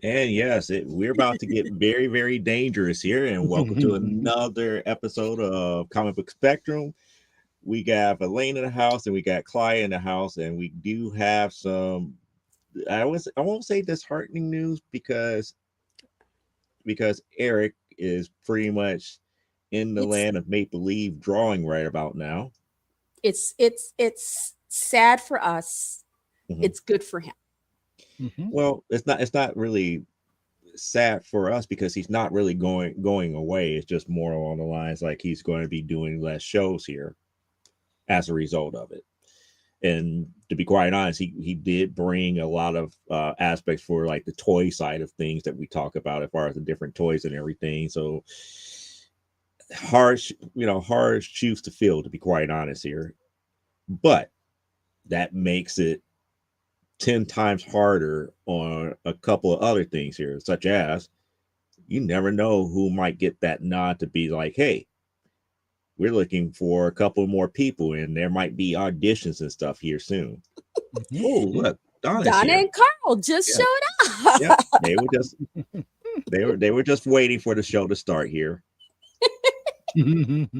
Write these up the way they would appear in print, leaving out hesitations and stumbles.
And yes, we're about to get very, very dangerous here. And welcome to another episode of Comic Book Spectrum. We got Elaine in the house, and we got Clyde in the house, and we do have some. I won't say disheartening news because Eric is pretty much in the It's land of make believe drawing right about now. it's sad for us. Mhm. It's good for him. Mhm. Well, it's not really sad for us because he's not really going away. It's just more along the lines like he's going to be doing less shows here as a result of it. And to be quite honest, he did bring a lot of aspects for like the toy side of things that we talk about as far as the different toys and everything. So hard shoes to fill, to be quite honest here. But that makes it 10 times harder on a couple of other things here, such as you never know who might get that nod to be like, hey, we're looking for a couple more people, and there might be auditions and stuff here soon. Mhm. Oh, look, Donna's Donna here. and Carl just Yeah, showed yeah. up. They were just waiting for the show to start here. Good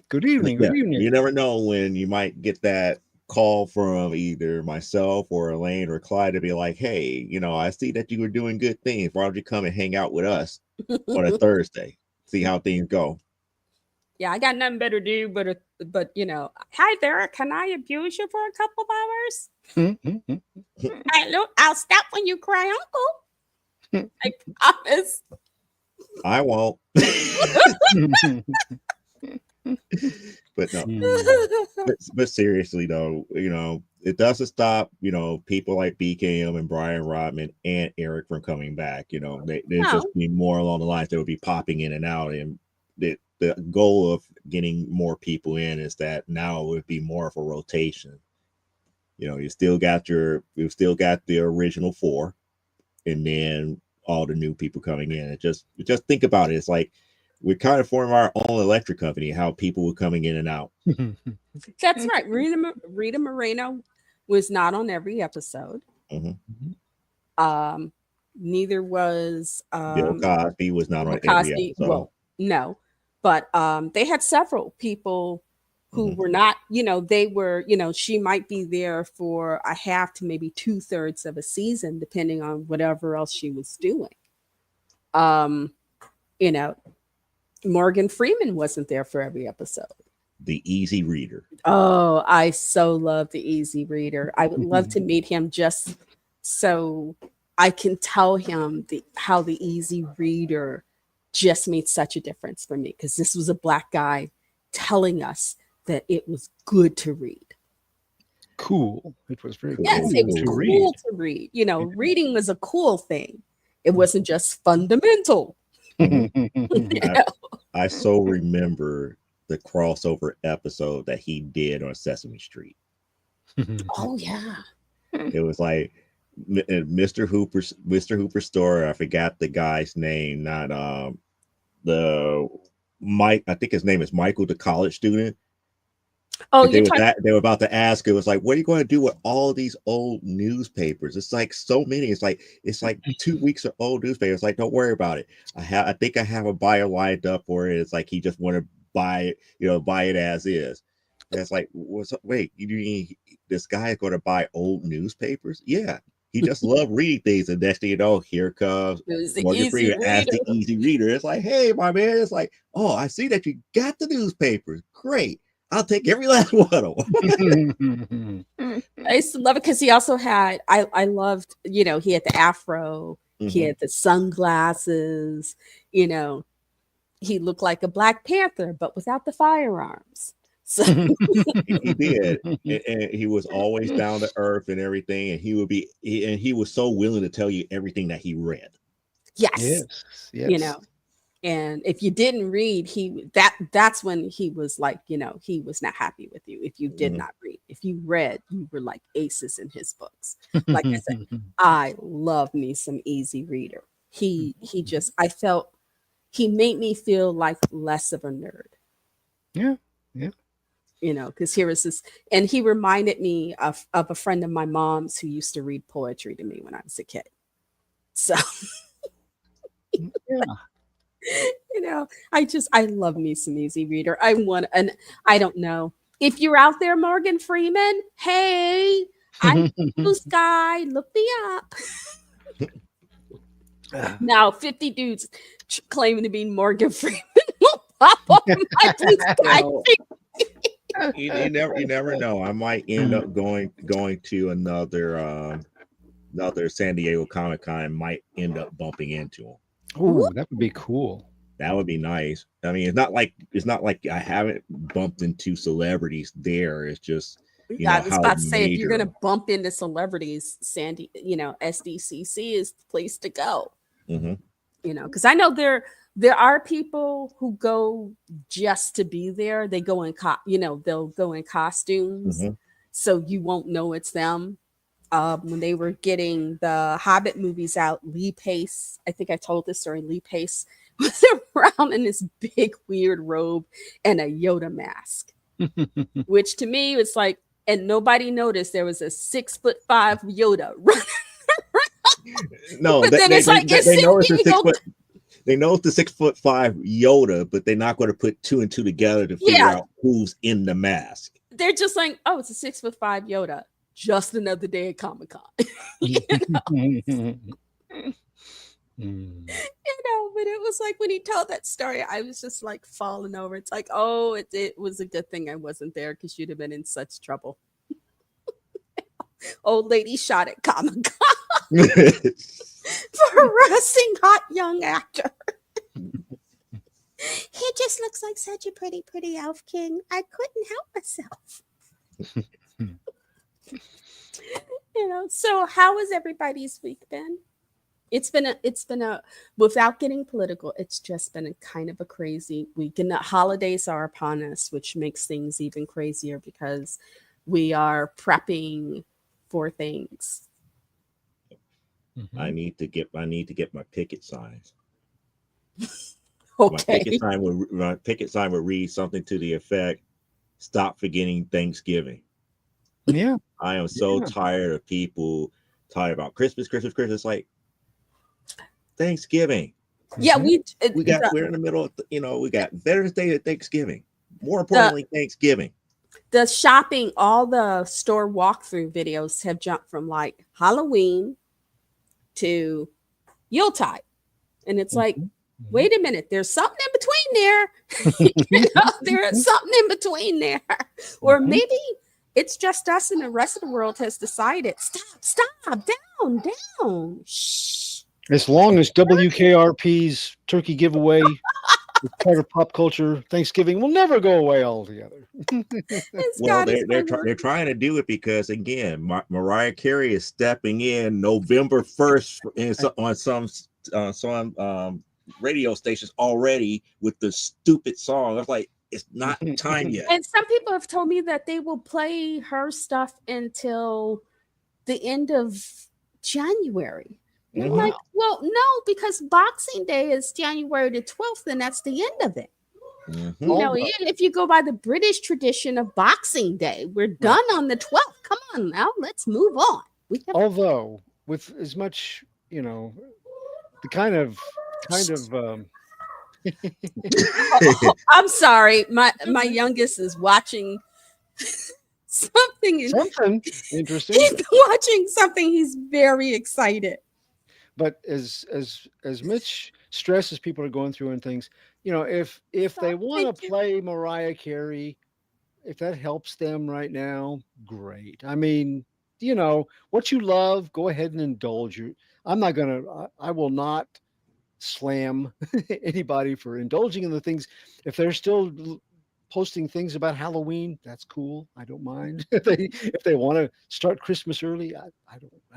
But evening. yeah, Good evening. you never know when you might get that call from either myself or Elaine or Clyde to be like, hey, I see that you were doing good things. Why don't you come and hang out with us on a Thursday? See how things go. Yeah, I got nothing better to do but hi there, can I abuse you for a couple of hours? I'll stop when you cry, Uncle. I promise. I won't. But no, but seriously though, it doesn't stop, people like BKM and Brian Rodman and Eric from coming back. There's No. just be more along the lines that will be popping in and out. And the goal of getting more people in is that now it would be more of a rotation. You still got the original four, and then all the new people coming in. Just think about it. It's like we're kind of forming our own electric company, how people were coming in and out. That's right. Rita Moreno was not on every episode. Mhm. Um, Neither was Bill Cosby was not Bill on every Cosby. episode. Well, no, but they had several people who Mhm. were not. They were. She might be there for a half to maybe 2/3 of a season, depending on whatever else she was doing. Um, you know, Morgan Freeman wasn't there for every episode. The easy reader. Oh, I so love the Easy Reader. I would love to meet him just so I can tell him how the Easy Reader just made such a difference for me because this was a black guy telling us that it was good to read. Cool. It was very Yes, Cool, it cool was to cool. read. cool to read. Reading was a cool thing. It wasn't just fundamental. Mhm. You I, know? I so remember the crossover episode that he did on Sesame Street. Oh yeah. It was like Mr. Hooper's store. I forgot the guy's name. Not the Mike. I think his name is Michael, the college student. Oh, And you're talking. they were about to ask. It was like, what are you going to do with all these old newspapers? It's like so many. It's like 2 weeks of old newspapers. Like, don't worry about it. I think I have a buyer lined up for it. It's like he just want to buy it, buy it as is. And it's like, wait, this guy is going to buy old newspapers? Yeah. He just loved reading things. And next thing you know, here comes It was the Morgan Easy Freeman as Reader. the easy reader. It's like, hey, my man. It's like, oh, I see that you got the newspapers. Great. I'll take every last one of I used to love it because he also had I loved, he had the afro, he them. had the sunglasses, you know, he looked like a Black Panther, but without the firearms. So He did, and he was always down to earth and everything. And he was so willing to tell you everything that he read. yes, Yes, you yes. know, and if you didn't read, that's when he was like, he was not happy with you if you did Mhm. not read. If you read, you were like aces in his books. Like I said, I love me some Easy Reader. I felt he made me feel like less of a nerd, Yeah, yeah. because here was this, and he reminded me of a friend of my mom's who used to read poetry to me when I was a kid. So, Yeah. I love me some Easy Reader. And I don't know if you're out there, Morgan Freeman. Hey, I'm a news guy. Look me up. Now, 50 dudes claiming to be Morgan Freeman will pop up in my blue sky. Well, you never know. I might end up going to another San Diego Comic Con and might end up bumping into him. Oh, that would be cool. That would be nice. I mean, it's not like I haven't bumped into celebrities there. It's just I was how about to say, if you're major. going to bump into celebrities, SDCC is the place to go. Mhm. Because I know there are people who go just to be there. They go in they'll go in costumes, Mhm. so you won't know it's them. When they were getting the Hobbit movies out, Lee Pace, I think I told this story. Lee Pace was around in this big weird robe and a Yoda mask, which to me was like, and nobody noticed there was a 6'5" Yoda running. No, But then it's like, they know it's a 6 foot. They know it's the 6'5" Yoda, but they're not going to put two and two together to figure out who's in the mask. They're just like, oh, it's a 6'5" Yoda. Just another day at Comic-Con. But it was like when he told that story, I was just like falling over. It's like, oh, it was a good thing I wasn't there because you'd have been in such trouble. Old lady shot at Comic-Con for harassing hot young actor. He just looks like such a pretty elf king. I couldn't help myself. So how has everybody's week been? It's been a without getting political, it's just been a kind of a crazy week. And the holidays are upon us, which makes things even crazier because we are prepping for things. I need to get my picket signs. Okay. My picket sign would read something to the effect, "Stop forgetting Thanksgiving." Yeah. I am so tired of people talking about Christmas. Like Thanksgiving. Yeah, we're in the middle of we got Veterans Day and Thanksgiving. More importantly, Thanksgiving. The shopping, all the store walkthrough videos have jumped from like Halloween to Yuletide. And it's like, wait a minute, there's something in between there. There is something in between there. Or maybe it's just us and the rest of the world has decided, stop, down. Shh. As long as WKRP's turkey giveaway is part of pop culture, Thanksgiving will never go away altogether. Well, they're trying to do it because again, Mariah Carey is stepping in November 1st on some radio stations already with the stupid song. I was like, it's not time yet. And some people have told me that they will play her stuff until the end of January. I'm like, well, no, because Boxing Day is January the 12th, and that's the end of it. If you go by the British tradition of Boxing Day, we're done on the 12th. Come on now, let's move on. Although, with as much, the kind of I'm sorry, my youngest is watching something interesting. He's watching something. He's very excited. But as much stress as people are going through and things, if they want to play Mariah Carey, if that helps them right now, great. I mean, what you love, go ahead and indulge. I will not slam anybody for indulging in the things. If they're still posting things about Halloween, that's cool. I don't mind. If they want to start Christmas early, I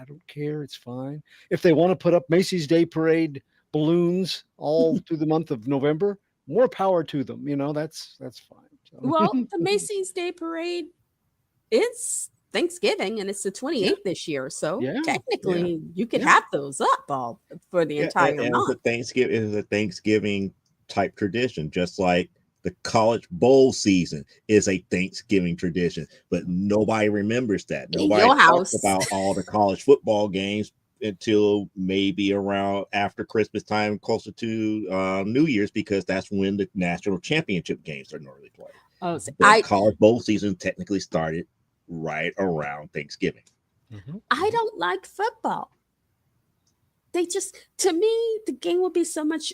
don't care. It's fine. If they want to put up Macy's Day Parade balloons all through the month of November, more power to them. That's fine. So. Well, the Macy's Day Parade is Thanksgiving, and it's the 28th this year. So technically, you can have those up all for the entire month. It is a Thanksgiving type tradition, just like the college bowl season is a Thanksgiving tradition, but nobody remembers that. Nobody talks about all the college football games until maybe around after Christmas time, closer to New Year's, because that's when the national championship games are normally played. Oh, so But college bowl season technically started right around Thanksgiving. I don't like football. They just, to me, the game would be so much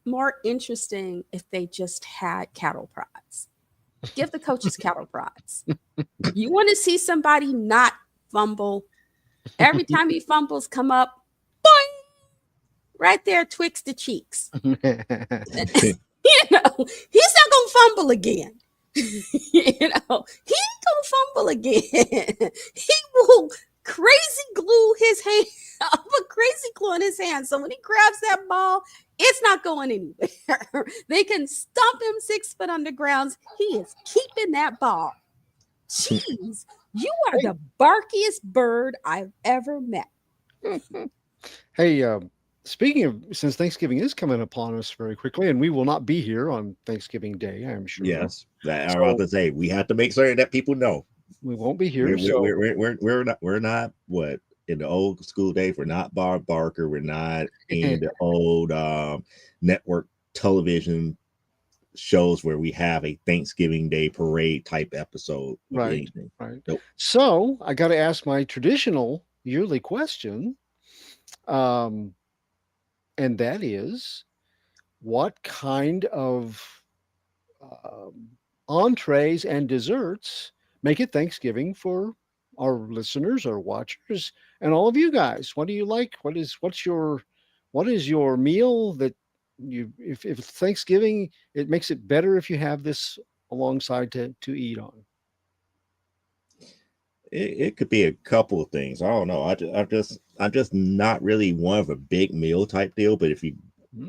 more interesting if they just had cattle prods. Give the coaches cattle prods. You want to see somebody not fumble? Every time he fumbles, come up, boing, right there, twixt the cheeks. You know, he's not gonna fumble again. You know, he ain't gonna fumble again. He will crazy glue his hand, put crazy glue in his hand. So when he grabs that ball, it's not going anywhere. They can stomp him 6 foot underground. He is keeping that ball. Jeez, you are the barkiest bird I've ever met. Hey, speaking of, since Thanksgiving is coming upon us very quickly, and we will not be here on Thanksgiving Day, I'm sure. Yes, that I'm about to say. We have to make sure that people know We won't be here. we're not what in the old school days. We're not Bob Barker. We're not in the old network television shows where we have a Thanksgiving Day parade type episode. Right. Nope. So I got to ask my traditional yearly question, and that is, what kind of entrees and desserts make it Thanksgiving for our listeners, our watchers, and all of you guys? What do you like? What's your meal that if it's Thanksgiving, it makes it better if you have this alongside to eat on? It could be a couple of things. I don't know. I'm just not really one of a big meal type deal. But if you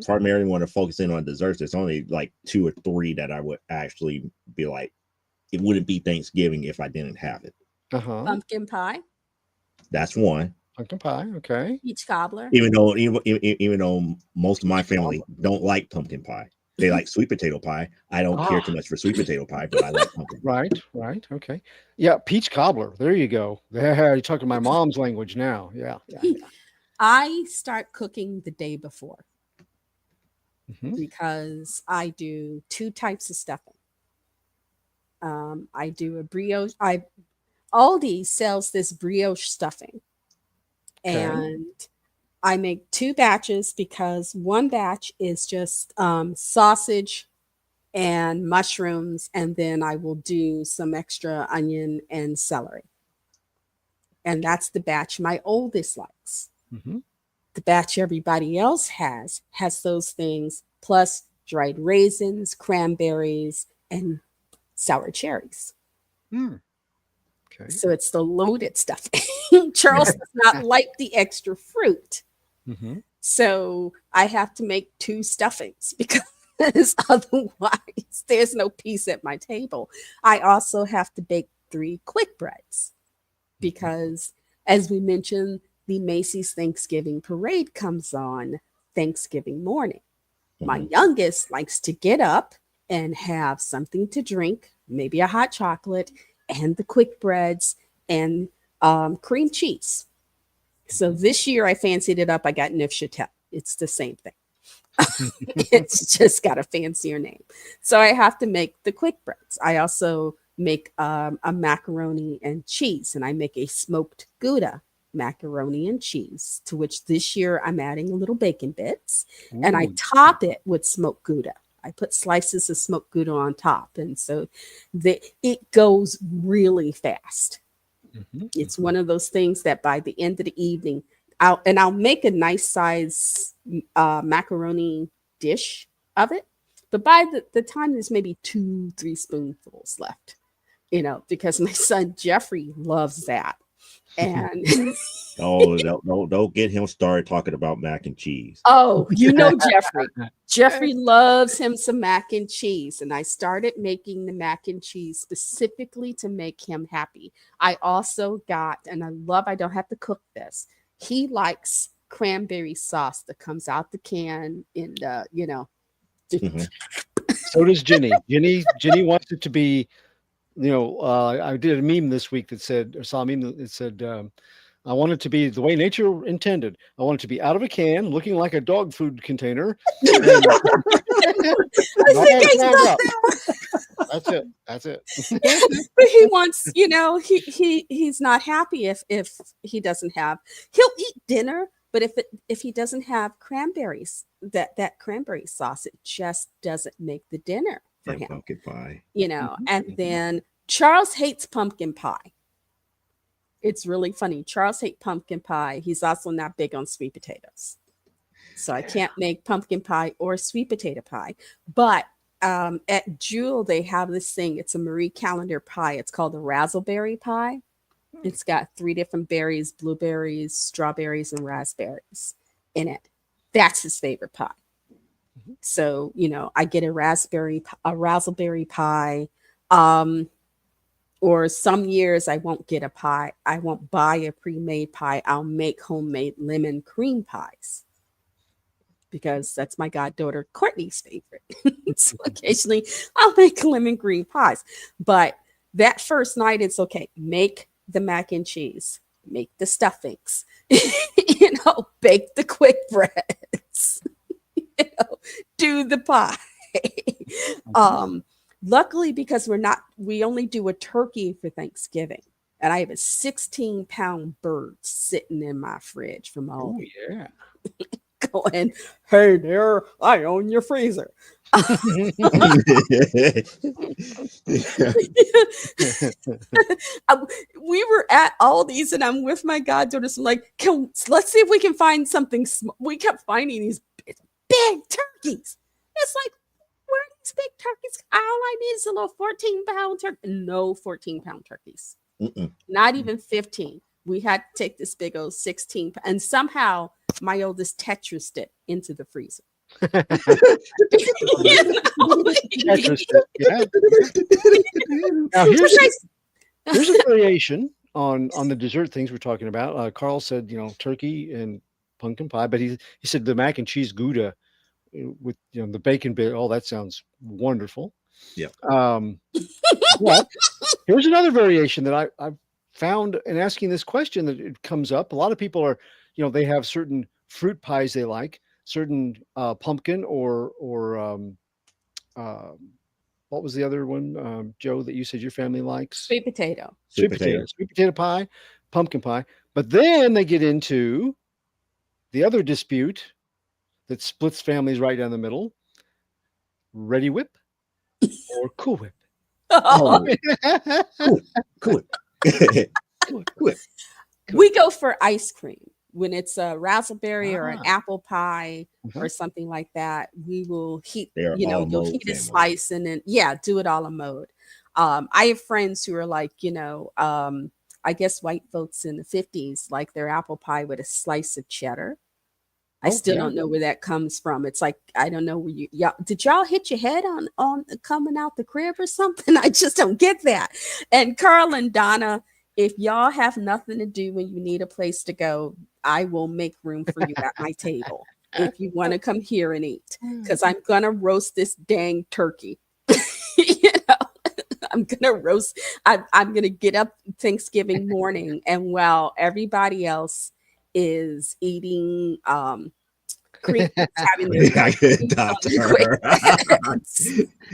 primarily want to focus in on desserts, there's only like 2 or 3 that I would actually be like, it wouldn't be Thanksgiving if I didn't have it. Pumpkin pie. That's one. Pumpkin pie, okay. Peach cobbler. Even though most of my family don't like pumpkin pie. They like sweet potato pie. I don't care too much for sweet potato pie, but I like pumpkin pie. Right. Okay. Yeah, peach cobbler. There you go. You're talking my mom's language now. Yeah. I start cooking the day before because I do 2 types of stuffing. I do a brioche. Aldi sells this brioche stuffing, and I make 2 batches because one batch is just sausage and mushrooms, and then I will do some extra onion and celery. And that's the batch my oldest likes. The batch everybody else has those things, plus dried raisins, cranberries, and sour cherries. Okay. So it's the loaded stuff. Charles does not like the extra fruit. So I have to make 2 stuffings because otherwise there's no peace at my table. I also have to bake 3 quick breads because, as we mentioned, the Macy's Thanksgiving parade comes on Thanksgiving morning. My youngest likes to get up and have something to drink, maybe a hot chocolate, and the quick breads and cream cheese. So this year I fancied it up. I got Neufchâtel. It's the same thing. It's just got a fancier name. So I have to make the quick breads. I also make a macaroni and cheese, and I make a smoked Gouda macaroni and cheese, to which this year I'm adding a little bacon bits, and I top it with smoked Gouda. I put slices of smoked Gouda on top, and so it goes really fast. It's one of those things that by the end of the evening, I'll make a nice size macaroni dish of it, but by the time there's maybe 2-3 spoonfuls left, because my son Jeffrey loves that. And don't get him started talking about mac and cheese. Oh, Jeffrey loves him some mac and cheese, and I started making the mac and cheese specifically to make him happy. I also got, and I don't have to cook this, he likes cranberry sauce that comes out the can in So does Jenny. Jenny wants it to be, I did a meme this week that said, or saw a meme that said, I want it to be the way nature intended. I want it to be out of a can, looking like a dog food container, and I not think all I swelled saw up. that. That's it. That's it. But he wants, he's not happy if he doesn't have. He'll eat dinner, but if he doesn't have cranberries, that cranberry sauce, it just doesn't make the dinner for And him. pumpkin pie. And then Charles hates pumpkin pie. It's really funny. Charles hates pumpkin pie. He's also not big on sweet potatoes. So I can't make pumpkin pie or sweet potato pie. But at Jewel, they have this thing. It's a Marie Callender pie. It's called a razzleberry pie. It's got 3 different berries: blueberries, strawberries, and raspberries in it. That's his favorite pie. So, I get a raspberry pie. Or some years I won't get a pie. I won't buy a pre-made pie. I'll make homemade lemon cream pies because that's my goddaughter Courtney's favorite. So occasionally I'll make lemon green pies. But that first night, it's okay. Make the mac and cheese, make the stuffings, bake the quick breads, do the pie. Luckily, because we only do a turkey for Thanksgiving. And I have a 16-pound bird sitting in my fridge from all Oh yeah. going, hey there, I own your freezer. We were at Aldi's and I'm with my goddaughters. I'm like, let's see if we can find something small. We kept finding these big turkeys. It's like, where are these big turkeys? All I need is a little 14-pound turkey. No 14-pound turkeys. Not even 15. We had to take this big old 16, and somehow my oldest Tetrised it into the freezer. Yeah. Now here's a variation on the dessert things we're talking about. Carl said, turkey and pumpkin pie, but he said the mac and cheese Gouda with the bacon bit. Oh, that sounds wonderful. Yeah. But here's another variation that I've found in asking this question that it comes up. A lot of people are, they have certain fruit pies they like, certain pumpkin or what was the other one, Joe, that you said your family likes? Sweet potato. Sweet potato pie, pumpkin pie. But then they get into the other dispute that splits families right down the middle: Ready Whip or Cool Whip. Oh, cool. We go for ice cream. When it's a raspberry or an apple pie or something like that, we will heat, you'll heat a slice and then, do it a la mode. I have friends who are like, I guess white folks in the 50s like their apple pie with a slice of cheddar. I still don't know where that comes from. It's like, I don't know where did y'all hit your head on coming out the crib or something? I just don't get that. And Carl and Donna, if y'all have nothing to do when you need a place to go, I will make room for you at my table if you want to come here and eat, because I'm gonna roast this dang turkey. I'm gonna get up Thanksgiving morning, and while everybody else is eating cream, having I could adopt her.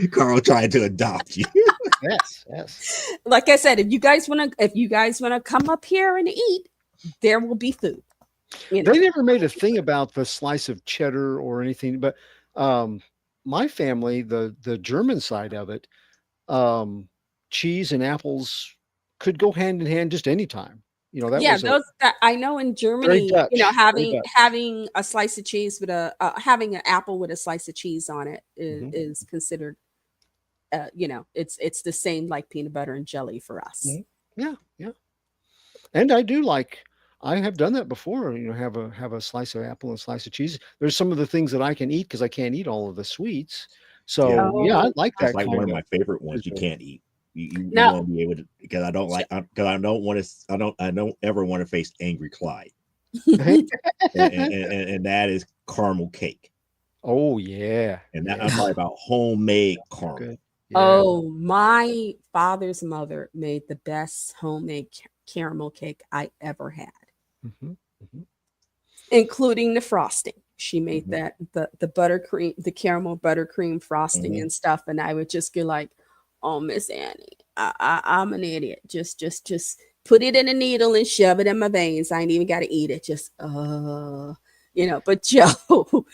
Carl tried to adopt you. Yes. Like I said, if you guys wanna come up here and eat, there will be food. They never made a thing about the slice of cheddar or anything, but my family, the German side of it, cheese and apples could go hand in hand just anytime. That I know in Germany, Dutch, having a slice of cheese with having an apple with a slice of cheese on it is considered, it's the same like peanut butter and jelly for us. Yeah. And I have done that before. Have a slice of apple and a slice of cheese. There's some of the things that I can eat because I can't eat all of the sweets. So I like that. That's like one of my favorite ones. You can't eat. You won't be able to, because I don't like, because I don't want to, I don't ever want to face Angry Clyde. and that is caramel cake. Oh yeah. And that I'm talking about homemade caramel. Yeah. Oh, my father's mother made the best homemade caramel cake I ever had. Mhm, mhm. including the frosting. She made Mhm, that the buttercream, the caramel buttercream frosting mhm. and stuff, and I would just be like, "Oh, Miss Annie, I'm an idiot. Just put it in a needle and shove it in my veins. I ain't even got to eat it. Just But Joe,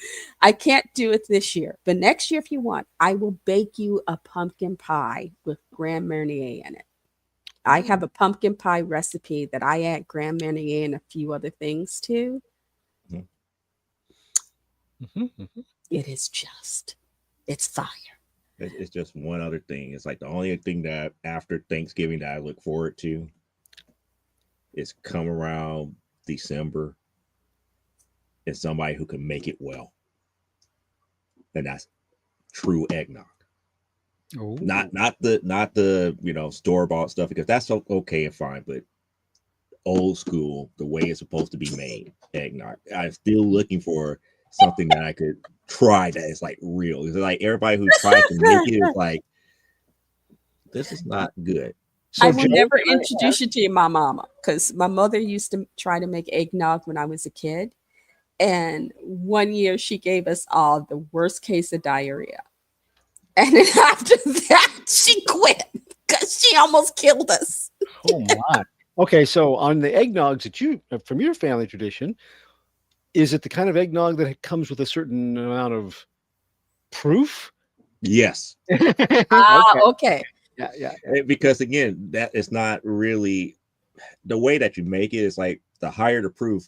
I can't do it this year. But next year, if you want, I will bake you a pumpkin pie with Grand Marnier in it. I have Ooh. a pumpkin pie recipe that I add Grand Marnier and a few other things to. Mhm. Mhm, mhm. It is just, it's fire. It's just one other thing. It's like the only thing that after Thanksgiving that I look forward to is come around December and somebody who can make it well, and that's true eggnog. Not Ooh. not the store bought stuff because that's okay and fine, but old school, the way it's supposed to be made eggnog. I'm still looking for something that I could try that is like real. It's like everybody who tries to make it is like this is not good. I So, will Joe, never can I introduce ask? you to my mama because my mother used to try to make eggnog when I was a kid. And one year she gave us all the worst case of diarrhea. And then after that, she quit because she almost killed us. Oh my. Okay, so on the eggnogs that you from your family tradition, is it the kind of eggnog that comes with a certain amount of proof? Yes. Ah, Okay. okay. Yeah, yeah, yeah. Because again, that is not really the way that you make it is like the higher the proof,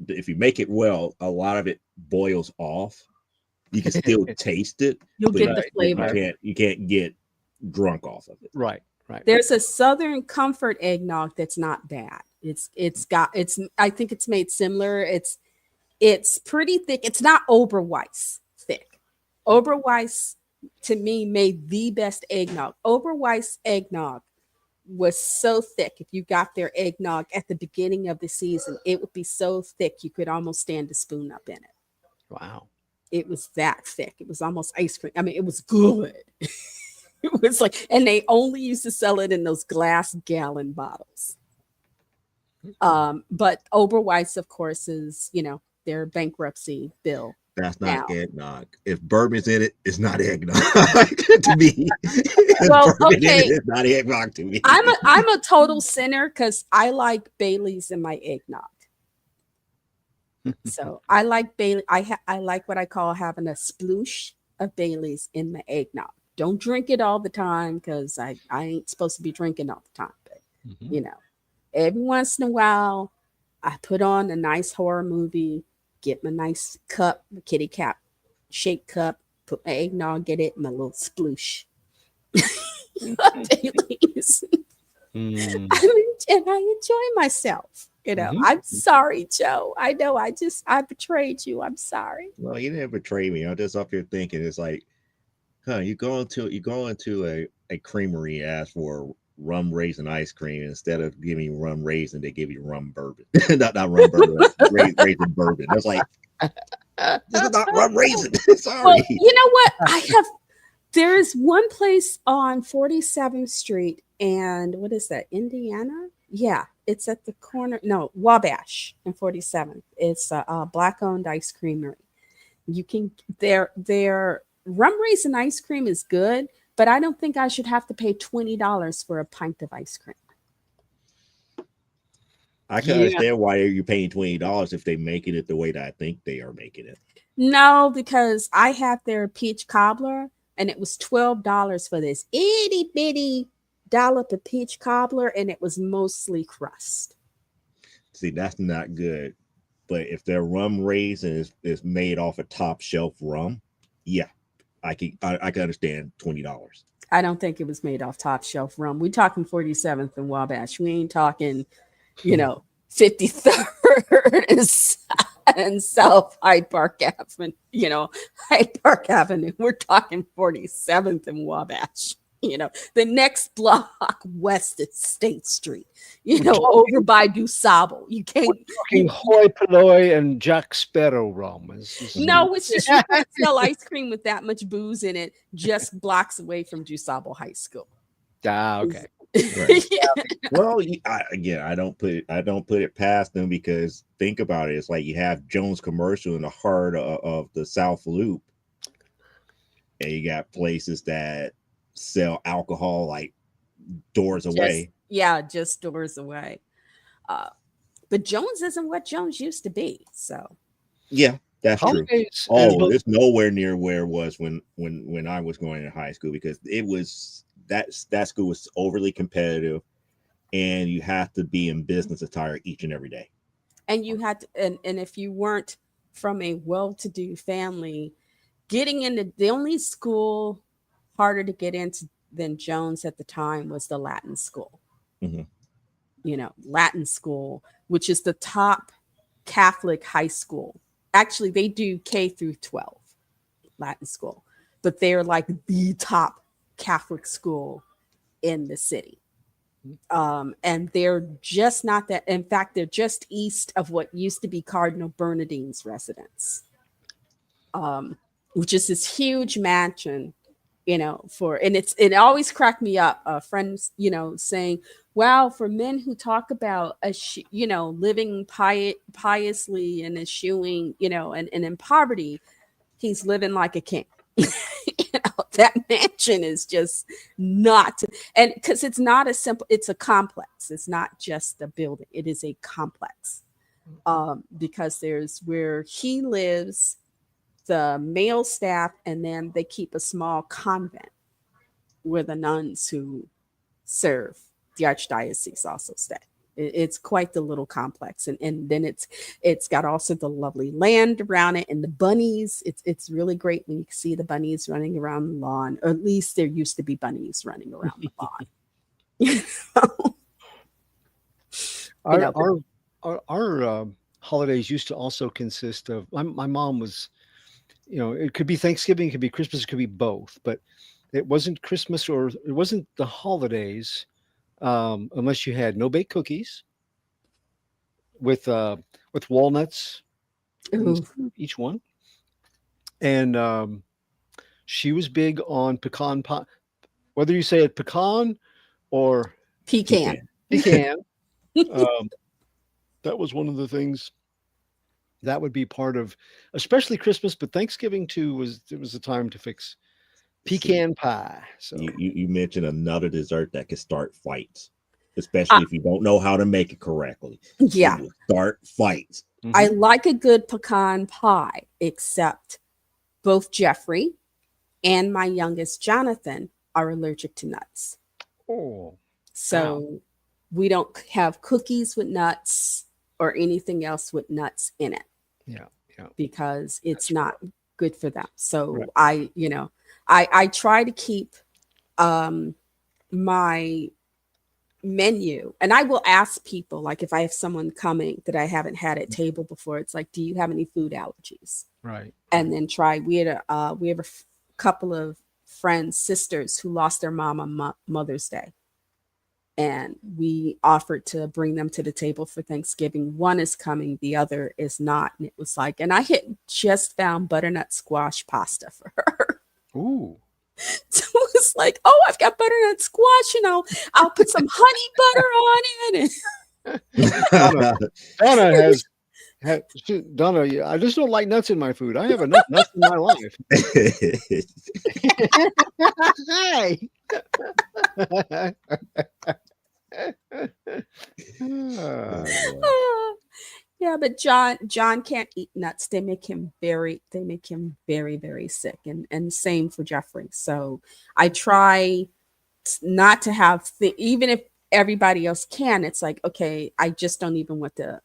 if you make it well, a lot of it boils off. You can still taste it, You'll but get you, the Right, but you flavor. right, can't you can't get drunk off of it. right, right, right. There's a Southern Comfort eggnog that's not bad. It's I think it's made similar. It's pretty thick. It's not Oberweis thick. Oberweis to me made the best eggnog. Oberweis eggnog was so thick. If you got their eggnog at the beginning of the season, it would be so thick you could almost stand a spoon up in it. Wow. It was that thick. It was almost ice cream. I mean, it was good. It was like, and they only used to sell it in those glass gallon bottles. But Oberweis, of course, is their bankruptcy bill That's not now. eggnog. If bourbon's in it, it's not eggnog to me. If Well, bourbon in it, okay, it's not eggnog to me. I'm a total sinner because I like Bailey's in my eggnog. So I like Bailey. I like what I call having a sploosh of Bailey's in my eggnog. Don't drink it all the time because I ain't supposed to be drinking all the time. But Mhm. you know, every once in a while, I put on a nice horror movie, get my nice cup, my kitty cat shake cup, put my eggnog in it, my little sploosh of Bailey's. Mm. And I enjoy myself. Mhm. I'm sorry, Joe. I know I betrayed you. I'm sorry. Well, you didn't betray me. I'm just up here thinking it's like, huh, you go into a creamery, ask for rum raisin ice cream. Instead of giving you rum raisin, they give you rum bourbon. not rum bourbon, raisin bourbon. That's like this is not rum raisin. Well, Sorry. you know what? There is one place on 47th Street and what is that, Indiana? Yeah, it's at the corner. No, Wabash and 47th. It's a black owned ice creamery. You can their rum raisin ice cream is good, but I don't think I should have to pay $20 for a pint of ice cream. I can Yeah. understand why you're paying $20 if they making it the way that I think they are making it. No, because I had their peach cobbler and it was $12 for this itty bitty dollop of peach cobbler, and it was mostly crust. See, that's not good. But if their rum raisin is made off of top shelf rum, yeah, I can understand $20. I don't think it was made off top shelf rum. We talking 47th and Wabash. We ain't talking, 53rd and South Hyde Park Avenue, Hyde Park Avenue. We're talking 47th and Wabash. The next block west is State Street, We're over talking by DuSable. You we're can't, talking hoi polloi and Jack Sparrow rum. no, it's just you can't sell ice cream with that much booze in it just blocks away from DuSable High School. Ah, Is okay. Right. Yeah. Well, again, I don't put it past them because think about it. It's like you have Jones Commercial in the heart of the South Loop, and you got places that sell alcohol like doors Just away. yeah, just doors away. Uh, but Jones isn't what Jones used to be. So Yeah, that's true. Holidays and Oh, it's nowhere near where it was when I was going to high school because it was that school was overly competitive, and you have to be in business attire each and every day. and you had to, and if you weren't from a well-to-do family, getting into the only school harder to get into than Jones at the time was the Latin school. Hmm. Latin school, which is the top Catholic high school. Actually, they do K through 12 Latin school, but they're like the top Catholic school in the city. And they're just not that. In fact, they're just east of what used to be Cardinal Bernardine's residence, um, which is this huge mansion. And it always cracked me up. Friends, saying, "Wow, for men who talk about living piously and eschewing, and in poverty, he's living like a king." That mansion is just not, and because it's not a simple, it's a complex. It's not just a building, it is a complex. Because there's where he lives, the male staff, and then they keep a small convent where the nuns who serve the archdiocese also stay. It's quite the little complex, and then it's got also the lovely land around it and the bunnies. It's really great when you see the bunnies running around the lawn, or at least there used to be bunnies running around the lawn. you our know, but our holidays used to also consist of my mom was, it could be Thanksgiving, it could be Christmas, it could be both, but it wasn't Christmas or it wasn't the holidays unless you had no baked cookies with walnuts ooh, inside each one, and she was big on pecan pie, whether you say it pecan or pecan. Pecan. pecan. um, that was one of the things that would be part of, especially Christmas, but Thanksgiving too was, it was a time to fix See, pecan pie. So you mentioned another dessert that could start fights, Uh, especially if you don't know how to make it correctly. It yeah, will start fights. I mhm. like a good pecan pie, except both Jeffrey and my youngest Jonathan are allergic to nuts. Oh, wow. So we don't have cookies with nuts or anything else with nuts in it Yeah, yeah, because it's that's not good for them. right. So I try to keep um my menu, and I will ask people, like if I have someone coming that I haven't had at table before, it's like, do you have any food allergies? Right, And right. then we have a couple of friends, sisters who lost their mom on Mother's Day, and we offered to bring them to the table for Thanksgiving. One is coming, the other is not. And it was like, and I had just found butternut squash pasta for her. Ooh. So it was like, oh, I've got butternut squash, I'll put some honey butter on it. Donna, Donna has Donna. Yeah, I just don't like nuts in my food. I have enough nuts in my life. Hey. Ah, Oh, Yeah, but John can't eat nuts. They make him very, very sick. And same for Jeffrey. So I try not to have even if everybody else can, it's like, okay, I just don't even want the,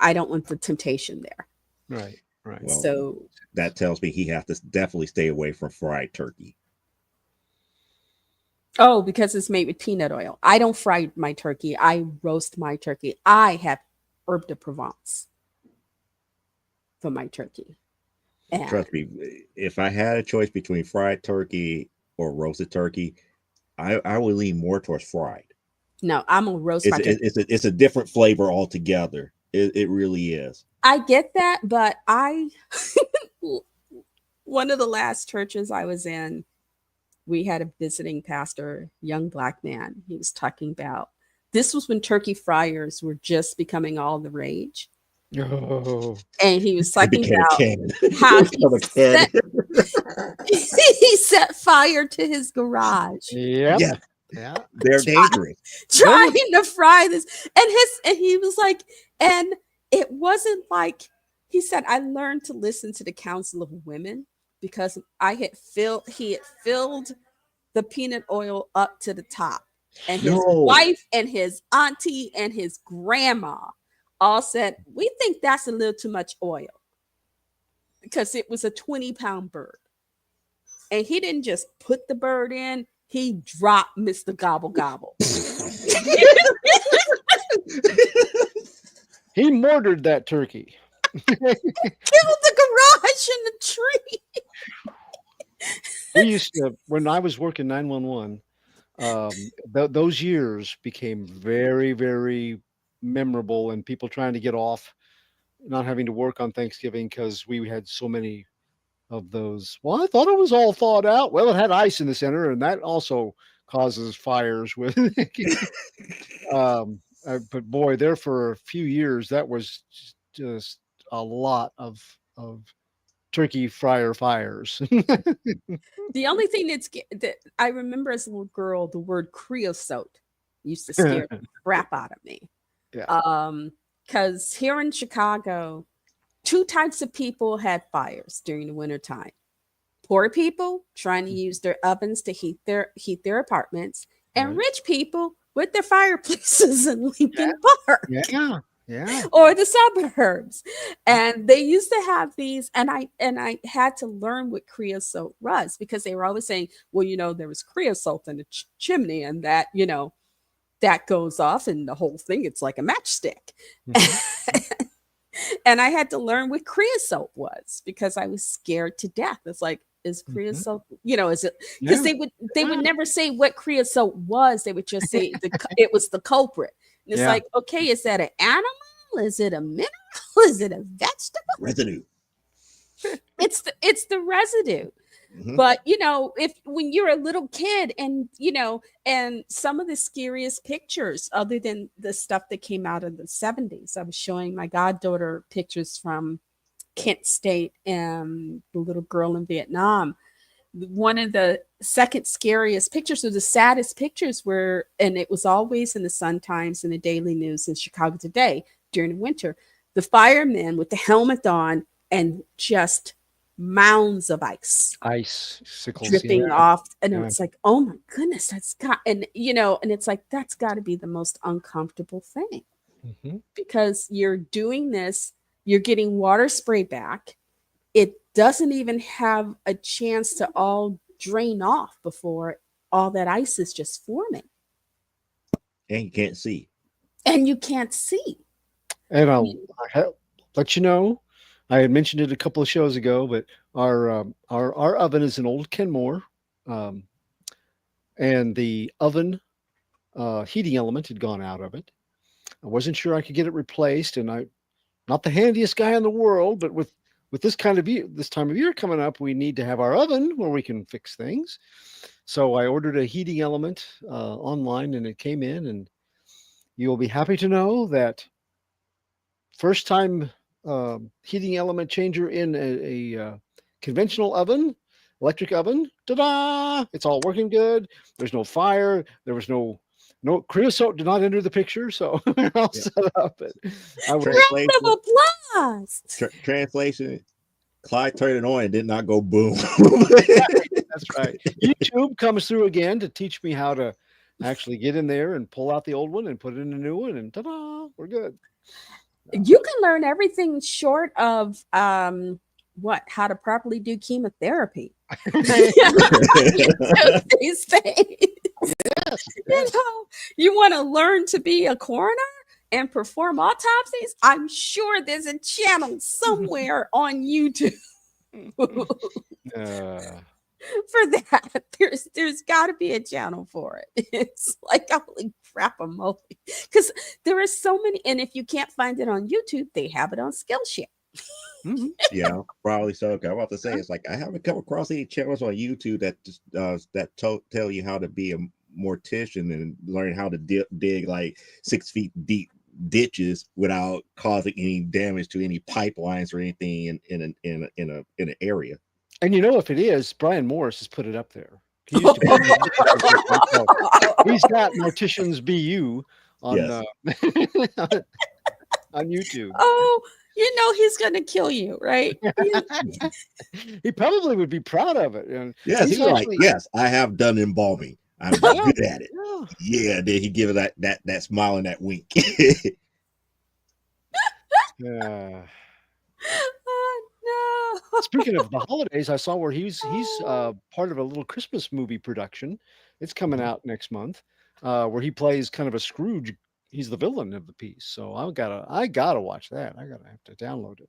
I don't want the temptation there. right, right. well, So, that tells me he has to definitely stay away from fried turkey. oh, because it's made with peanut oil. I don't fry my turkey. I roast my turkey. I have herb de Provence for my turkey. And Trust me, if I had a choice between fried turkey or roasted turkey, I would lean more towards fried. no, I'm gonna roast my turkey. It's a different flavor altogether. It really is. I get that, but one of the last churches I was in, we had a visiting pastor, young black man. He was talking about this was when turkey fryers were just becoming all the rage. Oh, And he was It talking became a about can. how It became a can. set, he set fire to his garage yep. Yeah, Yeah. they're dangerous. There trying to fry this. And he was like, and it wasn't like he said, I learned to listen to the counsel of women because he had filled the peanut oil up to the top. And his No, wife and his auntie and his grandma all said, we think that's a little too much oil because it was a 20-pound bird. And he didn't just put the bird in, he dropped Mr. Gobble Gobble. he murdered that turkey. Killed the garage in the tree. We used to, when I was working 911, those years became very, very memorable, and people trying to get off, not having to work on Thanksgiving because we had so many of those. Well, I thought it was all thawed out. Well, it had ice in the center, and that also causes fires with. But boy, there for a few years, that was just a lot of turkey fryer fires. The only thing that I remember as a little girl, the word creosote used to scare the crap out of me. Yeah. Because here in Chicago, two types of people had fires during the wintertime. Poor people trying to use their ovens to heat their apartments, and Right. rich people with their fireplaces in Lincoln Park. Yeah. Yeah. Or the suburbs. And they used to have these, and I had to learn what creosote was because they were always saying, well, there was creosote in the chimney, and that goes off and the whole thing, it's like a matchstick. Mhm. And I had to learn what creosote was because I was scared to death. It's like, is Mhm. creosote, is it, because Yeah. they would never say what creosote was. They would just say it was the culprit. And it's Yeah. like, okay, is that an animal? Is it a mineral? Is it a vegetable? residue. It's the residue. Mhm. But if when you're a little kid and some of the scariest pictures, other than the stuff that came out of the 70s, I was showing my goddaughter pictures from Kent State and the little girl in Vietnam. One of the second scariest pictures, or the saddest pictures, were, and it was always in the Sun Times and the Daily News in Chicago Today during the winter, the firemen with the helmet on and just mounds of ice Icicles. Yeah. dripping off. And Yeah. it's like, oh my goodness, and it's like, that's got to be the most uncomfortable thing Mhm. because you're doing this, you're getting water spray back. It doesn't even have a chance to all drain off before all that ice is just forming And you can't see. and you can't see. And I I'll mean, let you know. I had mentioned it a couple of shows ago, but our oven is an old Kenmore, um, and the oven heating element had gone out of it. I wasn't sure I could get it replaced, and I not the handiest guy in the world, but with this time of year coming up, we need to have our oven where we can fix things. So I ordered a heating element online, and it came in, and you will be happy to know that first time heating element changer in a conventional oven, electric oven. Ta-da! It's all working good. There's no fire. There was no creosote did not enter the picture, so we're all Yeah. set up. But I was round Translation. of applause. Translation. Clyde turned it on and did not go boom. that's right. YouTube comes through again to teach me how to actually get in there and pull out the old one and put in a new one, and ta-da! We're good. You can learn everything short of how to properly do chemotherapy. These days. Yes, You yes. know, you want to learn to be a coroner and perform autopsies? I'm sure there's a channel somewhere on YouTube for Uh, that. There's got to be a channel for it. It's like, holy crap, a moly, because there are so many. And if you can't find it on YouTube, they have it on Skillshare. Mhm. Yeah, probably so. 'Cause I'm about to say it's like I haven't come across any channels on YouTube that just tell you how to be a mortician and learn how to dig like 6 feet deep ditches without causing any damage to any pipelines or anything in an area. And you know, if it is, Brian Morris has put it up there. He used to be a mortician for a bit himself. He's got Morticians BU on Yes, on YouTube. Oh, you know he's gonna kill you, right? He probably would be proud of it. And yes. He he's was like, actually, "Yes, I have done embalming. I'm yeah, good at it." yeah. Yeah. Then he give it that smile and that wink. Yeah. Oh Speaking of the holidays, I saw where he's part of a little Christmas movie production. It's coming out next month, where he plays kind of a Scrooge. He's the villain of the piece. So I gotta watch that. I gotta have to download it,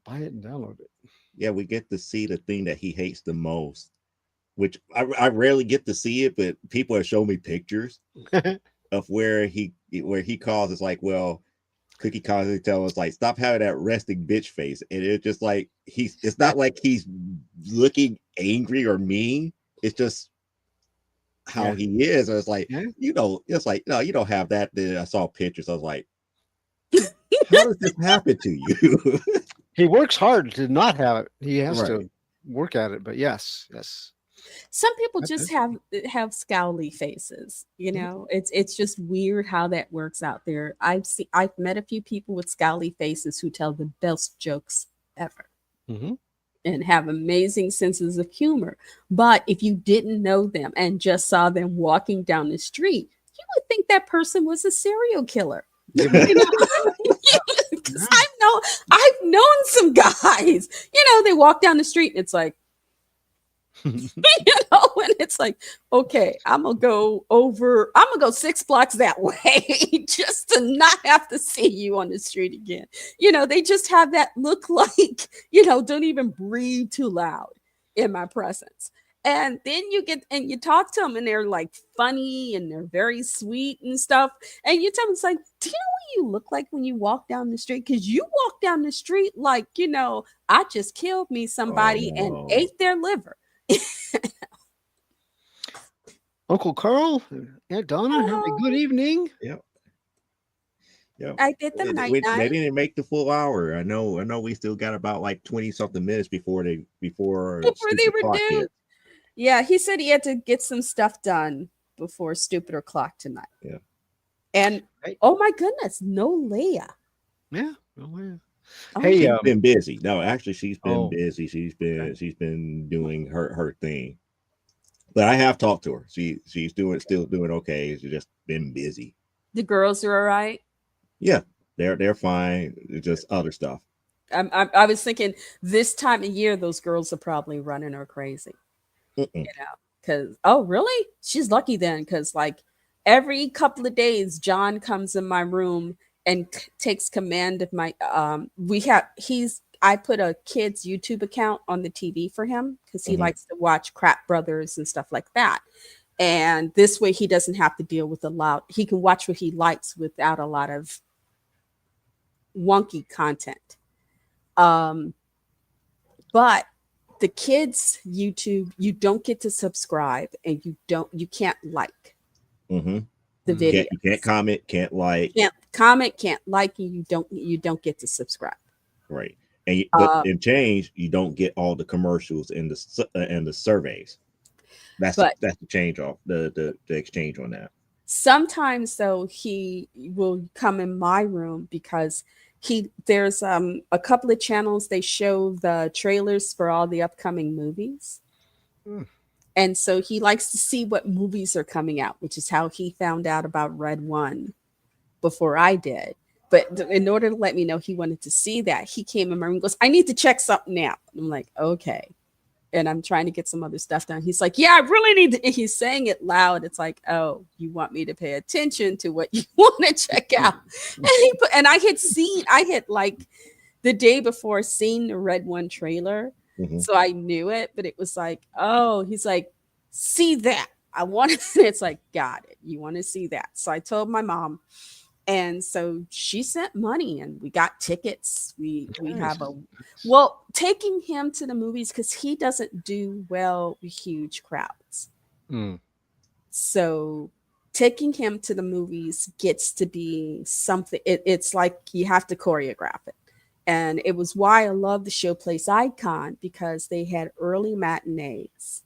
buy it, and download Yeah, we get to see the thing that he hates the most, which I rarely get to see it, but people have shown me pictures it. of where he calls. It's like, well, Cookie constantly tells us like, stop having that resting bitch face, and it's just like it's not like he's looking angry or mean. It's just how Yeah, he is. And it's like, yeah. it's like, no, you don't have that. Then I saw pictures. I was like, how does this happen to you? He works hard to not have it. He has Right. to work at it. But yes, yes. Some people That's just it. have scowly faces. You know, it's just weird how that works out there. I've met a few people with scowly faces who tell the best jokes ever Hmm. and have amazing senses of humor. But if you didn't know them and just saw them walking down the street, you would think that person was a serial killer. They would. You know, Yeah, because yeah. I've known some guys. You know, they walk down the street and it's like, you know, and it's like, okay, I'm gonna go 6 blocks that way just to not have to see you on the street again. You know, they just have that look like, you know, don't even breathe too loud in my presence. And then you get and you talk to them and they're like funny and they're very sweet and stuff. And you tell them, it's like, do you know what you look like when you walk down the street? Because you walk down the street like, you know, I just killed me Oh somebody and no. ate their liver. Uncle Carl, Aunt Donna, have a good Oh, evening. Yep. Yep. I did them night They night didn't make the full hour. I know. We still got about like 20 something minutes before before they stupid were clock due. hit. Yeah, he said he had to get some stuff done before stupid o'clock tonight. Yeah. And Hey, oh my goodness, no Leia. yeah. Oh, yeah. Oh Hey, my She's been busy. No, actually, she's been oh, busy. okay. She's been doing her thing. But I have talked to her. She's doing still doing okay. She's just been busy. the girls are all right. Yeah, they're fine. It's just other stuff. I was thinking this time of year, those girls are probably running her crazy, Mm-mm. you know, because, oh, really? She's lucky then, because like every couple of days, John comes in my room and takes command of my, I put a kid's YouTube account on the TV for him because he Hmm. likes to watch Crap Brothers and stuff like that. And this way he doesn't have to deal with a lot. He can watch what he likes without a lot of wonky content. Um, but the kids YouTube, you don't get to subscribe and you can't like Hmm. the You can't videos. comment, can't like, Can't comment, can't like, and you don't get to subscribe. right? But Uh, in change, you don't get all the commercials and the surveys. but That's the change off the exchange on that. sometimes though he will come in my room because he there's a couple of channels they show the trailers for all the upcoming movies. Mm. And so he likes to see what movies are coming out, which is how he found out about Red One before I did. But in order to let me know he wanted to see that, he came in my room and goes, I need to check something out. I'm like, okay. And I'm trying to get some other stuff done. He's like, yeah, I really need to. And he's saying it loud. It's like, oh, you want me to pay attention to what you want to check out. And I had like the day before seen the Red One trailer. Hmm. So I knew it, but it was like, oh, he's like, see that. I want it. It's like, got it. You want to see that. So I told my mom, And so she sent money and we got tickets. We Nice. have a well, taking him to the movies because he doesn't do well with huge crowds. Mm. So taking him to the movies gets to be something. It's like you have to choreograph it. And it was why I love the show Place Icon because they had early matinees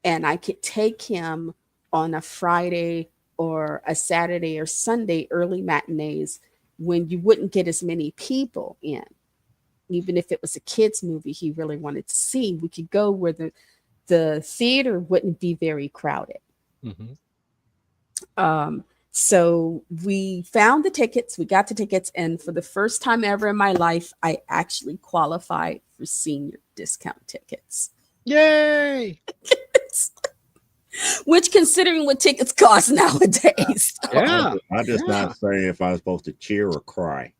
and I could take him on a Friday or a Saturday or Sunday early matinees when you wouldn't get as many people in. Even if it was a kids movie he really wanted to see, we could go where the theater wouldn't be very crowded. Mm-hmm. So we found the tickets, we got the tickets, and for the first time ever in my life, I actually qualified for senior discount tickets. Yay! Which, considering what tickets cost nowadays, Yeah. I'm just not certain if I'm supposed to cheer or cry.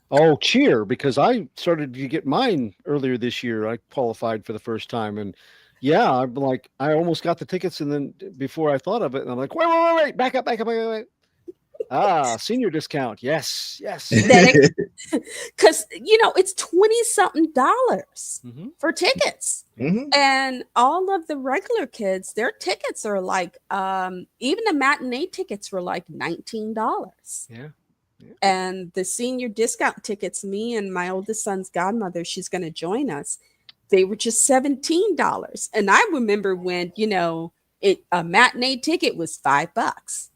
Oh, cheer, because I started to get mine earlier this year. I qualified for the first time. And yeah, I'm like, I almost got the tickets. And then before I thought of it, and I'm like, wait, back up. Wait. Senior discount. Yes. because it's 20 something dollars Mm-hmm. for tickets. Mhm. And all of the regular kids, their tickets are like, even the matinee tickets were like $19. Yeah. And the senior discount tickets, me and my oldest son's godmother, she's going to join us, they were just $17. And I remember when, a matinee ticket was $5.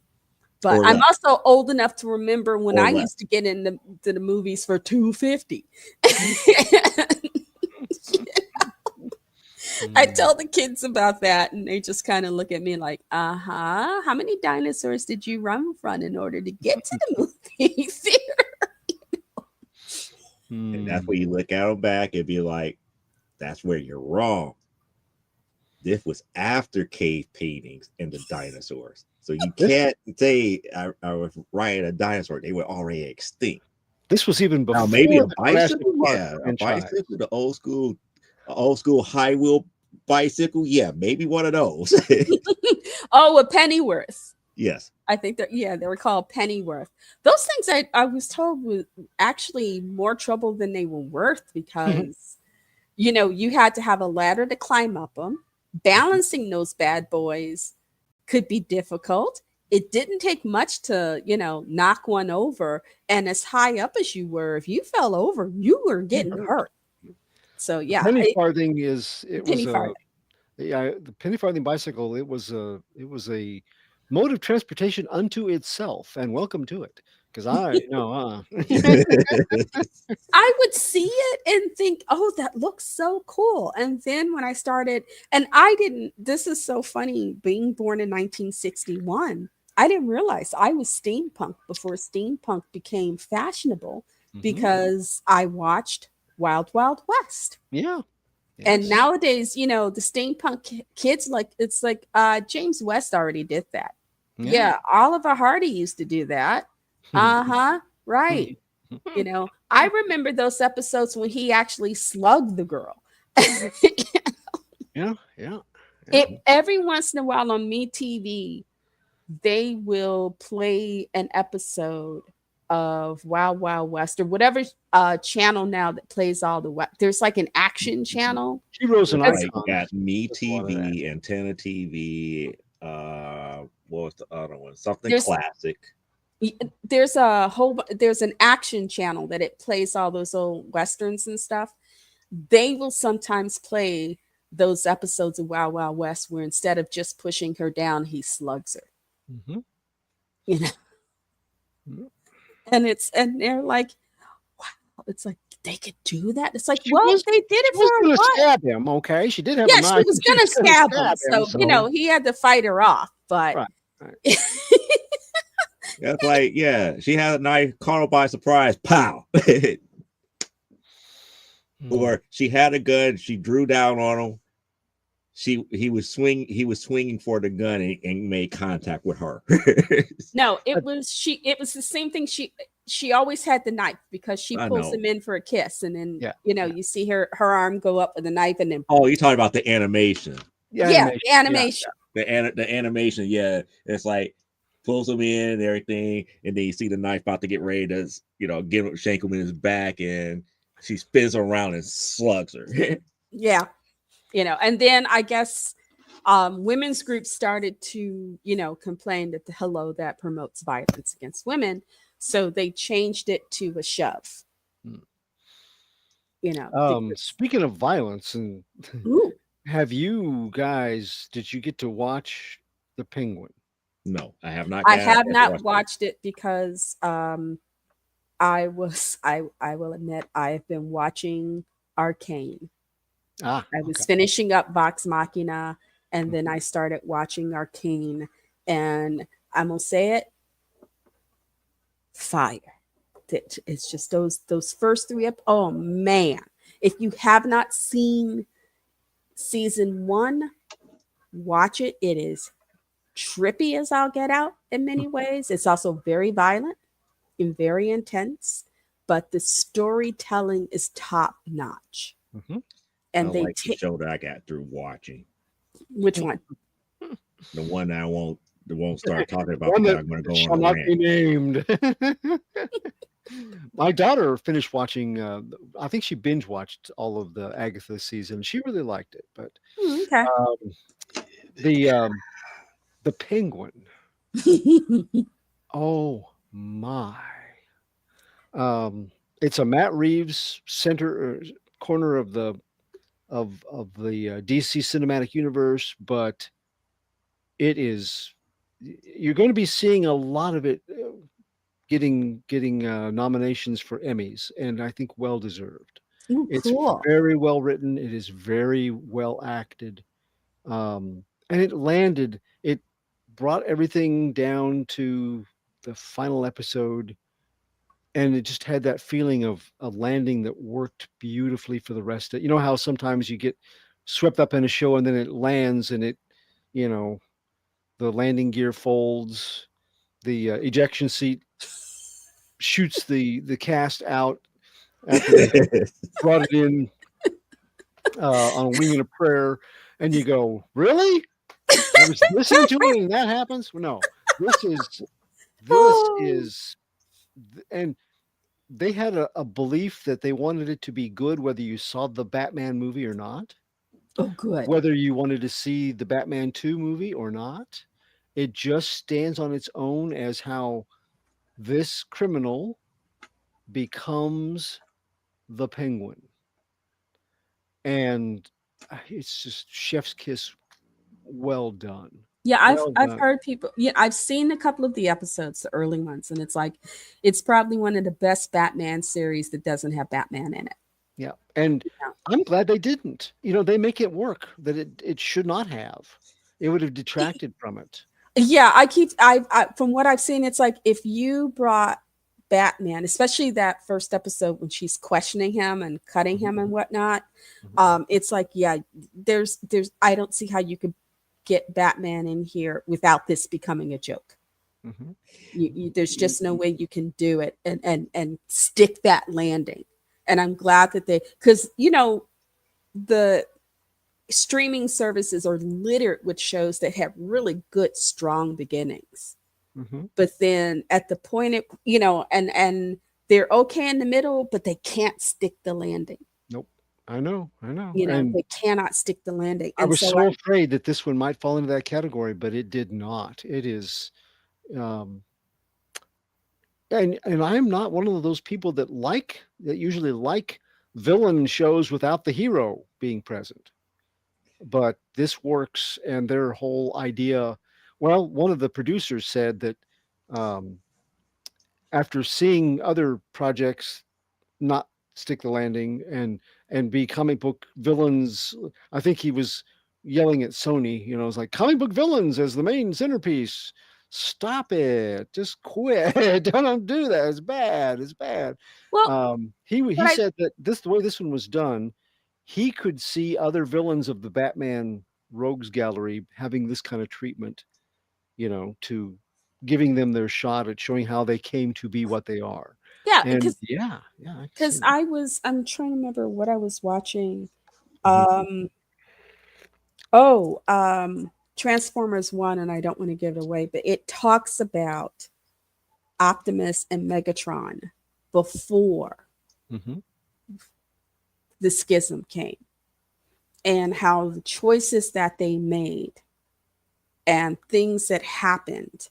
But Or I'm less. also old enough to remember when Or I less. used to get into the movies for $2.50. I tell the kids about that, and they just kind of look at me like, how many dinosaurs did you run from in order to get to the movie theater? And that's where you look at them back and be like, that's where you're wrong. This was after cave paintings and the dinosaurs. So you can't say I was riding a dinosaur. They were already extinct. This was even before Now, maybe a the Jurassic bicycle, Park yeah, a franchise. bicycle, the old school high wheel bicycle, yeah, maybe one of those. Oh, a Pennyworth. Yes. I think they were called Pennyworth. Those things I was told were actually more trouble than they were worth because, you had to have a ladder to climb up them. Balancing those bad boys could be difficult. It didn't take much to, knock one over. And as high up as you were, if you fell over, you were getting hurt. So yeah, Penny farthing was farthing. the penny farthing bicycle. It was a mode of transportation unto itself, and welcome to it. Because I would see it and think, oh, that looks so cool. And then when I started, and this is so funny, being born in 1961, I didn't realize I was steampunk before steampunk became fashionable because I watched Wild Wild West. Yeah. And nowadays, the steampunk kids, it's like James West already did that. Yeah, Oliver Hardy used to do that. Right. I remember those episodes when he actually slugged the girl. Yeah. Every once in a while on MeTV, they will play an episode of Wild Wild West or whatever channel now that plays all the there's like an action channel. Heroes and Like Icons. got Me TV, Antenna TV. What was the other one? Something classic. There's an action channel that it plays all those old westerns and stuff. They will sometimes play those episodes of Wild Wild West where instead of just pushing her down, he slugs her. And they're like, wow, it's like they could do that. It's like, they did it for a while. Stab him, okay? She did have a knife. She was gonna stab him, so he had to fight her off. But right. That's like, she had a knife, caught her by surprise, pow. Or she had a gun, she drew down on him. He was swinging for the gun and made contact with her. No, it was the same thing. She always had the knife because she pulls him in for a kiss, and then you see her arm go up with the knife, and then you're talking about the animation. The animation. The animation, it's like pulls him in and everything, and then you see the knife about to get ready to, give him, shank him in his back, and she spins around and slugs her. Yeah, and then I guess women's groups started to, complain that the hello that promotes violence against women, so they changed it to a shove. Hmm. Because Speaking of violence, and ooh, have you guys? Did you get to watch the Penguin? No, I have not I got a have chance to not watch it. watched it because I will admit I have been watching Arcane. Ah, I was okay. finishing up Vox Machina, and then Mhm. I started watching Arcane, and I'm gonna say it, fire. It's just those first three oh man. If you have not seen season one, watch it. It is trippy as I'll get out in many ways. It's also very violent and very intense, but the storytelling is top notch. Mhm. I And they like the take show that I got through watching. which one? The one that I won't start talking about One because that I'm going to go on shall a not rant. be named. My daughter finished watching. I think she binge watched all of the Agatha season. She really liked it, but Okay. um, the the Penguin. Oh my! Um, it's a Matt Reeves center corner of the DC cinematic universe, but it is you're going to be seeing a lot of it getting nominations for Emmys, and I think well deserved. Ooh, It's cool. very well written. It is very well acted, and it landed. It brought everything down to the final episode, and it just had that feeling of a landing that worked beautifully for the rest of. You know how sometimes you get swept up in a show and then it lands and you know, the landing gear folds, the ejection seat shoots the cast out after they brought it in on a wing and a prayer, and you go, really? I was listening to it, and that happens. Well, no, this is this Oh, is, and they had a belief that they wanted it to be good, whether you saw the Batman movie or not, oh, good. whether you wanted to see the Batman 2 movie or not. It just stands on its own as how this criminal becomes the Penguin, and it's just chef's kiss. Well done. Yeah, Well I've done. heard people. Yeah, I've seen a couple of the episodes, the early ones, and it's like it's probably one of the best Batman series that doesn't have Batman in it. Yeah. And Yeah. I'm glad they didn't. They make it work that it should not have. It would have detracted from it. Yeah, I from what I've seen, it's like if you brought Batman, especially that first episode when she's questioning him and cutting Mhm, him and whatnot, mhm, it's like, yeah, there's I don't see how you could get Batman in here without this becoming a joke. mhm, There's just no way you can do it and stick that landing. And I'm glad that they, because the streaming services are littered with shows that have really good strong beginnings, mhm. but then at the point and they're okay in the middle, but they can't stick the landing. Nope. I know. I know. And They cannot stick the landing, I and was so so afraid that this one might fall into that category, but it did not. It is um and I'm not one of those people that usually like villain shows without the hero being present. But this works, and their whole idea, well, one of the producers said that um, after seeing other projects not stick the landing and be comic book villains, I think he was yelling at Sony. It's like comic book villains as the main centerpiece. Stop it! Just quit! Don't do that. It's bad. It's bad. well, He but I said that the way this one was done, he could see other villains of the Batman rogues gallery having this kind of treatment. To giving them their shot at showing how they came to be what they are. yeah, And yeah, yeah, I can see because that. I'm trying to remember what I was watching. Mhm, Um, oh, Transformers 1, and I don't want to give it away, but it talks about Optimus and Megatron before Mm-hmm. the schism came, and how the choices that they made and things that happened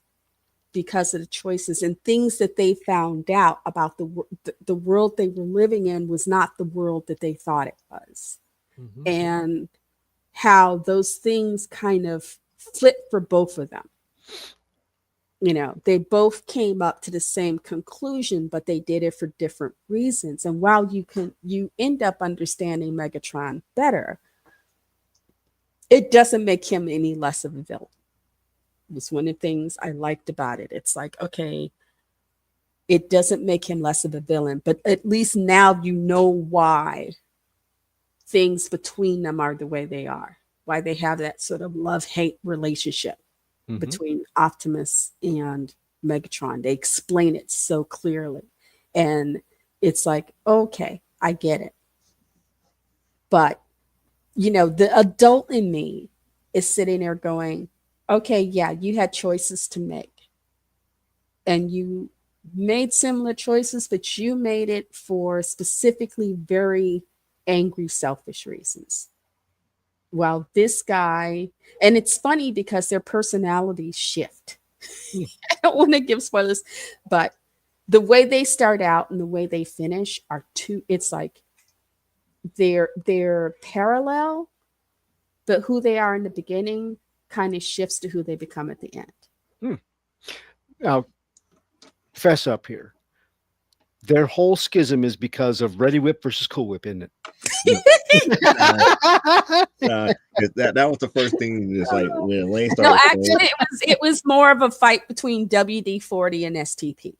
because of the choices and things that they found out about the world they were living in was not the world that they thought it was. Mm-hmm. And how those things kind of flipped for both of them. You know, they both came up to the same conclusion, but they did it for different reasons. And while you end up understanding Megatron better, it doesn't make him any less of a villain. It was one of the things I liked about it. It's like, okay, it doesn't make him less of a villain, but at least now you know why things between them are the way they are, why they have that sort of love-hate relationship Mm-hmm. between Optimus and Megatron. They explain it so clearly. And it's like, okay, I get it. But, you know, the adult in me is sitting there going, okay, yeah, you had choices to make. And you made similar choices, but you made it for specifically very angry, selfish reasons. While this guy, and it's funny because their personalities shift. I don't want to give spoilers, but the way they start out and the way they finish are two, it's like they're parallel, but who they are in the beginning kind of shifts to who they become at the end. Hmm. Now, fess up here. Their whole schism is because of Ready Whip versus Cool Whip, isn't it? Uh, 'Cause that was the first thing. It's like when Lane No, started saying, actually, it was more of a fight between WD-40 and STP.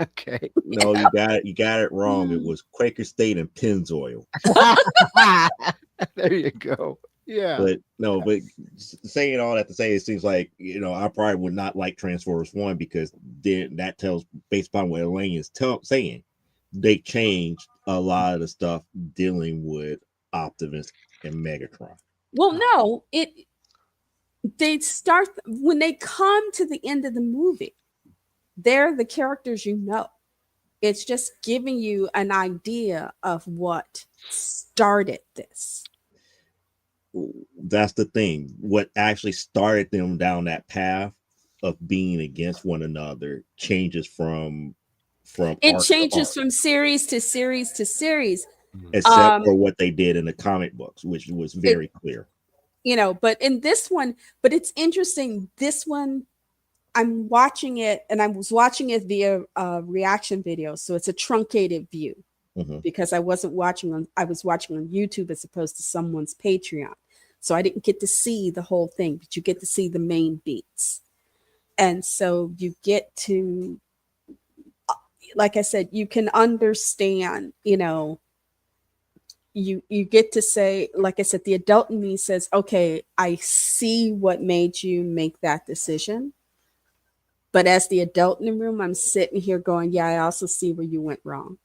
Okay. "No, you got it wrong. It was Quaker State and Pennzoil." There you go. Yeah. But no, but saying all that to say, it seems like I probably would not like Transformers 1 because then that tells based upon what Elaine is saying, they changed a lot of the stuff dealing with Optimus and Megatron. Well, no, they start when they come to the end of the movie. They're the characters you know. It's just giving you an idea of what started this. That's the thing. What actually started them down that path of being against one another changes from It arc to changes arc, from series to series to series. Mhm. except for what they did in the comic books, which was It, very clear. but in this one, but it's interesting. This one, I'm watching it, and I was watching it via reaction video, so it's a truncated view Mhm. because I was watching on YouTube as opposed to someone's Patreon, so I didn't get to see the whole thing, but you get to see the main beats, and so you get to, like I said, you can understand, you get to say, like I said, the adult in me says, okay, I see what made you make that decision. But as the adult in the room, I'm sitting here going, yeah, I also see where you went wrong.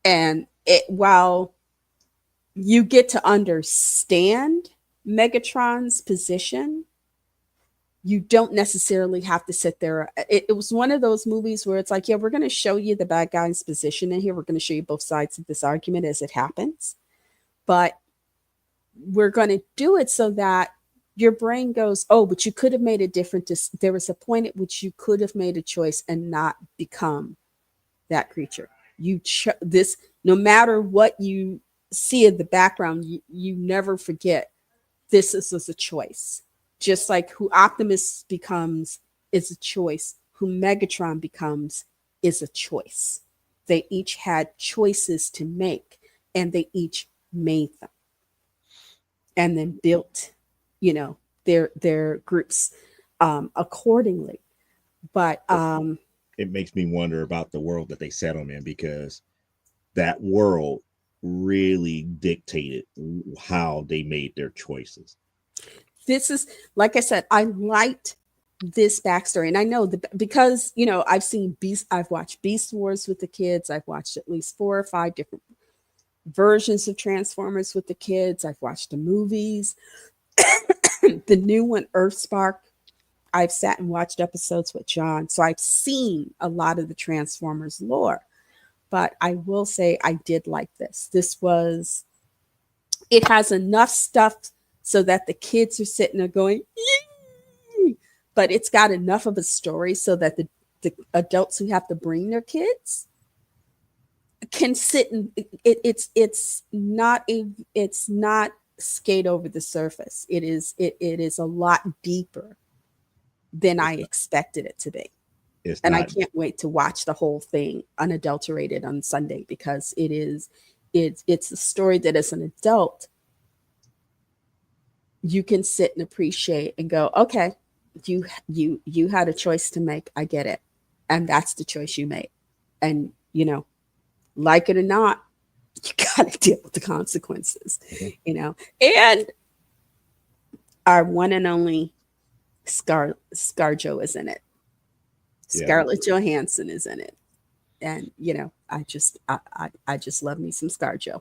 And while you get to understand Megatron's position, you don't necessarily have to sit there. It was one of those movies where it's like, yeah, we're going to show you the bad guy's position in here. We're going to show you both sides of this argument as it happens. But we're going to do it so that your brain goes, oh, but you could have made a different. There was a point at which you could have made a choice and not become that creature. This, no matter what you see in the background, you never forget was a choice. Just like who Optimus becomes is a choice, who Megatron becomes is a choice. They each had choices to make, and they each made them, and then built, their groups accordingly. But It makes me wonder about the world that they set them in, because that world really dictated how they made their choices. this is, like I said, I liked this backstory, and I know because I've watched Beast Wars with the kids. I've watched at least 4 or 5 different versions of Transformers with the kids. I've watched the movies. The new one, Earthspark, I've sat and watched episodes with John, so I've seen a lot of the Transformers lore. But I will say I did like this. It has enough stuff so that the kids are sitting there going, yay! But it's got enough of a story so that the adults who have to bring their kids can sit and it's not skate over the surface. It is a lot deeper than I expected it to be. It's And I not. can't wait to watch the whole thing unadulterated on Sunday, because it's a story that as an adult you can sit and appreciate and go, okay, you had a choice to make. I get it. And that's the choice you made. And like it or not, you gotta deal with the consequences, And our one and only ScarJo is in it. Yeah. Scarlett Johansson is in it. And I just love me some ScarJo.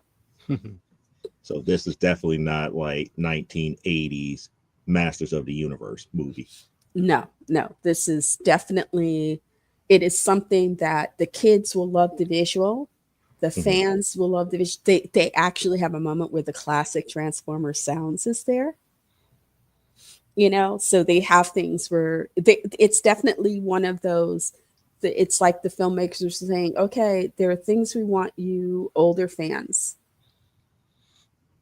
So this is definitely not like 1980s Masters of the Universe movie. No. This is definitely, it is something that the kids will love the visual. The fans will love the visual. They actually have a moment where the classic Transformers sounds is there. So they have things where it's definitely one of those. It's like the filmmakers are saying, okay, there are things we want you older fans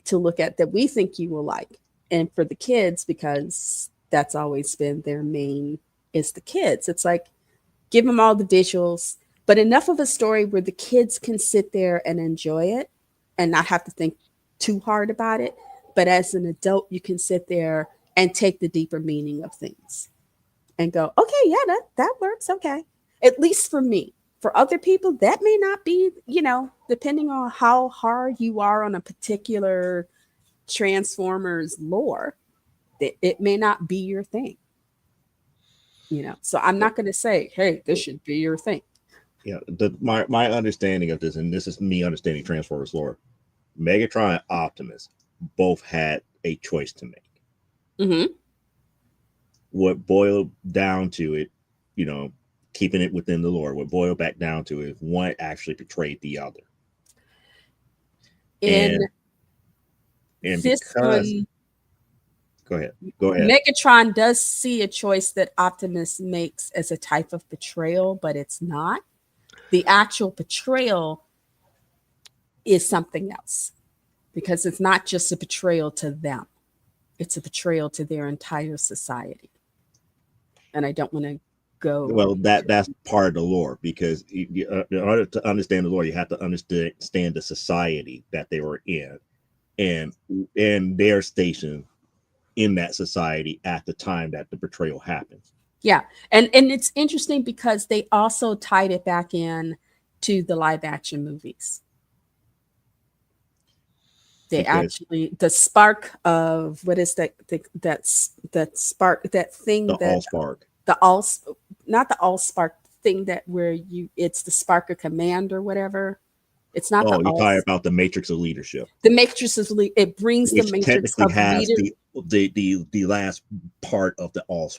to look at that we think you will like. And for the kids, because that's always been their main, is the kids. It's like, give them all the visuals, but enough of a story where the kids can sit there and enjoy it and not have to think too hard about it. But as an adult, you can sit there and take the deeper meaning of things and go, okay, yeah, that works. Okay. At least for me. For other people, that may not be, depending on how hard you are on a particular Transformers lore, it may not be your thing. So I'm not going to say, hey, this should be your thing. Yeah, my understanding of this, and this is me understanding Transformers lore, Megatron and Optimus both had a choice to make. Mm-hmm. What boiled down to it, keeping it within the lore, what boiled back down to it, one actually betrayed the other. In and this because one, go ahead. Megatron does see a choice that Optimus makes as a type of betrayal, but it's not. The actual betrayal is something else, because it's not just a betrayal to them. It's a betrayal to their entire society. And I don't want to go. Well, that's part of the lore, because in order to understand the lore, you have to understand the society that they were in and their station in that society at the time that the betrayal happened. Yeah. And it's interesting because they also tied it back in to the live action movies. They actually, the spark of, what is that spark, that thing, the all spark, not the all spark thing, that where it's the spark of command or whatever. It's not. Oh, you're talking about the matrix of leadership. The matrix of it brings which the matrix technically of has the last part of the all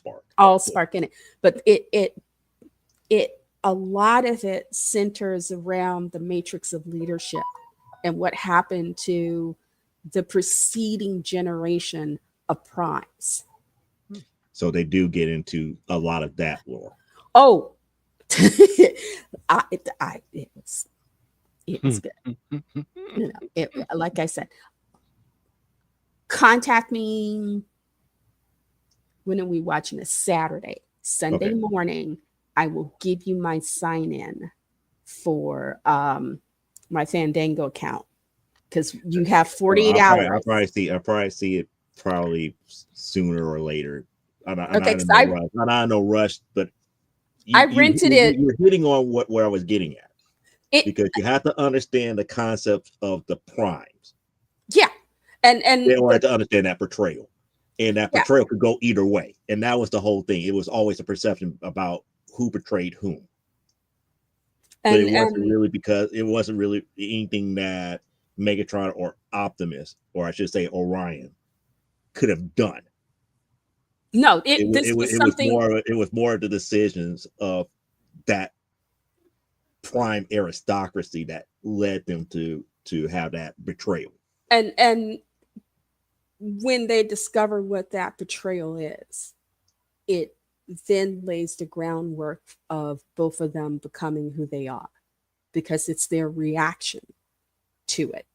spark in it, but it a lot of it centers around the matrix of leadership and what happened to the preceding generation of primes. So they do get into a lot of that lore. Oh, it was good. Like I said, contact me. When are we watching this? Saturday, Sunday morning. I will give you my sign in for my Fandango account, because you have 48 hours. I'll probably see it probably sooner or later. I'm not no rush, but I rented it. You're hitting on where I was getting at. Because you have to understand the concept of the primes. Yeah. And in order to understand that portrayal. And that portrayal could go either way. And that was the whole thing. It was always a perception about who betrayed whom. But it wasn't really anything that Megatron or Optimus, or I should say Orion, could have done. No, It this was it was something. more the decisions of that prime aristocracy that led them to have that betrayal. And when they discover what that betrayal is, it then lays the groundwork of both of them becoming who they are, because it's their reaction to it.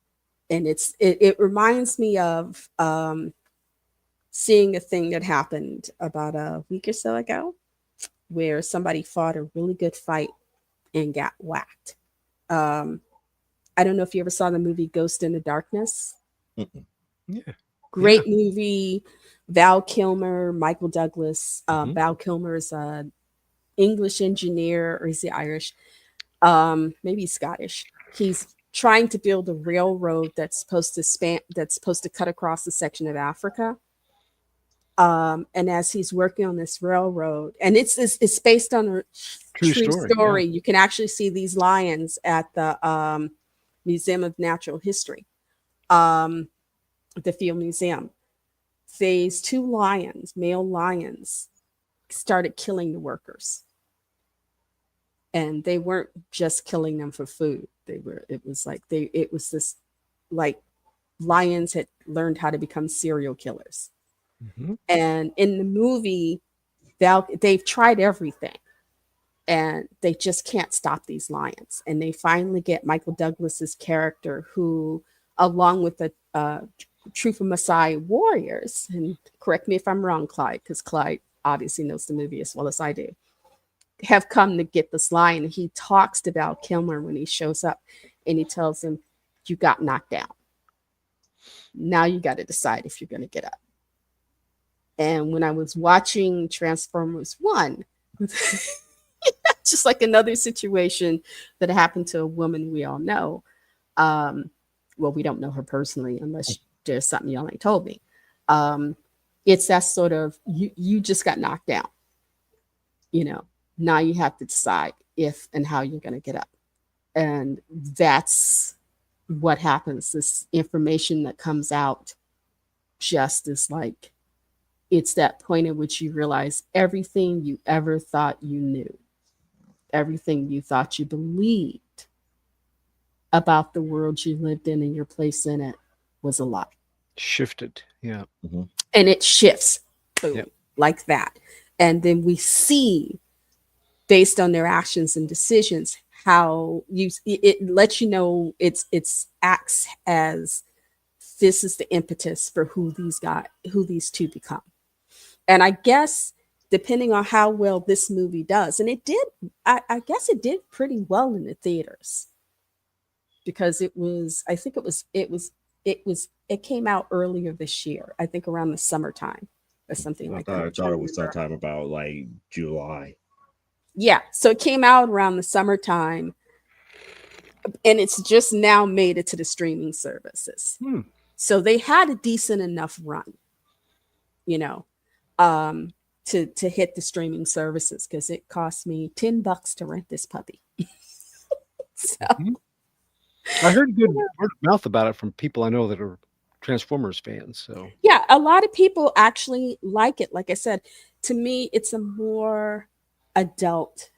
And it reminds me of seeing a thing that happened about a week or so ago, where somebody fought a really good fight and got whacked. um I don't know if you ever saw the movie Ghost in the Darkness. Mm-mm. Yeah. Yeah. Great movie. Val Kilmer, Michael Douglas. Hmm. Val Kilmer is a English engineer, or is he Irish? Maybe he's Scottish. He's trying to build a railroad that's supposed to cut across a section of Africa. And as he's working on this railroad, and it's based on a True true story. Yeah. story. You can actually see these lions at the Museum of Natural History, um, the Field Museum. These two lions, male lions, started killing the workers, and they weren't just killing them for food. They were. It was like they. It was this, like, lions had learned how to become serial killers. Hmm. And in the movie, they've tried everything, and they just can't stop these lions. And they finally get Michael Douglas's character, who, along with the troop of Maasai warriors, and correct me if I'm wrong, Clyde, because Clyde obviously knows the movie as well as I do, have come to get this lion. He talks to Val Kilmer when he shows up, and he tells him, "You got knocked down. Now you got to decide if you're going to get up." And when I was watching Transformers 1, just like another situation that happened to a woman we all know. Um, well, we don't know her personally unless there's something y'all ain't told me. Um, it's that sort of, you just got knocked down, you know. Now you have to decide if and how you're going to get up. And that's what happens. This information that comes out just is like, it's that point at which you realize everything you ever thought you knew, everything you thought you believed about the world you lived in and your place in it was a lie. Shifted. Yeah. Mm-hmm. And it shifts, Yep. boom, like that. And then we see, based on their actions and decisions, how it lets you know it's acts as, this is the impetus for who these two become. And I guess, depending on how well this movie does, and it did, I guess it did pretty well in the theaters, because it was, I think it came out earlier this year, I think around the summertime or something like that. I'm I trying thought to it was remember. sometime about like July. Yeah, so it came out around the summertime, and it's just now made it to the streaming services. Hmm. So they had a decent enough run, you know, um, to hit the streaming services, because it cost me $10 to rent this puppy. So Hmm. I heard good word of mouth about it from people I know that are Transformers fans. So. yeah, a lot of people actually like it. Like I said, to me, it's a more adult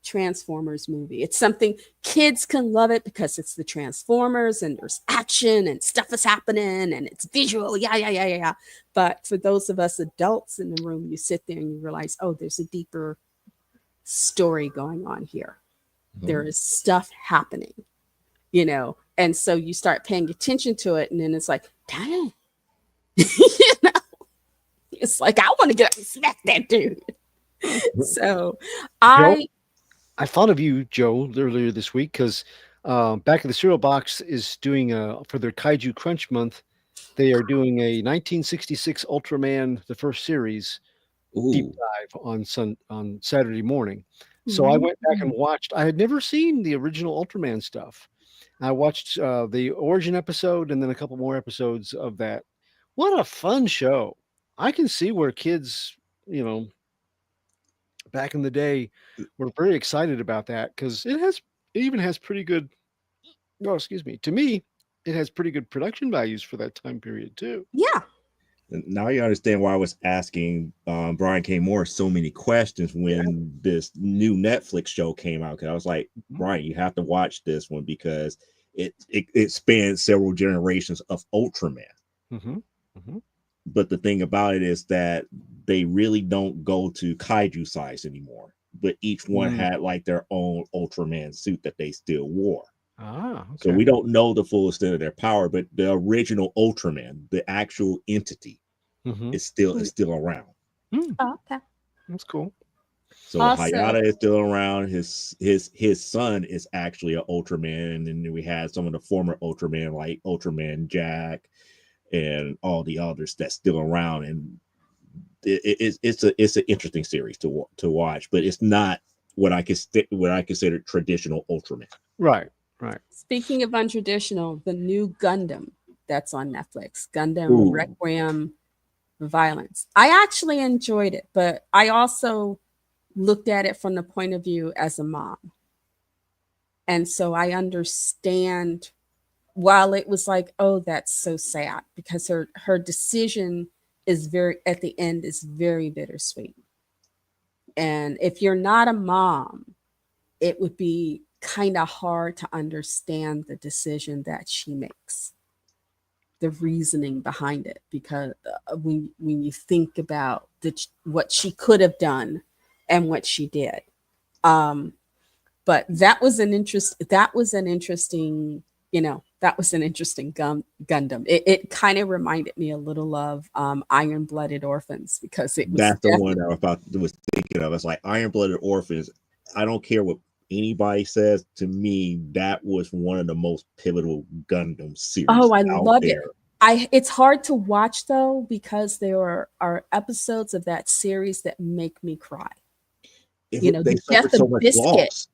Transformers movie. It's something kids can love it because it's the Transformers and there's action and stuff is happening and it's visual. Yeah, yeah, yeah, yeah, yeah. But for those of us adults in the room, you sit there and you realize, oh, there's a deeper story going on here. Mm-hmm. There is stuff happening, and so you start paying attention to it, and then it's like, dang, you know, it's like, I want to get up and smack that dude. So Joe, I, I thought of you, Joe, earlier this week because Back of the Cereal Box is doing for their Kaiju Crunch Month. They are doing a 1966 Ultraman, the first series, deep Ooh. dive on Saturday morning. So I mm, went back and watched. I had never seen the original Ultraman stuff. I watched the origin episode and then a couple more episodes of that. What a fun show! I can see where kids, you know, back in the day were very excited about that because it even has pretty good. No, excuse me. To me, it has pretty good production values for that time period too. yeah, Now you understand why I was asking Brian K. Moore so many questions Yeah. when this new Netflix show came out. Because I was like, Mhm. Brian, you have to watch this one because it spans several generations of Ultraman. Mhm. Mhm. But the thing about it is that they really don't go to kaiju size anymore. But each one Mm. had like their own Ultraman suit that they still wore. Ah, So okay. we don't know the full extent of their power, but the original Ultraman, the actual entity, Mhm. is still around. Mm. Oh, okay. That's cool. So Also, Hayata is still around. His son is actually an Ultraman, and then we had some of the former Ultraman like Ultraman Jack and all the others that's still around. And it's an interesting series to watch, but it's not what I consider traditional Ultraman. Right. Right. speaking of untraditional, the new Gundam that's on Netflix, Gundam Ooh, Requiem Violence. I actually enjoyed it, but I also looked at it from the point of view as a mom. And so I understand, while it was like, oh, that's so sad because her decision is very, at the end, is very bittersweet. And if you're not a mom, it would be kind of hard to understand the decision that she makes, the reasoning behind it, because when you think about what she could have done and what she did. Um, but that was an interesting, that was an interesting Gundam. It kind of reminded me a little of Iron Blooded Orphans, because it was that's the one I was thinking of. It's like Iron Blooded Orphans. I don't care what anybody says. To me, that was one of the most pivotal Gundam oh, series I out loved it. there. It's hard to watch though, because there are episodes of that series that make me cry. They The death suffered so of much Biscuit. loss.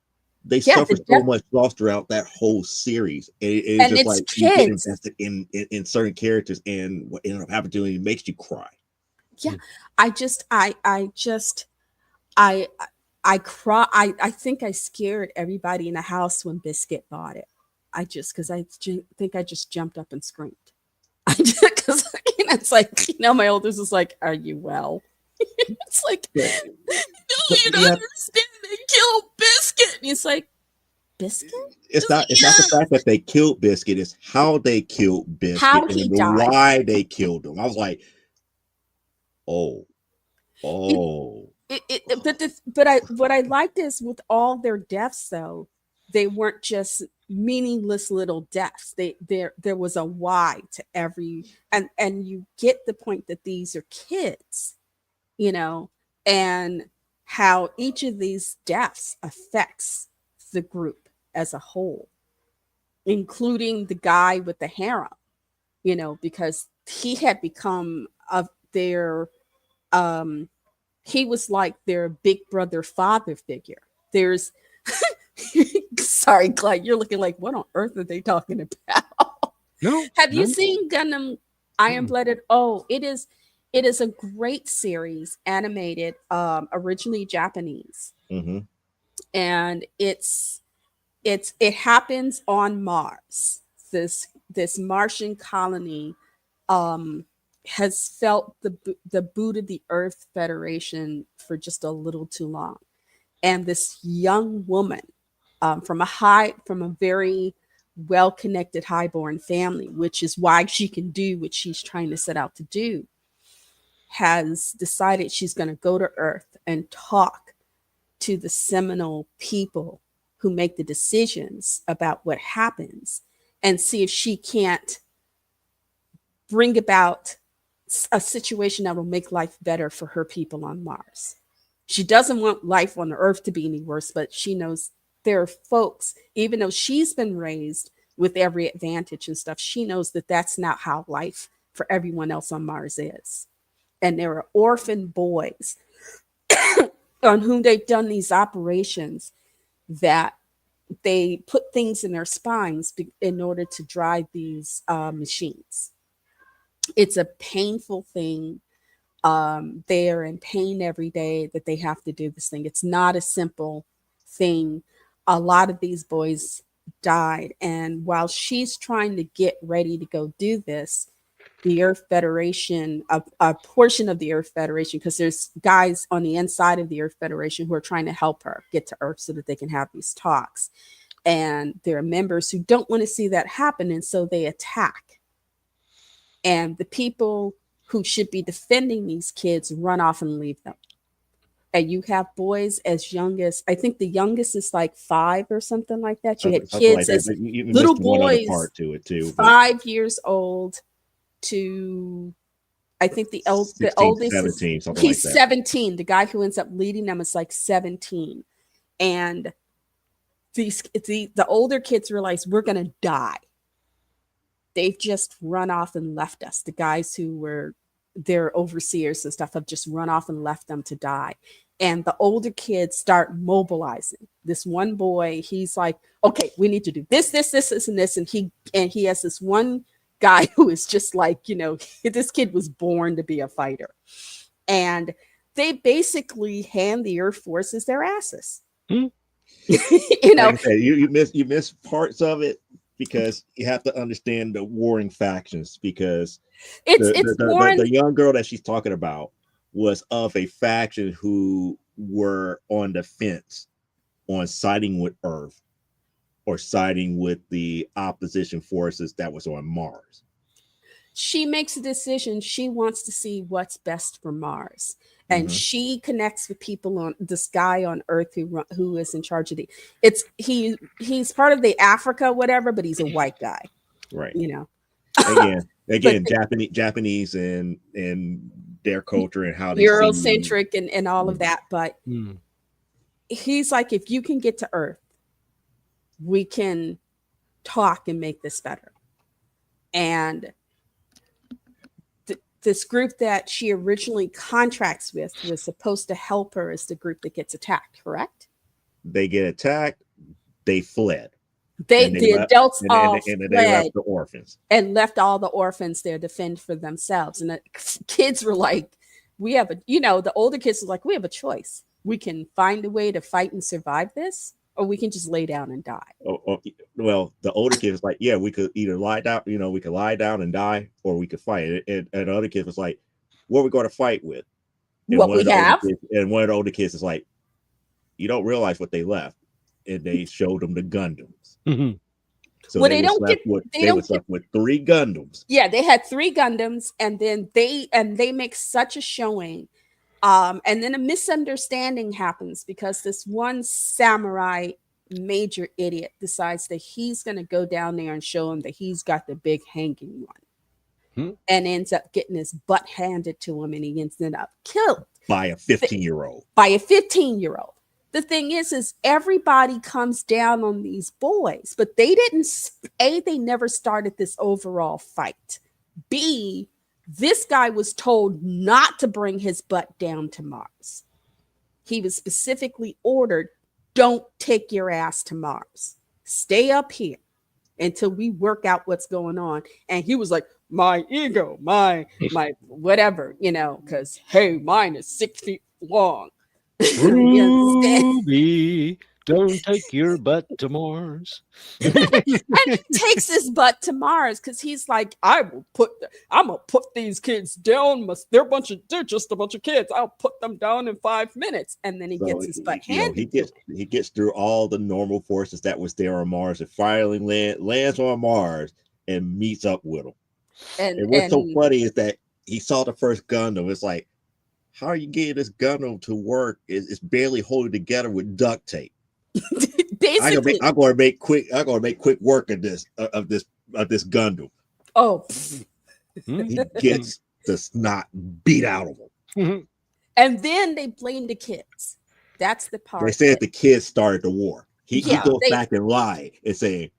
They Yeah, the suffered so death, much loss throughout that whole series. It's and just it's like you get kids. invested in certain characters, and what ended up happening to them makes you cry. Yeah, Mm. I I cry. I think I scared everybody in the house when Biscuit bought it. I just because think I just jumped up and screamed. I just because it's like, my oldest is like, "Are you well?" It's like, But no, but you don't yeah, understand. They killed Biscuit, and he's like, "Biscuit?" it's He's not like, it's not the "Yes." fact that they killed Biscuit, it's how they killed Biscuit How he and died. why they killed him. I was like, oh, It oh. but I what I liked is, with all their deaths though, they weren't just meaningless little deaths. There was a why to every, and you get the point that these are kids, you know, and how each of these deaths affects the group as a whole, including the guy with the harem, because he had become of their um he was like their big brother father figure. There's sorry, Clyde, you're looking like, what on earth are they talking about? No. Have you No. seen Gundam Iron Mm-mm. Blooded? Oh, it is a great series, animated, originally Japanese. Mm-hmm. And it happens on Mars. This Martian colony um has felt the boot of the Earth Federation for just a little too long. And this young woman, from a very well connected highborn family, which is why she can do what she's trying to set out to do, has decided she's going to go to Earth and talk to the seminal people who make the decisions about what happens, and see if she can't bring about a situation that will make life better for her people on Mars. She doesn't want life on Earth to be any worse, but she knows there are folks, even though she's been raised with every advantage and stuff, she knows that that's not how life for everyone else on Mars is. And there are orphan boys on whom they've done these operations, that they put things in their spines in order to drive these machines. It's a painful thing. They are in pain every day that they have to do this thing. It's not a simple thing. A lot of these boys died. And while she's trying to get ready to go do this, the Earth Federation, a portion of the Earth Federation, because there's guys on the inside of the Earth Federation who are trying to help her get to Earth so that they can have these talks. And there are members who don't want to see that happen, and so they attack. And the people who should be defending these kids run off and leave them. And you have boys as young as, I think the youngest is like 5 or something like that. You had Something like kids that. as But you little missed one other boys, part to it too. But 5 years old to, I think the 16, oldest is, 17, something like he's that. 17. The guy who ends up leading them is like 17. And the older kids realize we're gonna die. They've just run off and left us. The guys who were their overseers and stuff have just run off and left them to die. And the older kids start mobilizing. This one boy, he's like, okay, we need to do this, and this. And he has this one guy who is just like, this kid was born to be a fighter. And they basically hand the Earth forces their asses. Hmm. you know, Like I said, you miss parts of it because you have to understand the warring factions. Because it's born. the young girl that she's talking about was of a faction who were on the fence on siding with Earth or siding with the opposition forces that was on Mars. She makes a decision. She wants to see what's best for Mars. And she connects with people on this guy on Earth who is in charge of he's part of the Africa, whatever, but he's a white guy. Right. But Again, Japanese and their culture and how they Eurocentric and all of that. But he's like, if you can get to Earth, we can talk and make this better. And this group that she originally contracts with was supposed to help her is the group that gets attacked, correct? They get attacked, they fled. Adults all fled they left the orphans. And left all the orphans there to fend for themselves. And the kids were like, we have the older kids were like, we have a choice. We can find a way to fight and survive this, or we can just lay down and die. Well, the older kid was like, yeah, we could either lie down, we could lie down and die, or we could fight. And the other kid was like, what are we going to fight with? And what we have. And one of the older kids is like, you don't realize what they left. And they showed them the Gundams. Mm-hmm. So well, they were left with 3 Gundams. Yeah, they had 3 Gundams, and then they make such a showing. And then a misunderstanding happens because this one samurai major idiot decides that he's going to go down there and show him that he's got the big hanging one, and ends up getting his butt handed to him, and he ends up killed by a 15-year-old. The thing is everybody comes down on these boys, but they never started this overall fight. B, this guy was told not to bring his butt down to Mars. He was specifically ordered, don't take your ass to Mars. Stay up here until we work out what's going on. And he was like, my ego, my whatever, because, hey, mine is 6 feet long. Ruby, don't take your butt to Mars. And he takes his butt to Mars because he's like, I'm gonna put these kids down. They're just a bunch of kids. I'll put them down in 5 minutes. And then he gets his butt handed. He gets through all the normal forces that was there on Mars and finally lands on Mars and meets up with them. And what's so funny is that he saw the first Gundam. It's like, how are you getting this Gundam to work? It's barely holding together with duct tape. Basically, I'm going to make quick work of this Gundam. Oh, he gets the snot beat out of him, and then they blame the kids. That's the part. They said the kids started the war. He goes back and lie and saying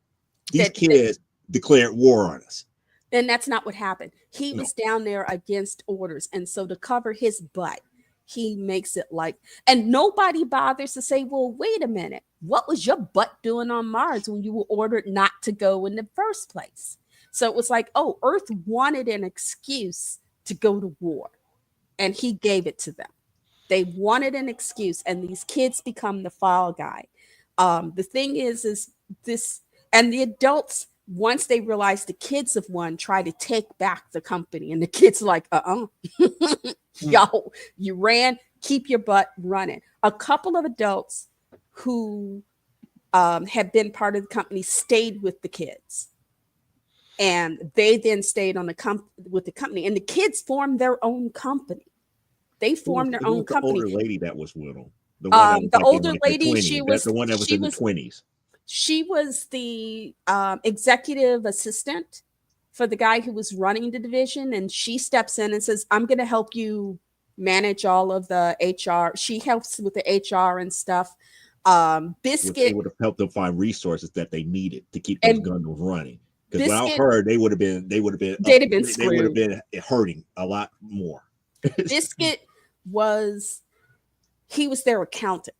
these kids declared war on us. And that's not what happened. He was down there against orders. And so to cover his butt, he makes it like, and nobody bothers to say, well, wait a minute. What was your butt doing on Mars when you were ordered not to go in the first place? So it was like, oh, Earth wanted an excuse to go to war. And he gave it to them. They wanted an excuse. And these kids become the fall guy. The thing is this, and the adults once they realize the kids have won, try to take back the company. And the kids are like, yo, you ran, keep your butt running. A couple of adults who had been part of the company stayed with the kids. And they then stayed on with the company. And the kids formed their own company. They formed their own the company. older lady that was with them? The one that was the like older in, like, lady, the 20s. That's the one that was in the 20s. She was the executive assistant for the guy who was running the division, and she steps in and says, "I'm going to help you manage all of the HR." She helps with the HR and stuff. Biscuit, It would have helped them find resources that they needed to keep those Gundams running. Because without her, they would have been screwed. Hurting a lot more. Biscuit he was their accountant.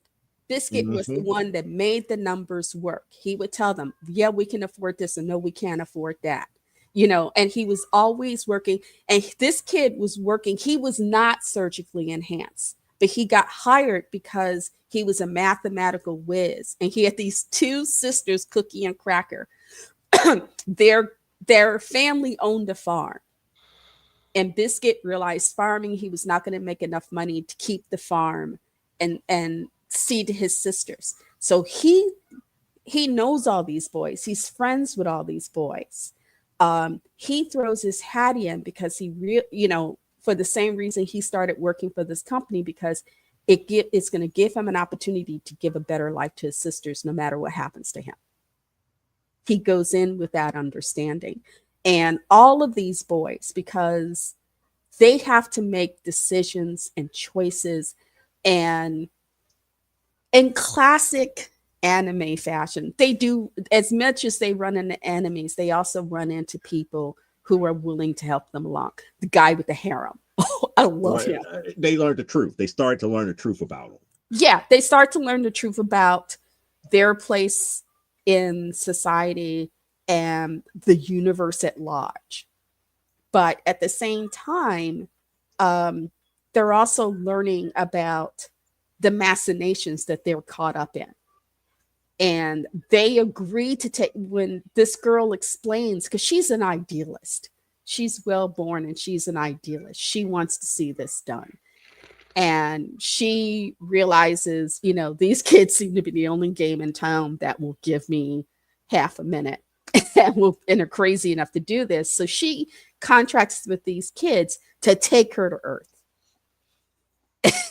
Biscuit was the one that made the numbers work. He would tell them, yeah, we can afford this, and no, we can't afford that. And he was always working. And this kid was working. He was not surgically enhanced, but he got hired because he was a mathematical whiz. And he had these two sisters, Cookie and Cracker. Their family owned a farm. And Biscuit realized farming, he was not going to make enough money to keep the farm and see to his sisters. So he knows all these boys. He's friends with all these boys. He throws his hat in because for the same reason he started working for this company, because it's going to give him an opportunity to give a better life to his sisters, no matter what happens to him. He goes in with that understanding. And all of these boys, because they have to make decisions and choices, and in classic anime fashion, they do, as much as they run into enemies, they also run into people who are willing to help them along. The guy with the harem. Oh, I love him. They learned the truth. They started to learn the truth about him. Yeah, they start to learn the truth about their place in society and the universe at large. But at the same time, they're also learning about the machinations that they're caught up in. And they agree to take, when this girl explains, because she's an idealist, she's well born and she's an idealist. She wants to see this done. And she realizes, these kids seem to be the only game in town that will give me half a minute and are crazy enough to do this. So she contracts with these kids to take her to Earth.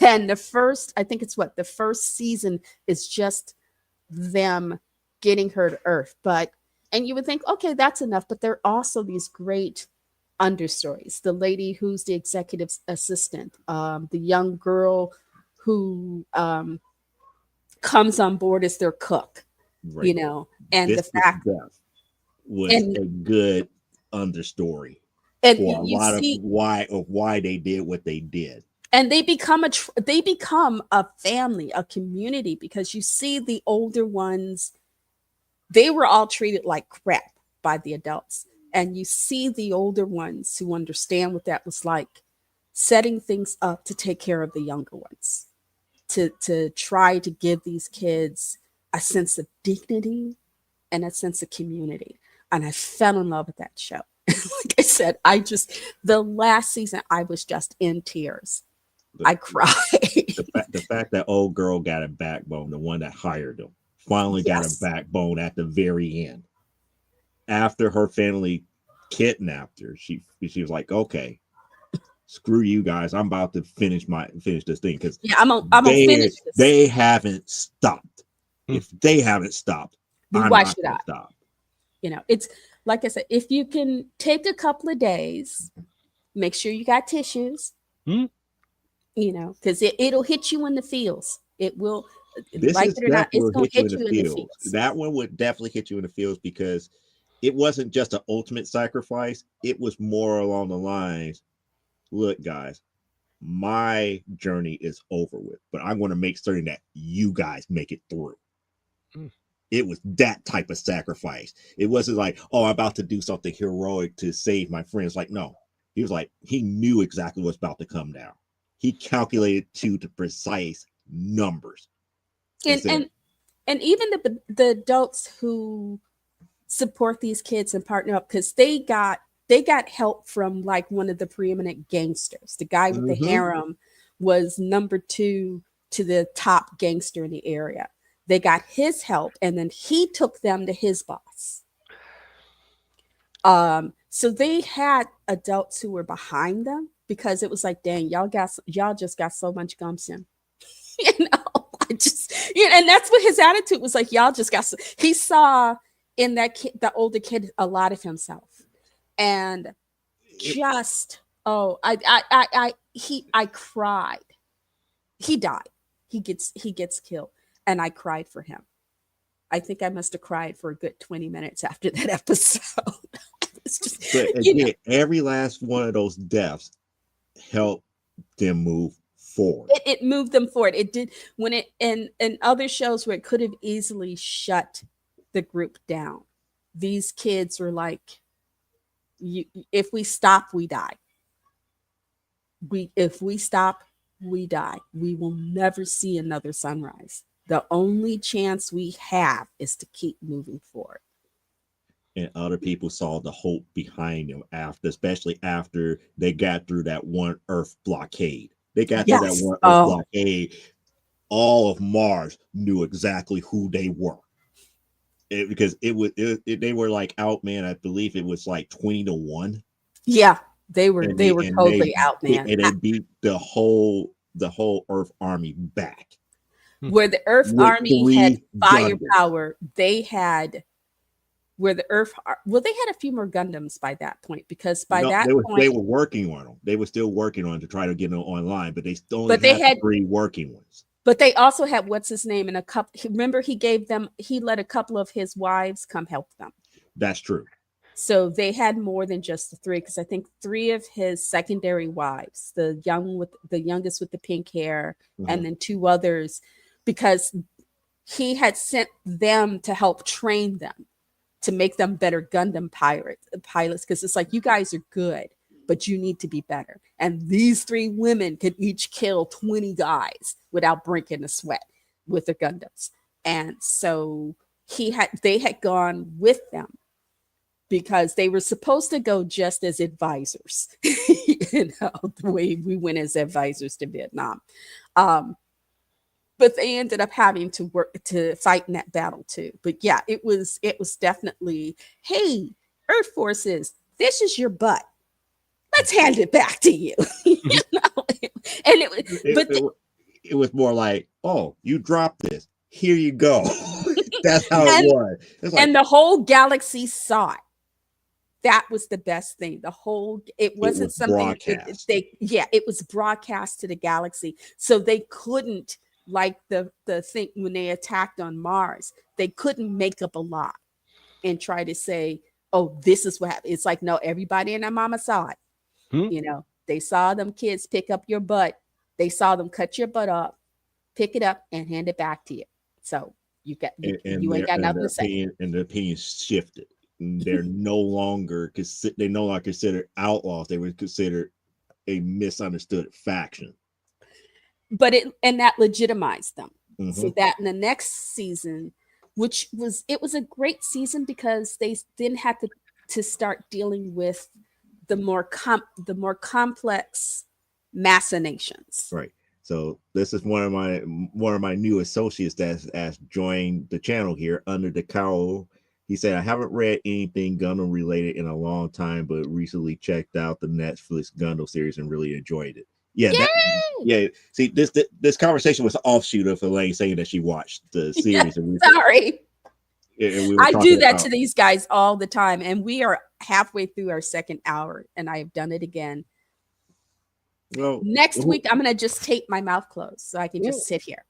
And the first season is just them getting her to Earth. And you would think, okay, that's enough. But there are also these great understories. The lady who's the executive assistant, the young girl who comes on board as their cook, right. And this the fact was a good understory and for a lot of why they did what they did. And they become a family, a community, because you see the older ones, they were all treated like crap by the adults. And you see the older ones who understand what that was like, setting things up to take care of the younger ones, to try to give these kids a sense of dignity and a sense of community. And I fell in love with that show. Like I said, the last season, I was just in tears. I cried. The fact that old girl got a backbone, the one that hired them, finally got a backbone at the very end. After her family kidnapped her, she was like, okay, screw you guys. I'm about to finish this thing, because I'm gonna finish this. They haven't stopped. If they haven't stopped, I'm not gonna stop. It's like I said, if you can take a couple of days, make sure you got tissues. Because it'll hit you in the feels. It will. This like is it or not, it's going to hit you in the feels. That one would definitely hit you in the feels, because it wasn't just an ultimate sacrifice. It was more along the lines, look, guys, my journey is over with, but I'm going to make certain that you guys make it through. It was that type of sacrifice. It wasn't like, oh, I'm about to do something heroic to save my friends. Like, no. He was like, he knew exactly what's about to come down. He calculated to the precise numbers. And even the adults who support these kids and partner up because they got help from like one of the preeminent gangsters. The guy with the Mm-hmm. harem was number two to the top gangster in the area. They got his help, and then he took them to his boss. So they had adults who were behind them because it was like, dang, y'all just got so much gumption. you know, I just and that's what his attitude was like. Y'all just got he saw in that kid, the older kid, a lot of himself. And It, just I cried. He died. He gets killed. And I cried for him. I think I must have cried for a good 20 minutes after that episode. It's just, but again, every last one of those deaths helped them move forward. it moved them forward. It did when it in other shows where it could have easily shut the group down. These kids were like, if we stop, we die. If we stop, we die. We will never see another sunrise. The only chance we have is to keep moving forward. And other people saw the hope behind them after, especially after they got through that one Earth blockade. They got through that Yes. one Earth Oh, blockade. All of Mars knew exactly who they were. Because they were like out, man. I believe it was like 20-1, yeah. They were and they were totally out, man. they beat the whole Earth army back Where the Earth with Army had 3 Gundams. firepower, they had where the Earth well, they had a few more Gundams by that point because by No, that they point, were working on them. They were still working on to try to get them online, but they still only but they had the had 3 working ones. but they also had what's his name and a couple. Remember, he let a couple of his wives come help them. That's true. So they had more than just the three, because I think three of his secondary wives, the youngest with the pink hair, Mhm. and then two others, because he had sent them to help train them to make them better Gundam pilots. Because it's like, you guys are good, but you need to be better. And these three women could each kill 20 guys without breaking a sweat with the Gundams. And so they had gone with them because they were supposed to go just as advisors, the way we went as advisors to Vietnam. Um, but they ended up having to work to fight in that battle too. But yeah, it was definitely, hey, Earth forces, this is your butt. Let's hand it back to you. know? And It, but it, it was more like, oh, you dropped this. Here you go. That's how it and was. It's like and the whole galaxy saw it. That was the best thing. It it wasn't was something broadcast. it was broadcast to the galaxy. So they couldn't, like the thing when they attacked on Mars, they couldn't make up a lie and try to say, oh, this is what happened. It's like, no, everybody and their mama saw it. Hmm? They saw them kids pick up your butt. They saw them cut your butt up, pick it up, and hand it back to you. So And you ain't got nothing to say. their opinions shifted. They're no longer considered outlaws. They were considered a misunderstood faction. But that legitimized them. Hmm. So that in the next season, it was a great season because they then had to start dealing with the more complex machinations. Right. So this is one of my new associates that's joined the channel here under the cowl. He said, I haven't read anything Gundam related in a long time, but recently checked out the Netflix Gundam series and really enjoyed it. Yeah, that Yay! yeah. See, this conversation was an offshoot of Elaine saying that she watched the Yeah, series, and sorry. we were I do talking that about. to these guys all the time, and we are halfway through our second hour, and I have done it again. Well, Next week, I'm gonna just tape my mouth closed so I can just sit here,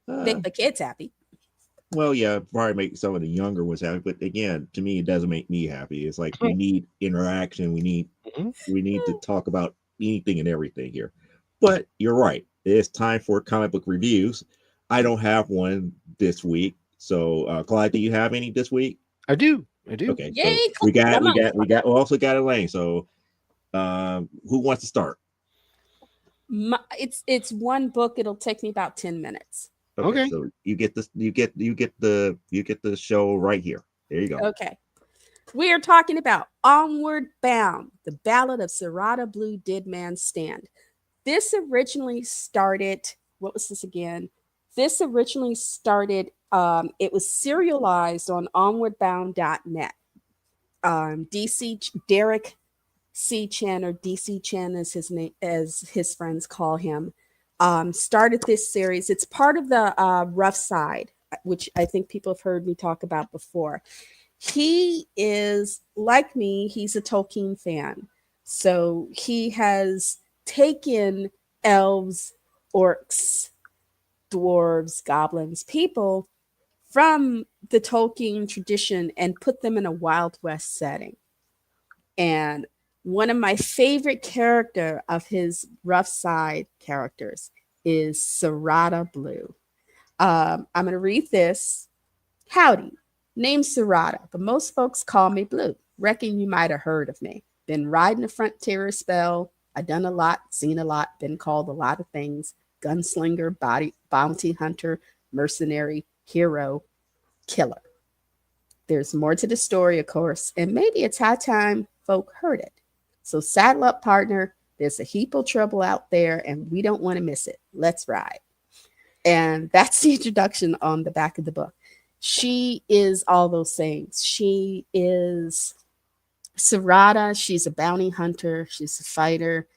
uh, make the kids happy. well, yeah, probably make some of the younger ones happy, but again, to me, it doesn't make me happy. It's like we need interaction. Mhm. We need to talk about anything and everything here. But you're right. It's time for comic book reviews. I don't have one this week. So, Clyde, do you have any this week? I do. I do. Okay, Yay! so Come on. we also got Elaine. So, who wants to start? It's one book. It'll take me about 10 minutes. Okay, Okay. so you get this, you get the show right here. There you go. Okay. We are talking about Onward Bound, the Ballad of Sarada Blue Did Man Stand. This originally started, what was this again? This originally started, it was serialized on onwardbound.net. DC Derek C. Chen, or DC Chen as his name, as his friends call him, started this series. It's part of the Rough Side, which I think people have heard me talk about before. He is like me, he's a Tolkien fan. So he has taken elves, orcs, dwarves, goblins, people from the Tolkien tradition and put them in a Wild West setting. And one of my favorite character of his Rough Side characters is Sarada Blue. I'm going to read this. Howdy, name's Sarada, but most folks call me Blue. Reckon you might have heard of me. Been riding a frontier a spell. I done a lot, seen a lot, been called a lot of things. Gunslinger, bounty hunter, mercenary, hero, killer. There's more to the story, of course, and maybe it's high time folk heard it. So saddle up, partner. There's a heap of trouble out there, and we don't want to miss it. Let's ride. And that's the introduction on the back of the book. She is all those things. She is Sarada. She's a bounty hunter. She's a fighter.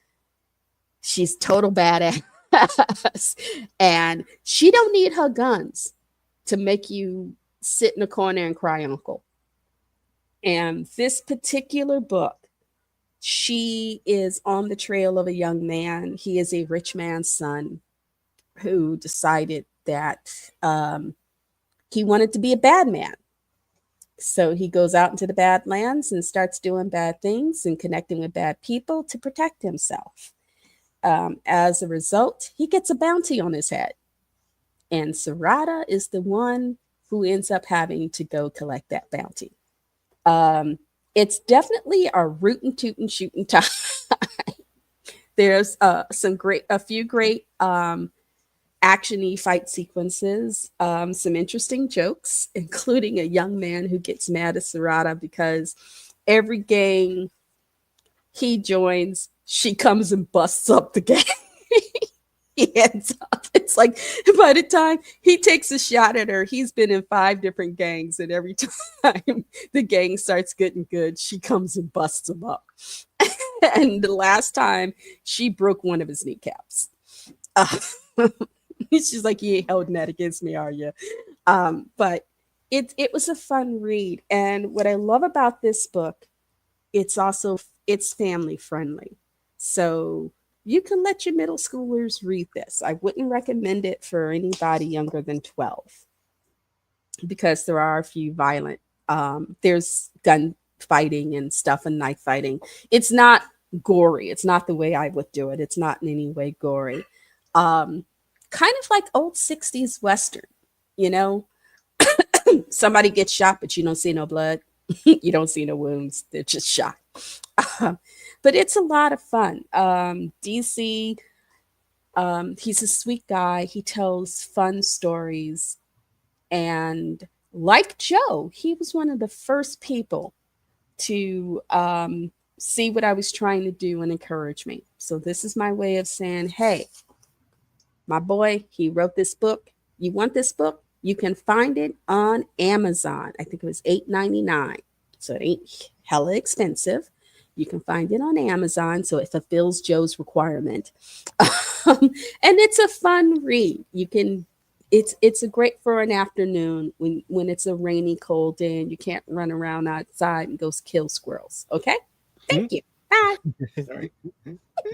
She's total badass. And she don't need her guns to make you sit in a corner and cry uncle. And this particular book, she is on the trail of a young man. He is a rich man's son who decided that he wanted to be a bad man. So he goes out into the Badlands and starts doing bad things and connecting with bad people to protect himself. As a result, he gets a bounty on his head. And Sarada is the one who ends up having to go collect that bounty. It's definitely a rootin' tootin' shooting time. There's a few great actiony fight sequences, some interesting jokes, including a young man who gets mad at Sarada because every gang he joins, she comes and busts up the gang. He ends up, it's like by the time he takes a shot at her, he's been in 5 different gangs, and every time the gang starts getting good, she comes and busts him up. And the last time, she broke one of his kneecaps. She's like, you ain't holding that against me, are you? But it was a fun read, and what I love about this book, it's family friendly, so you can let your middle schoolers read this. I wouldn't recommend it for anybody younger than 12 because there are a few violent. There's gun fighting and stuff and knife fighting. It's not gory. It's not the way I would do it. It's not in any way gory. Kind of like old 60s Western, you know? Somebody gets shot, but you don't see no blood. You don't see no wounds. They're just shot. But it's a lot of fun. DC, he's a sweet guy. He tells fun stories. And like Joe, he was one of the first people to see what I was trying to do and encourage me. So this is my way of saying, hey, my boy, he wrote this book. You want this book? You can find it on Amazon. I think it was $8.99. So it ain't hella expensive. You can find it on Amazon, so it fulfills Joe's requirement. And it's a fun read. It's a great for an afternoon when it's a rainy, cold day and you can't run around outside and go kill squirrels. Okay? Thank you. Bye. All right.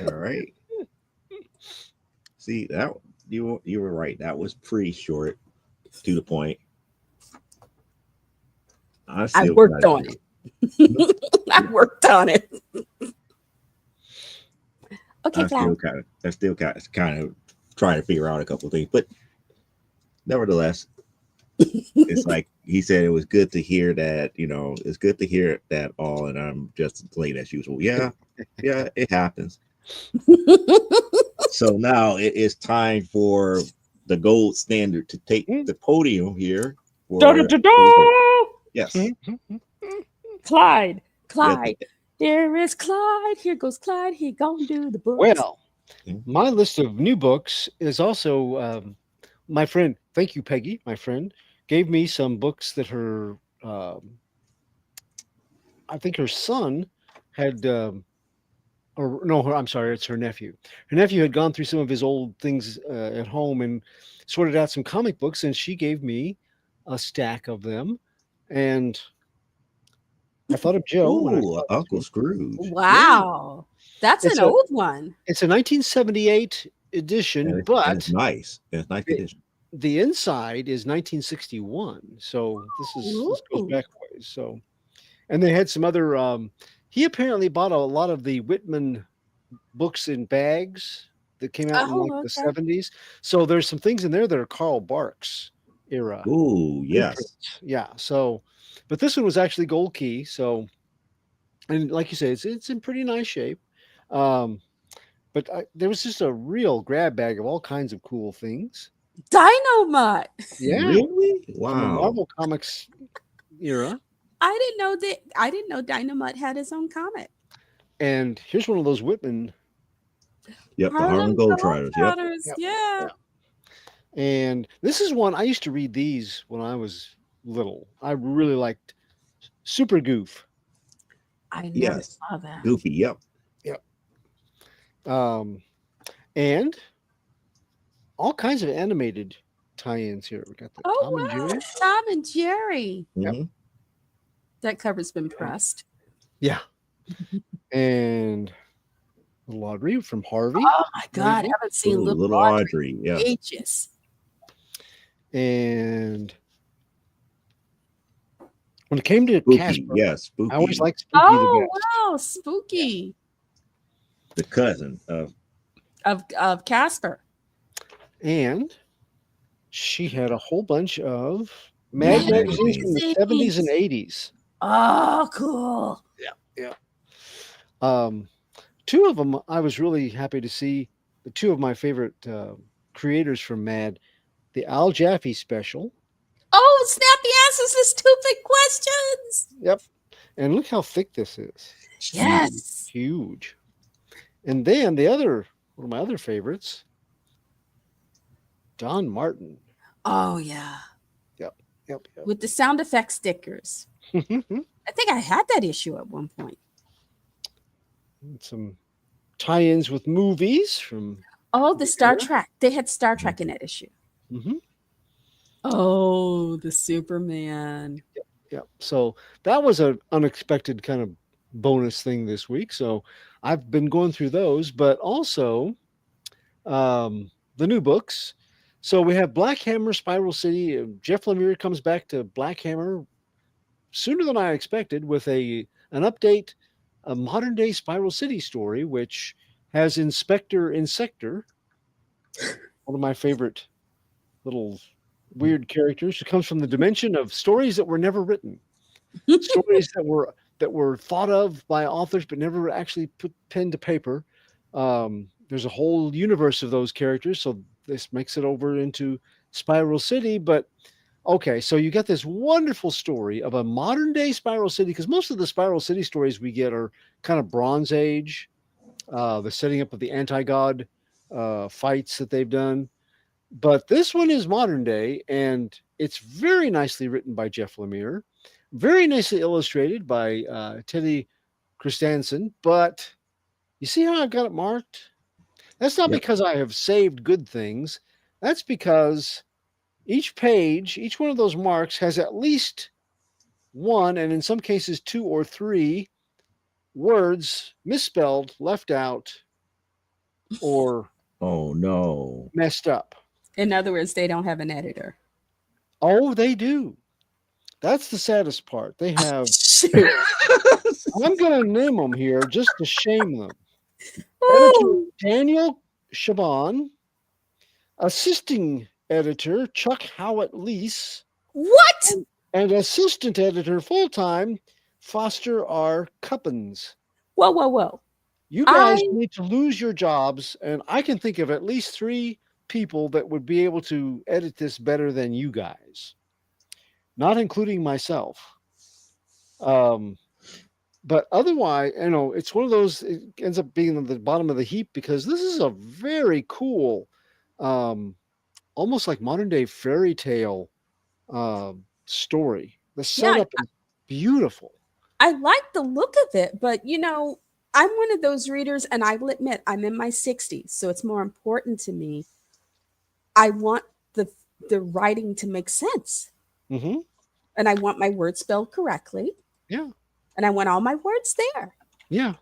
All right. See, that you were right. That was pretty short, to the point. I worked on it. I worked on it. Okay, I still kind of trying to figure out a couple of things, but nevertheless, it's like he said, it was good to hear that. It's good to hear that all, and I'm just late as usual. Yeah, it happens. So now it is time for the gold standard to take the podium here Da, da, for da, da! yes, Clyde, yeah, Clyde. There is Clyde. Here goes Clyde. He gonna do the books. Well, my list of new books is also my friend. Thank you, Peggy. My friend gave me some books that her, I think her son had, or no, I'm sorry, it's her nephew. Her nephew had gone through some of his old things at home and sorted out some comic books, and she gave me a stack of them. And I thought of Joe when I ooh, saw this Uncle one. Scrooge. Yeah, Wow. That's an it's a old one. it's a 1978 And edition, it's but nice. It's nice the, edition. the inside is 1961. So this goes Ooh. back a ways. So, and they had some other. He apparently bought a lot of the Whitman books in bags that came out in like Oh, the okay. 70s. So there's some things in there that are Carl Barks era Ooh, yes. reprints. Yeah. So, but this one was actually gold key. So, and like you say, it's in pretty nice shape. Um, but there was just a real grab bag of all kinds of cool things. Dynamite. Yeah, Really? from the Wow. Marvel Comics era. I didn't know Dynamite had his own comic. And here's one of those Whitman. Yep, the Harlem Harlem Globetrotters. Yep. Globetrotters. Yeah, Yeah. yeah. And this is one I used to read these when I was little. I really liked Super Goof. I never Yes. saw that. Goofy. Yep. Yep. Um, and all kinds of animated tie-ins here. We got the Oh Tom and wow. Jerry. Tom and Jerry. Yep. hmm That cover's been pressed. Yeah. And Little Audrey from Harvey. Oh my God. I Maybe. haven't seen Ooh, Little little Audrey Audrey. Yeah. in ages. And when it came to Spooky. Casper, Yes. I always Spooky. liked Spooky Oh the best. wow, spooky The cousin of of Casper. And she had a whole bunch of Mad Mad magazines from the 70s and 80s. Oh, cool. Yeah. Two of them I was really happy to see. The two of my favorite creators from Mad, the Al Jaffe special. Oh, Snappy answers the stupid questions. Yep. And look how thick this is. Yes. Huge. And then the other one of my other favorites, Don Martin. Oh yeah. Yep. With the sound effect stickers. I think I had that issue at one point. Some tie-ins with movies from. Oh, the Star Trek. They had Star Trek in that issue. Mm-hmm. Oh, the Superman. Yep. So that was an unexpected kind of bonus thing this week. So I've been going through those, but also the new books. So we have Black Hammer, Spiral City. Jeff Lemire comes back to Black Hammer sooner than I expected with an update, a modern day Spiral City story, which has Inspector Insector, one of my favorite little weird characters who comes from the dimension of stories that were never written, stories that were thought of by authors but never actually put pen to paper. There's a whole universe of those characters, so this makes it over into Spiral City. But okay, so you got this wonderful story of a modern day Spiral City, because most of the Spiral City stories we get are kind of Bronze Age, the setting up of the anti-god fights that they've done. But this one is modern day, and it's very nicely written by Jeff Lemire, very nicely illustrated by Teddy Christensen. But you see how I've got it marked? That's not Yep. because I have saved good things. That's because each page, each one of those marks has at least one, and in some cases 2 or 3 words misspelled, left out, or Oh no. messed up. In other words, they don't have an editor. Oh, they do. That's the saddest part. They have. I'm going to name them here just to shame them. Editor Ooh. Daniel Shaban, assisting editor Chuck Howett Lease, What? and assistant editor full-time Foster R. Cuppins. Whoa. You guys I need to lose your jobs, and I can think of at least 3 people that would be able to edit this better than you guys, not including myself. Um, but otherwise, it's one of those. It ends up being at the bottom of the heap because this is a very cool, um, almost like modern day fairy tale story. The Yeah, setup is beautiful. I like the look of it, but I'm one of those readers, and I will admit I'm in my 60s, so it's more important to me. I want the the writing to make sense, Hmm. and I want my words spelled correctly, Yeah, and I want all my words there. yeah.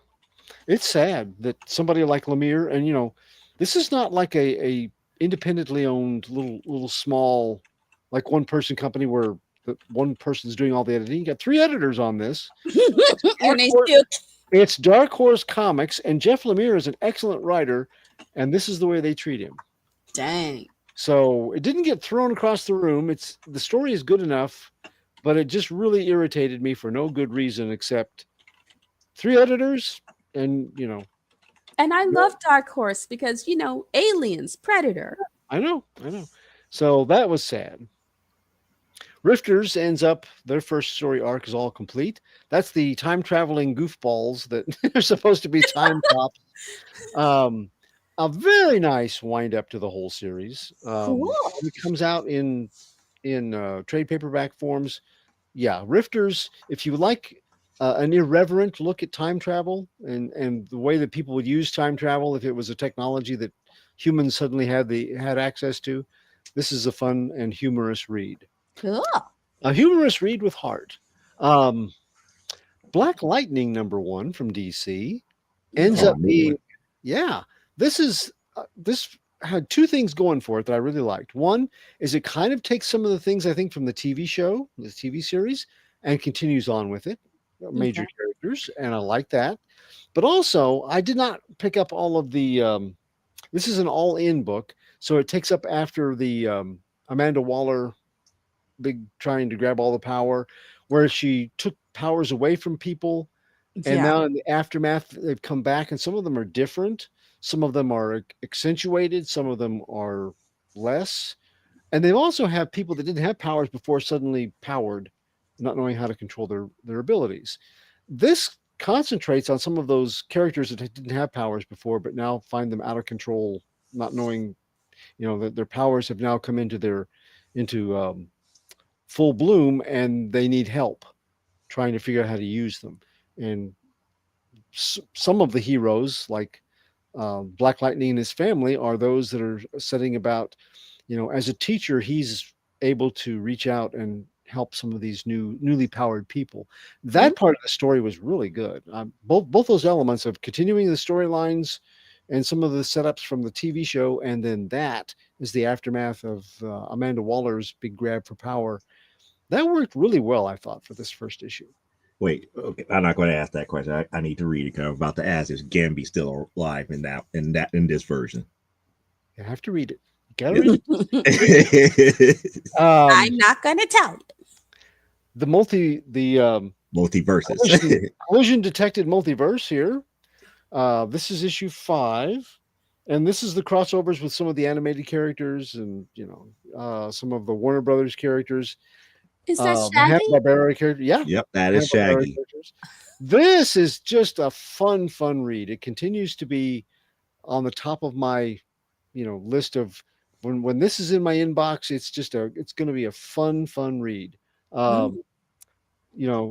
It's sad that somebody like Lemire, and this is not like a independently owned little small, like one person company where the one person's doing all the editing. You got three editors on this. And Dark they Horse, still it's Dark Horse Comics, and Jeff Lemire is an excellent writer, and this is the way they treat him. dang. So it didn't get thrown across the room. It's the story is good enough, but it just really irritated me for no good reason except three editors, and And I no, love Dark Horse because aliens, Predator. I know. So that was sad. Rifters ends up their first story arc is all complete. That's the time traveling goofballs that are supposed to be time cops. Um, a very nice wind up to the whole series. Cool. It comes out in trade paperback forms. Yeah, Rifters. If you like an irreverent look at time travel and the way that people would use time travel if it was a technology that humans suddenly had access to, this is a fun and humorous read. Cool. A humorous read with heart. Um, Black Lightning #1 from DC ends Oh up man. being, yeah, this had two things going for it that I really liked. One is it kind of takes some of the things I think from the TV show, the TV series, and continues on with it, major Okay. characters, and I like that. But also, I did not pick up all of the. This is an all-in book, so it takes up after the Amanda Waller big trying to grab all the power, where she took powers away from people, and Yeah. now in the aftermath they've come back, and some of them are different. Some of them are accentuated. Some of them are less. And they also have people that didn't have powers before suddenly powered, not knowing how to control their abilities. This concentrates on some of those characters that didn't have powers before, but now find them out of control, not knowing, that their powers have now come into full bloom, and they need help trying to figure out how to use them. And some of the heroes, like Black Lightning and his family, are those that are setting about, as a teacher, he's able to reach out and help some of these newly powered people. Mm, That part of the story was really good. Both those elements of continuing the storylines and some of the setups from the TV show, and then that is the aftermath of Amanda Waller's big grab for power. That worked really well, I thought, for this first issue. Wait, okay. I'm not going to ask that question. I need to read it because I'm about to ask is Gamby still alive in this version? You have to read it. You gotta read it. I'm not going to tell you. The Multiverses. collision detected multiverse here. This is issue 5, and this is the crossovers with some of the animated characters and some of the Warner Brothers characters, Is that the Hanna Shaggy? Barbera character. Yeah, Yep, that Hanna is Barbera Shaggy. characters. This is just a fun read. It continues to be on the top of my list of when this is in my inbox. It's going to be a fun read. Mm, Um,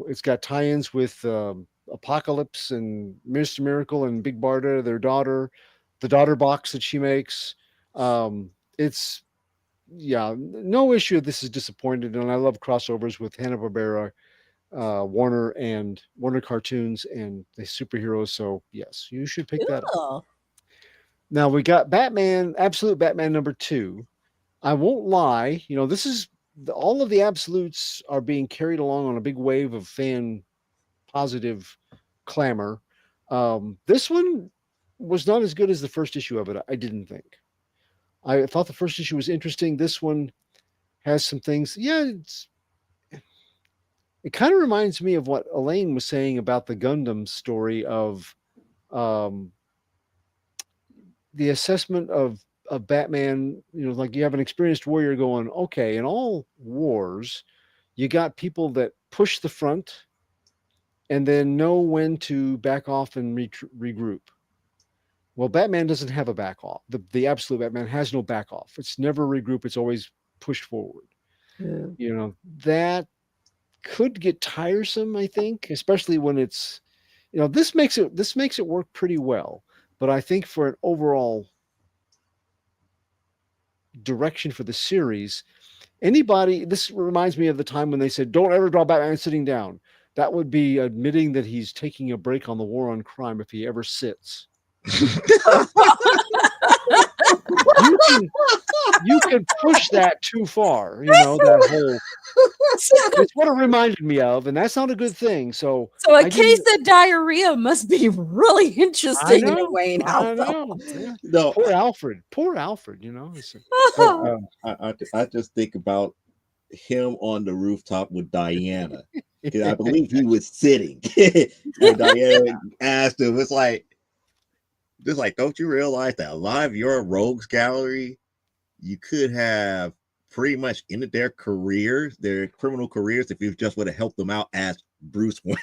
it's got tie-ins with Apocalypse and Mr. Miracle and Big Barda, their daughter, the daughter box that she makes. It's Yeah, no issue. This is disappointed, and I love crossovers with Hanna Barbera, Warner, and Warner Cartoons, and the superheroes. So yes, you should pick that up. cool. Now we got Batman, Absolute Batman #2. I won't lie, this is all of the absolutes are being carried along on a big wave of fan positive clamor. This one was not as good as the first issue of it. I didn't think. I thought the first issue was interesting. This one has some things. Yeah, it kind of reminds me of what Elaine was saying about the Gundam story of um, the assessment of of Batman, like you have an experienced warrior going, okay, in all wars, you got people that push the front and then know when to back off and regroup. Well, Batman doesn't have a back off. The absolute Batman has no back off. It's never regroup. It's always pushed forward. Yeah. That could get tiresome, I think, especially when it's, this makes it work pretty well. But I think for an overall direction for the series, this reminds me of the time when they said, don't ever draw Batman sitting down. That would be admitting that he's taking a break on the war on crime if he ever sits. You can you can push that too far, that whole it's what it reminded me of, and that's not a good thing. So So a I case didn't of diarrhea must be really I interesting in a know, Wayne I household. know. Yeah. No, Poor Alfred, I, uh, I just think about him on the rooftop with Diana. Because I believe he was sitting when Diana asked him, just like, don't you realize that a lot of your rogues gallery, you could have pretty much ended their careers, their criminal careers, if you just would have helped them out as Bruce Wayne.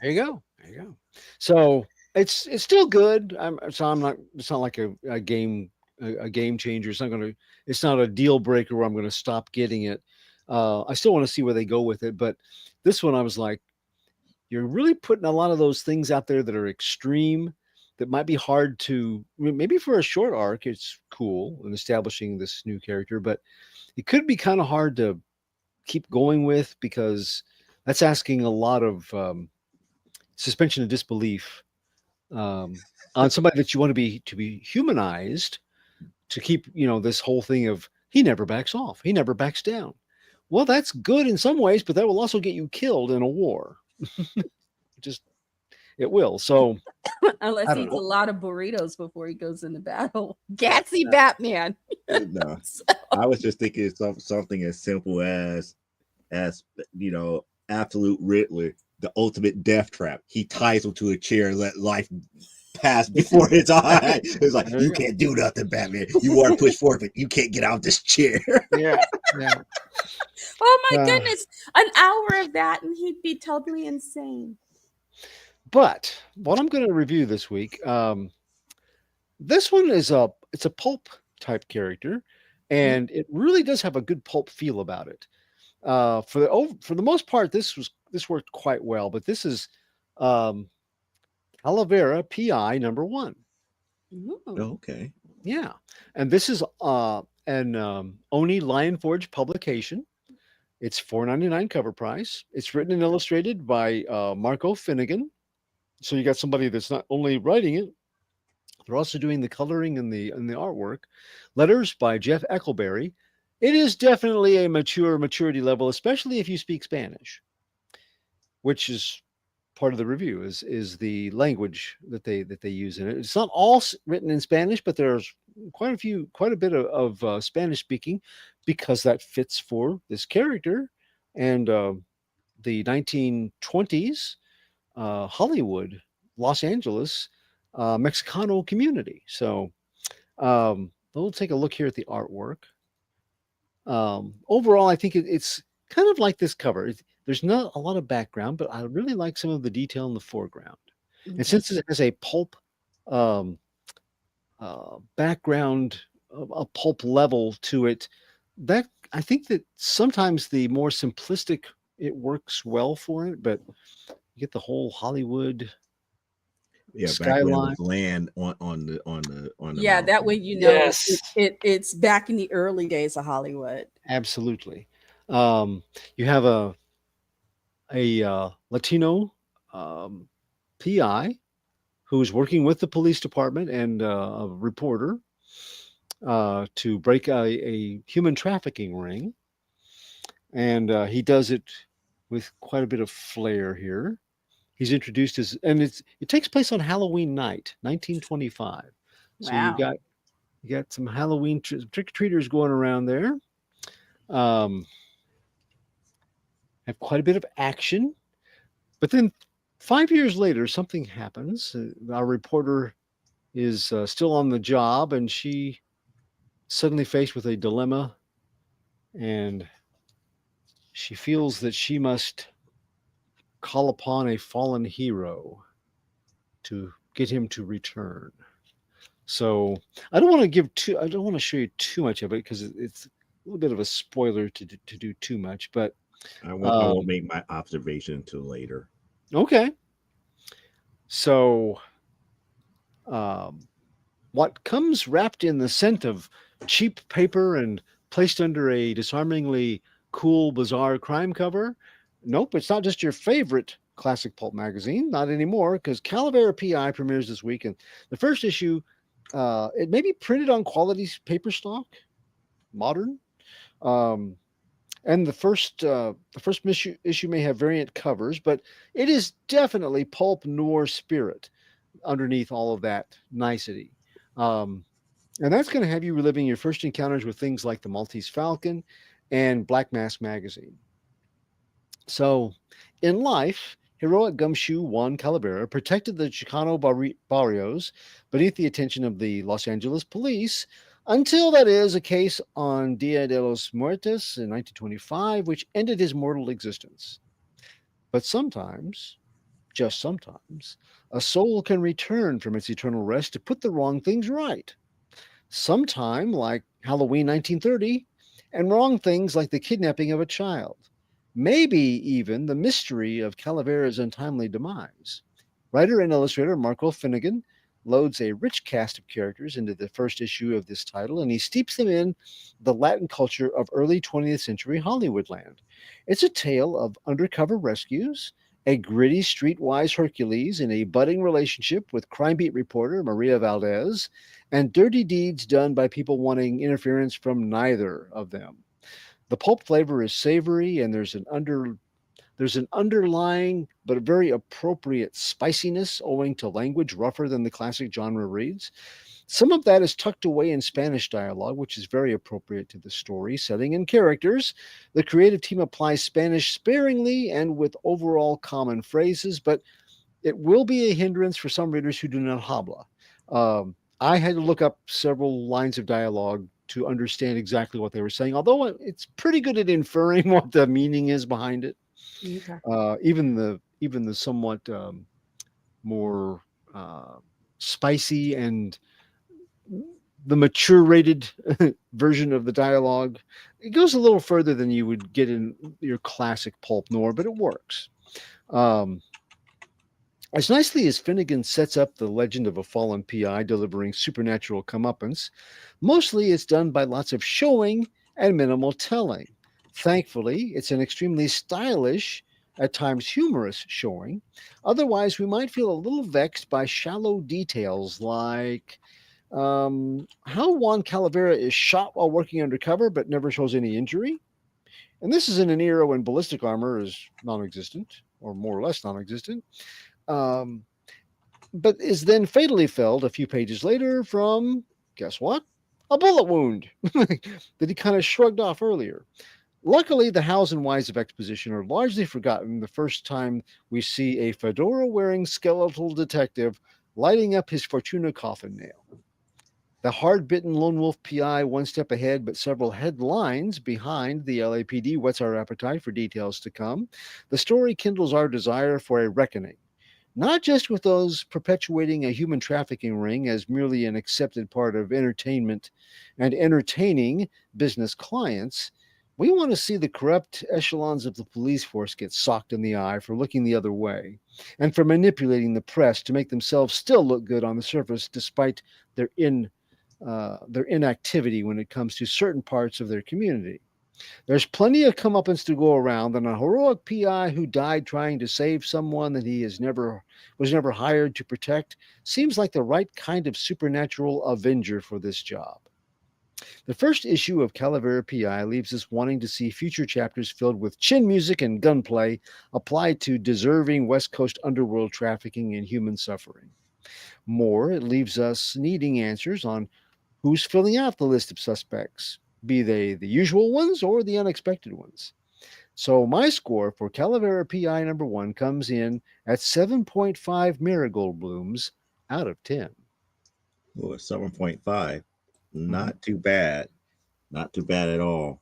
there you go. There you go. So it's still good. I'm not. It's not like a game a game changer. It's not a deal breaker where I'm gonna stop getting it. I still want to see where they go with it, but this one I was like, you're really putting a lot of those things out there that are extreme, that might be hard to, maybe for a short arc it's cool in establishing this new character, but it could be kind of hard to keep going with, because that's asking a lot of suspension of disbelief on somebody that you want to be humanized, to keep this whole thing of he never backs off, he never backs down. Well, that's good in some ways, but that will also get you killed in a war. Just it will. So Unless I he don't eats a know. lot of burritos before he goes into battle. Gatsy Batman. No, I was just thinking something as simple as absolute Riddler, the ultimate death trap. He ties him to a chair and let life pass before his eyes. It's like, There you you go. can't do nothing, Batman. You want to push forward, but you can't get out of this chair. Yeah, yeah. Oh my Uh, goodness. An hour of that and he'd be totally insane. but what I'm going to review this week, this one it's a pulp type character, and it really does have a good pulp feel about it. For the most part, this worked quite well. But this is um, Talavera PI #1. Ooh. Okay. Yeah, and this is an Oni Lionforge publication. It's $4.99 cover price. It's written and illustrated by Marco Finnegan. So you got somebody that's not only writing it, they're also doing the coloring and the artwork. Letters by Jeff Eckelberry. It is definitely a maturity level, especially if you speak Spanish, which is part of the review is the language that they use in it. It's not all written in Spanish, but there's quite a bit of Spanish speaking, because that fits for this character and the 1920s Hollywood, Los Angeles, Mexicano community. So we'll take a look here at the artwork. Overall, I think it's kind of like this cover. There's not a lot of background, but I really like some of the detail in the foreground. And Okay. since it has a pulp um, background, a pulp level to it, that I think that sometimes the more simplistic it works well for it, but you get the whole Hollywood Yeah, back when it skyline. was land on the Yeah, that way mountain. you Yeah. know Yes, it's back in the early days of Hollywood. absolutely. You have a Latino um, PI who is working with the police department and a reporter to break a human trafficking ring, and he does it with quite a bit of flair here. He's introduced as, and it takes place on Halloween night, 1925. So Wow. you got some Halloween trick or treaters going around there. Um, have quite a bit of action, but then 5 years later, something happens. Our reporter is still on the job, and she suddenly faced with a dilemma, and she feels that she must call upon a fallen hero to get him to return. So I don't want to give too. I don't want to show you too much of it because it's a little bit of a spoiler to do too much. But I won't um, make my observation until later. okay, so um, what comes wrapped in the scent of cheap paper and placed under a disarmingly cool, bizarre crime cover? Nope, it's not just your favorite classic pulp magazine. Not anymore, because Calavera PI premieres this week, and the first issue, it may be printed on quality paper stock, modern. Um, and the first issue may have variant covers, but it is definitely pulp noir spirit underneath all of that nicety. Um, and that's going to have you reliving your first encounters with things like the Maltese Falcon and Black Mask Magazine. So, in life, heroic gumshoe Juan Calavera protected the Chicano barrios beneath the attention of the Los Angeles police until that is a case on Dia de los Muertos in 1925, which ended his mortal existence. But sometimes, just sometimes, a soul can return from its eternal rest to put the wrong things right. Sometime like Halloween 1930, and wrong things like the kidnapping of a child. Maybe even the mystery of Calavera's untimely demise. Writer and illustrator Marco Finnegan loads a rich cast of characters into the first issue of this title, and he steeps them in the Latin culture of early 20th century Hollywoodland. It's a tale of undercover rescues, a gritty streetwise Hercules in a budding relationship with crime beat reporter Maria Valdez, and dirty deeds done by people wanting interference from neither of them. The pulp flavor is savory, and there's an underlying but very appropriate spiciness owing to language rougher than the classic genre reads. Some of that is tucked away in Spanish dialogue, which is very appropriate to the story, setting, and characters. The creative team applies Spanish sparingly and with overall common phrases, but it will be a hindrance for some readers who do not habla. I had to look up several lines of dialogue to understand exactly what they were saying, although it's pretty good at inferring what the meaning is behind it. Okay. Even the somewhat more spicy and the mature rated version of the dialogue, it goes a little further than you would get in your classic pulp noir, but it works. Um, as nicely as Finnegan sets up the legend of a fallen PI delivering supernatural comeuppance, mostly it's done by lots of showing and minimal telling. Thankfully, it's an extremely stylish, at times humorous showing. Otherwise, we might feel a little vexed by shallow details like how Juan Calavera is shot while working undercover but never shows any injury. And this is in an era when ballistic armor is non existent, or more or less non existent. Um, but is then fatally felled a few pages later from, guess what? A bullet wound that he kind of shrugged off earlier. Luckily, the hows and whys of exposition are largely forgotten the first time we see a fedora wearing skeletal detective lighting up his Fortuna coffin nail. The hard bitten lone wolf PI one step ahead, but several headlines behind the LAPD whets our appetite for details to come. The story kindles our desire for a reckoning, not just with those perpetuating a human trafficking ring as merely an accepted part of entertainment and entertaining business clients. We want to see the corrupt echelons of the police force get socked in the eye for looking the other way and for manipulating the press to make themselves still look good on the surface despite their their inactivity when it comes to certain parts of their community. There's plenty of comeuppance to go around, and a heroic PI who died trying to save someone that he has never was never hired to protect seems like the right kind of supernatural avenger for this job. The first issue of Calavera PI leaves us wanting to see future chapters filled with chin music and gunplay applied to deserving West Coast underworld trafficking and human suffering. More, it leaves us needing answers on who's filling out the list of suspects, be they the usual ones or the unexpected ones. So my score for Calavera PI number 1 comes in at 7.5 marigold blooms out of 10. Oh, it's 7.5. Mm-hmm. not too bad, not too bad at all.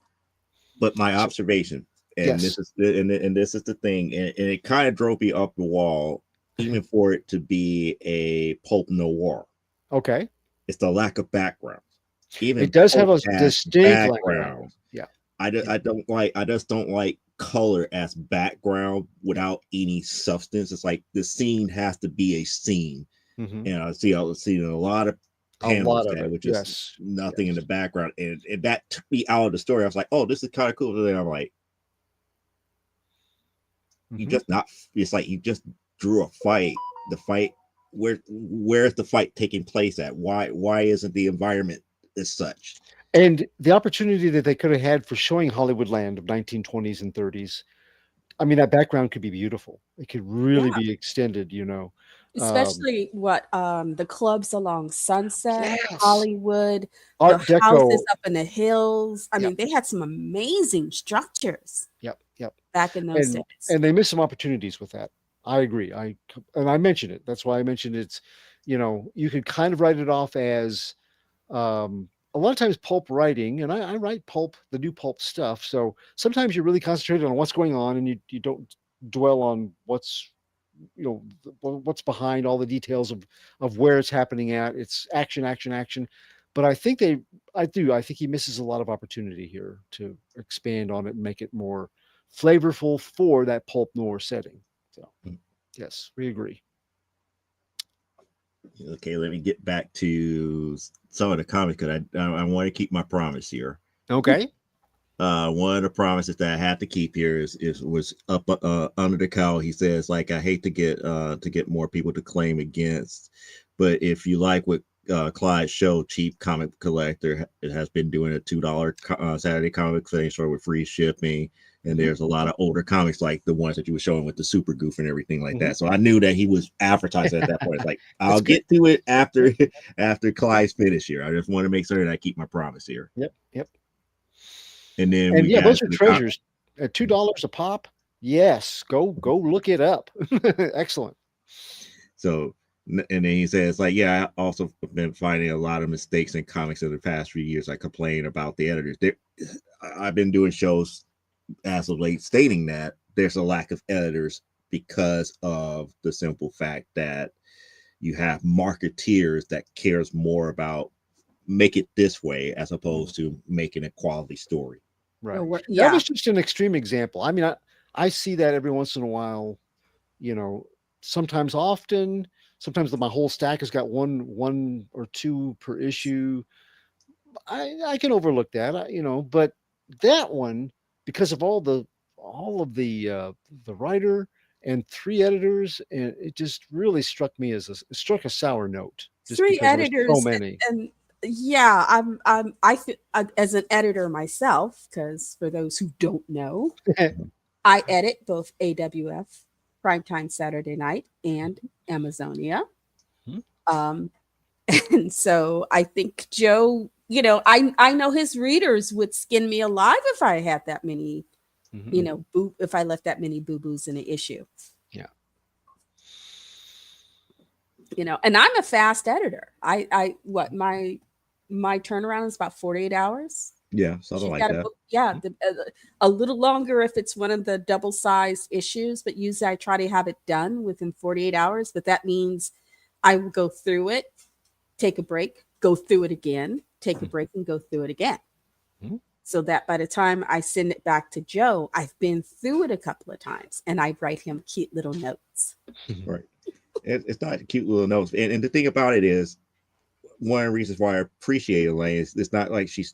But my So, observation, and yes. this is and this is the thing, and it kind of drove me up the wall, even for it to be a pulp noir. Okay. It's the lack of background. It Even does have pulp a has distinct lack of background. background. Yeah. I don't like I just don't like color as background without any substance. It's like the scene has to be a scene. Mm-hmm. And I've seen a lot of A lot panels of that it. was just Yes. nothing in the Yes. background. And that took me out of the story. I was like, oh, this is kind of cool. And then I'm like, you Mm-hmm. just not it's like you just drew a fight. The fight where's the fight taking place at? Why isn't the environment as such? And the opportunity that they could have had for showing Hollywood land of 1920s and 30s, I mean, that background could be beautiful. It could really Yeah. be extended, Um, Especially what the clubs along Sunset, yes. Hollywood, the Art houses Deco. up in the hills. I Yep. mean, they had some amazing structures Yep. Yep. back in those and days. and they missed some opportunities with that. I agree. I mentioned it. That's why I mentioned it's. You could kind of write it off as a lot of times pulp writing, and I write pulp, the new pulp stuff. So sometimes you're really concentrated on what's going on, and you don't dwell on what's behind all the details of where it's happening at. It's action, action, action. But I think he misses a lot of opportunity here to expand on it and make it more flavorful for that pulp noir setting. So yes, we agree. Okay, let me get back to some of the comics because I want to keep my promise here. Okay. One of the promises that I had to keep here is was up under the cowl. He says, like, I hate to get more people to claim against, but if you like what Clyde Show, cheap comic collector, it has been doing a $2 Saturday comic thing store with free shipping. And Mm-hmm. there's a lot of older comics like the ones that you were showing with the super goof and everything like Mm-hmm. that. So I knew that he was advertising at that point. It's like, That's I'll good. get to it after Clyde's finish here. I just want to make sure that I keep my promise here. Yep. Yep. And then And we yeah, got those are to the treasures at $2 a pop. Yes, go look it up. Excellent. so and then he says, like, yeah, I also been finding a lot of mistakes in comics in the past few years. I complain about the editors. I've been doing shows as of late stating that there's a lack of editors because of the simple fact that you have marketeers that cares more about make it this way as opposed to making a quality story. Right. That Yeah. was just an extreme example. I mean, I see that every once in a while, you know, sometimes often, sometimes my whole stack has got one or two per issue. I can overlook that, but that one, because of all of the writer and three editors, and it just really struck me as it struck a sour note just Three because there were so editors many. and yeah, I feel as an editor myself, because for those who don't know, I edit both AWF, Primetime Saturday Night, and Amazonia. Um, and so I think Joe, I know his readers would skin me alive if I had that many, Mhm. if I left that many boo boos in an issue. Yeah. And I'm a fast editor. I what my turnaround is about 48 hours. Yeah, something She's like got a that. book, yeah, a little longer if it's one of the double-sized issues, but usually I try to have it done within 48 hours. But that means I will go through it, take a break, go through it again, take a break, and go through it again. Mhm. So that by the time I send it back to Joe, I've been through it a couple of times, and I write him cute little notes. Right. It's not cute little notes. And the thing about it is, one of the reasons why I appreciate Elaine is it's not like she's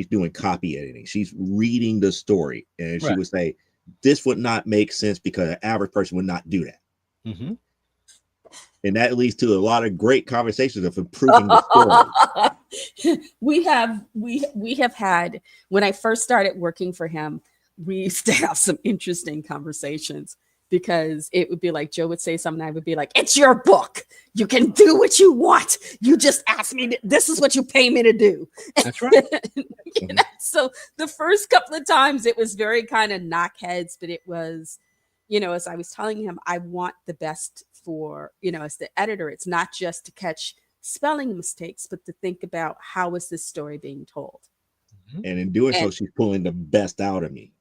doing copy editing. She's reading the story, and she Right. would say, "This would not make sense because an average person would not do that." Mm-hmm. And that leads to a lot of great conversations of improving the story. we have had, when I first started working for him, we used to have some interesting conversations, because it would be like Joe would say something, I would be like, it's your book, you can do what you want, you just ask me this is what you pay me to do. That's right. So the first couple of times it was very kind of knock heads, but it was, as I was telling him, I want the best for, as the editor, it's not just to catch spelling mistakes, but to think about how is this story being told. And in doing so, And she's pulling the best out of me.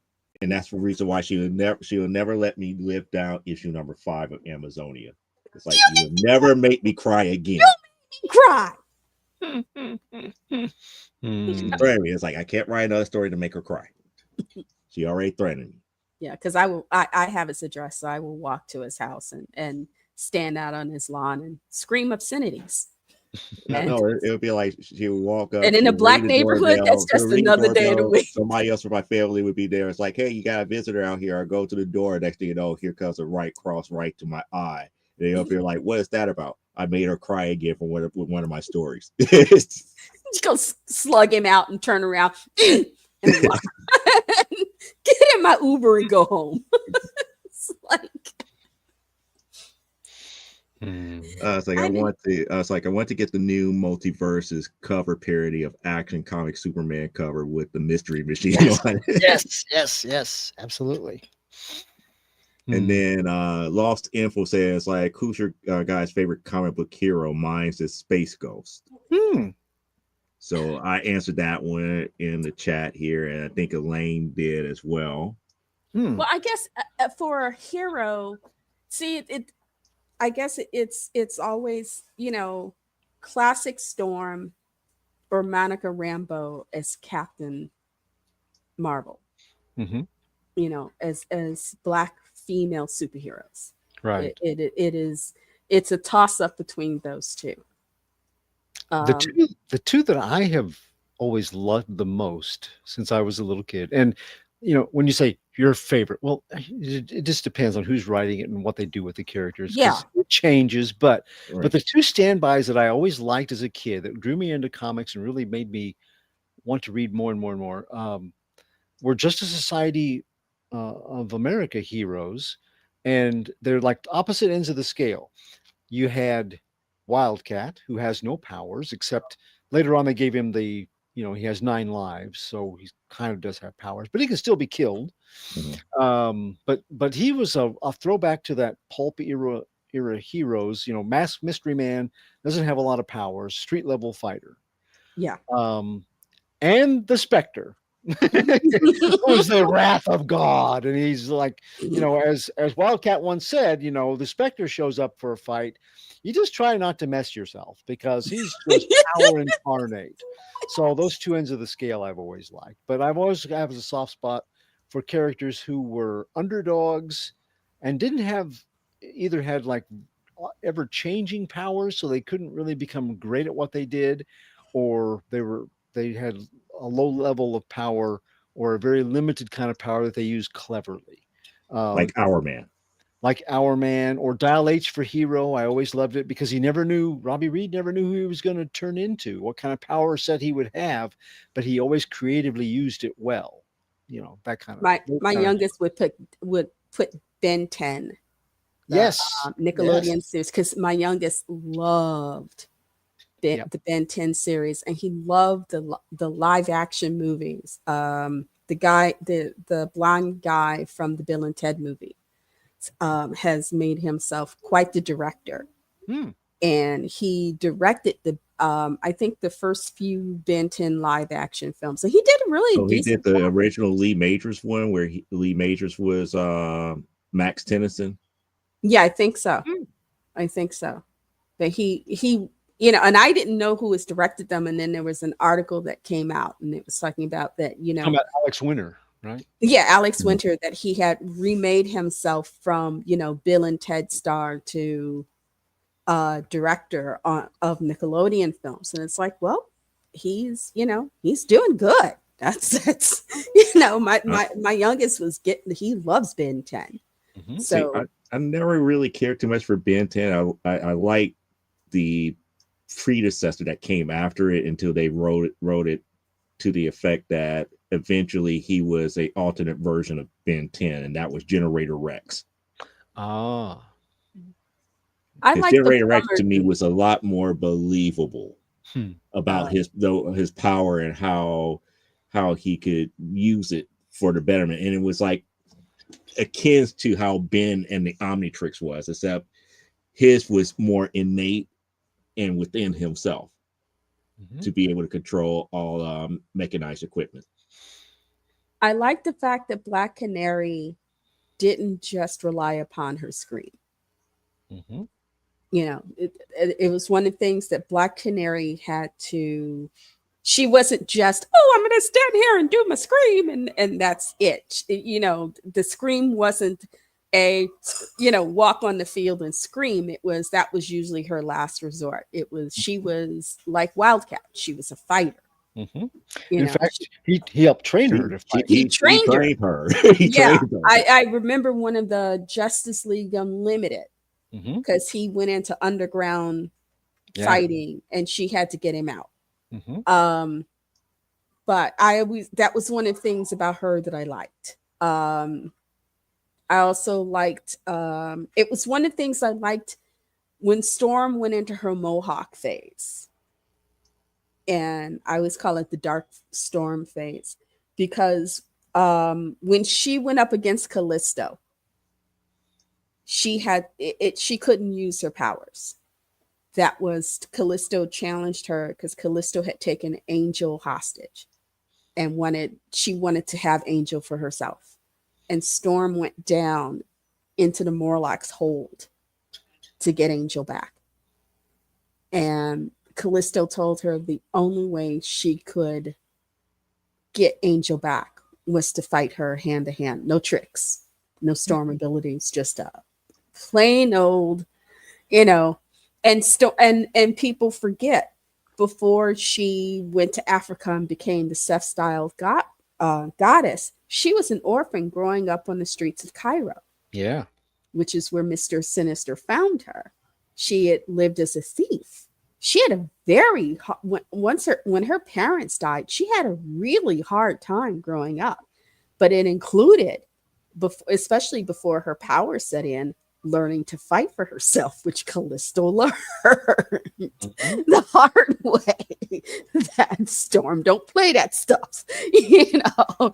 And that's the reason why she will never let me live down issue number 5 of Amazonia. It's like you will never make me cry again. cry. She threatened me. It's like I can't write another story to make her cry. She already threatened me. Yeah, because I have his address, so I will walk to his house and stand out on his lawn and scream obscenities. And, No, it would be like she would walk up and in she a would ring black the neighborhood, that's doorbell, she would just ring the another day of the doorbell, week. somebody else from my family would be there. It's like, hey, you got a visitor out here. I go to the door. Next thing you know, here comes a right cross right to my eye. And they up here like, what is that about? I made her cry again from one of my stories. Just go slug him out and turn around and walk. Get in my Uber and go home. It's like It's like I want to get the new Multiverses cover parody of Action Comic Superman cover with the Mystery Machine on it. Yes, absolutely. And then Lost Info says like, who's your guy's favorite comic book hero? Mine's is Space Ghost. So I answered that one in the chat here, and I think Elaine did as well. Well, I guess for a hero, see it. I guess it's always, you know, classic Storm or Monica Rambeau as Captain Marvel. You know, as Black female superheroes. Right. It's a toss up between those two. The two that I have always loved the most since I was a little kid, and you know, when you say your favorite, well, it just depends on who's writing it and what they do with the characters. Yeah, it changes, but Right. the two standbys that I always liked as a kid that drew me into comics and really made me want to read more and more and more were Justice Society of America heroes, and they're like opposite ends of the scale. You had Wildcat, who has no powers, except later on they gave him the, you know, he has 9 lives, so he kind of does have powers, but he can still be killed. But he was a throwback to that pulp era heroes. You know, Masked Mystery Man doesn't have a lot of powers, street level fighter. yeah. And the Spectre, who's the wrath of God, and he's like, you know, as Wildcat once said, you know, the Spectre shows up for a fight, you just try not to mess yourself because he's just power incarnate. So those two ends of the scale I've always liked, but I've always have a soft spot for characters who were underdogs and didn't have either had like ever changing powers, so they couldn't really become great at what they did, or they had a low level of power or a very limited kind of power that they used cleverly. Like Our Man. Like Our Man or Dial H for Hero. I always loved it because Robbie Reed never knew who he was going to turn into, what kind of power set he would have, but he always creatively used it well. You know, that kind of my youngest would put Ben 10. Yes. Nickelodeon series, because my youngest loved the Ben 10 series, and he loved the live action movies. The blonde guy from the Bill and Ted movie has made himself quite the director, and he directed I think the first few Ben 10 live action films. So he did a really he decent did the job. original Lee Majors one where Lee Majors was Max Tennyson. Yeah, I think so. I think so. But he you know, and I didn't know who has directed them, and then there was an article that came out, and it was talking about that, you know, about Alex Winter, right? Yeah, Alex Winter, that he had remade himself from, you know, Bill and Ted star to director of Nickelodeon films, and it's like, well, he's doing good. That's you know, my youngest he loves Ben 10. So see, I never really cared too much for Ben 10. I like the predecessor that came after it until they wrote it to the effect that eventually he was a alternate version of Ben 10, and that was Generator Rex. I like Generator Rex to me was a lot more believable about his power and how he could use it for the betterment, and it was like akin to how Ben and the Omnitrix was, except his was more innate and within himself to be able to control all mechanized equipment. I like the fact that Black Canary didn't just rely upon her scream. Mm-hmm. You know, it was one of the things that Black Canary had to. She wasn't just, oh, I'm going to stand here and do my scream, and that's it. You know, the scream wasn't a, you know, walk on the field and scream. That was usually her last resort. She was like Wildcat. She was a fighter. Mm-hmm. You In know, fact, he helped train her to fight. he trained her. Yeah, trained her. I remember one of the Justice League Unlimited, because he went into underground fighting and she had to get him out. But that was one of the things about her that I liked. I also liked, it was one of the things I liked when Storm went into her Mohawk phase. And I always call it the Dark Storm phase, because when she went up against Callisto, she had it. She couldn't use her powers. That was Callisto challenged her because Callisto had taken Angel hostage and she wanted to have Angel for herself. And Storm went down into the Morlock's hold to get Angel back. And Callisto told her the only way she could get Angel back was to fight her hand to hand. No tricks, no Storm abilities, just a plain old, you know. And people forget, before she went to Africa and became the Seth-styled goddess, she was an orphan growing up on the streets of Cairo. Yeah. Which is where Mr. Sinister found her. She had lived as a thief. She had a very when her parents died, she had a really hard time growing up. But it included, especially before her power set in, learning to fight for herself, which Callisto learned the hard way. That Storm don't play that stuff, you know.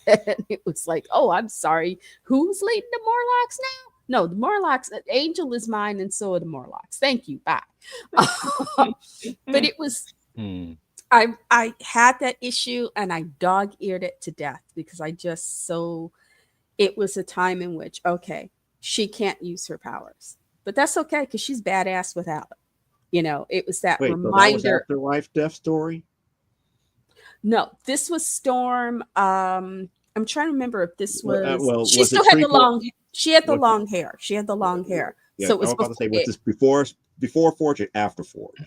And it was like, oh, I'm sorry, who's leading the Morlocks now? No, the Morlocks, Angel is mine, and so are the Morlocks. Thank you, bye. But it was, I had that issue and I dog-eared it to death, because it was a time in which, okay, she can't use her powers, but that's okay because she's badass without it. You know, it was that reminder. So that was Afterlife Death Story? No, this was Storm. I'm trying to remember if this was. She was still had the long. She had the long hair. She had the long hair. Yeah, so it was. I was about to say, was this before Forge or after Forge?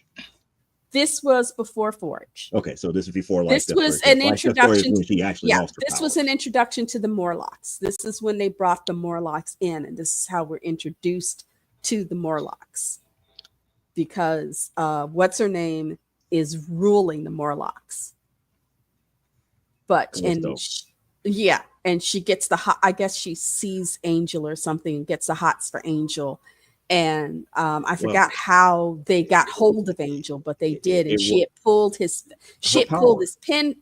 This was before Forge. Okay, so this is before. This was an introduction. When she actually lost her this powers. was an introduction to the Morlocks. This is when they brought the Morlocks in, and this is how we're introduced to the Morlocks. Because what's her name is ruling the Morlocks. But and she gets the hot. I guess she sees Angel or something and gets the hots for Angel. And I forgot how they got hold of Angel, but they did. And she had pulled his pen.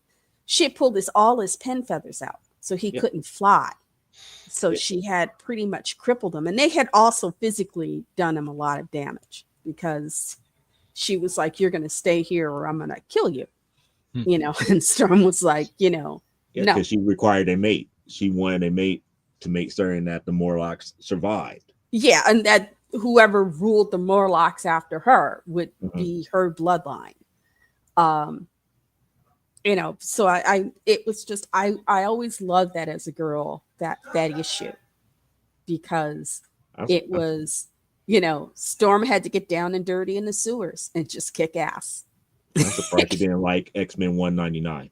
She had pulled all his pen feathers out, so he couldn't fly. So she had pretty much crippled him, and they had also physically done him a lot of damage, because she was like, "You're going to stay here, or I'm going to kill you." You know, and Storm was like, you know, no, because she required a mate. She wanted a mate to make certain that the Morlocks survived. Yeah, and that whoever ruled the Morlocks after her would be her bloodline. You know, so it was just I always loved that as a girl, that issue, because it was, you know, Storm had to get down and dirty in the sewers and just kick ass. I'm surprised you didn't like X-Men 199.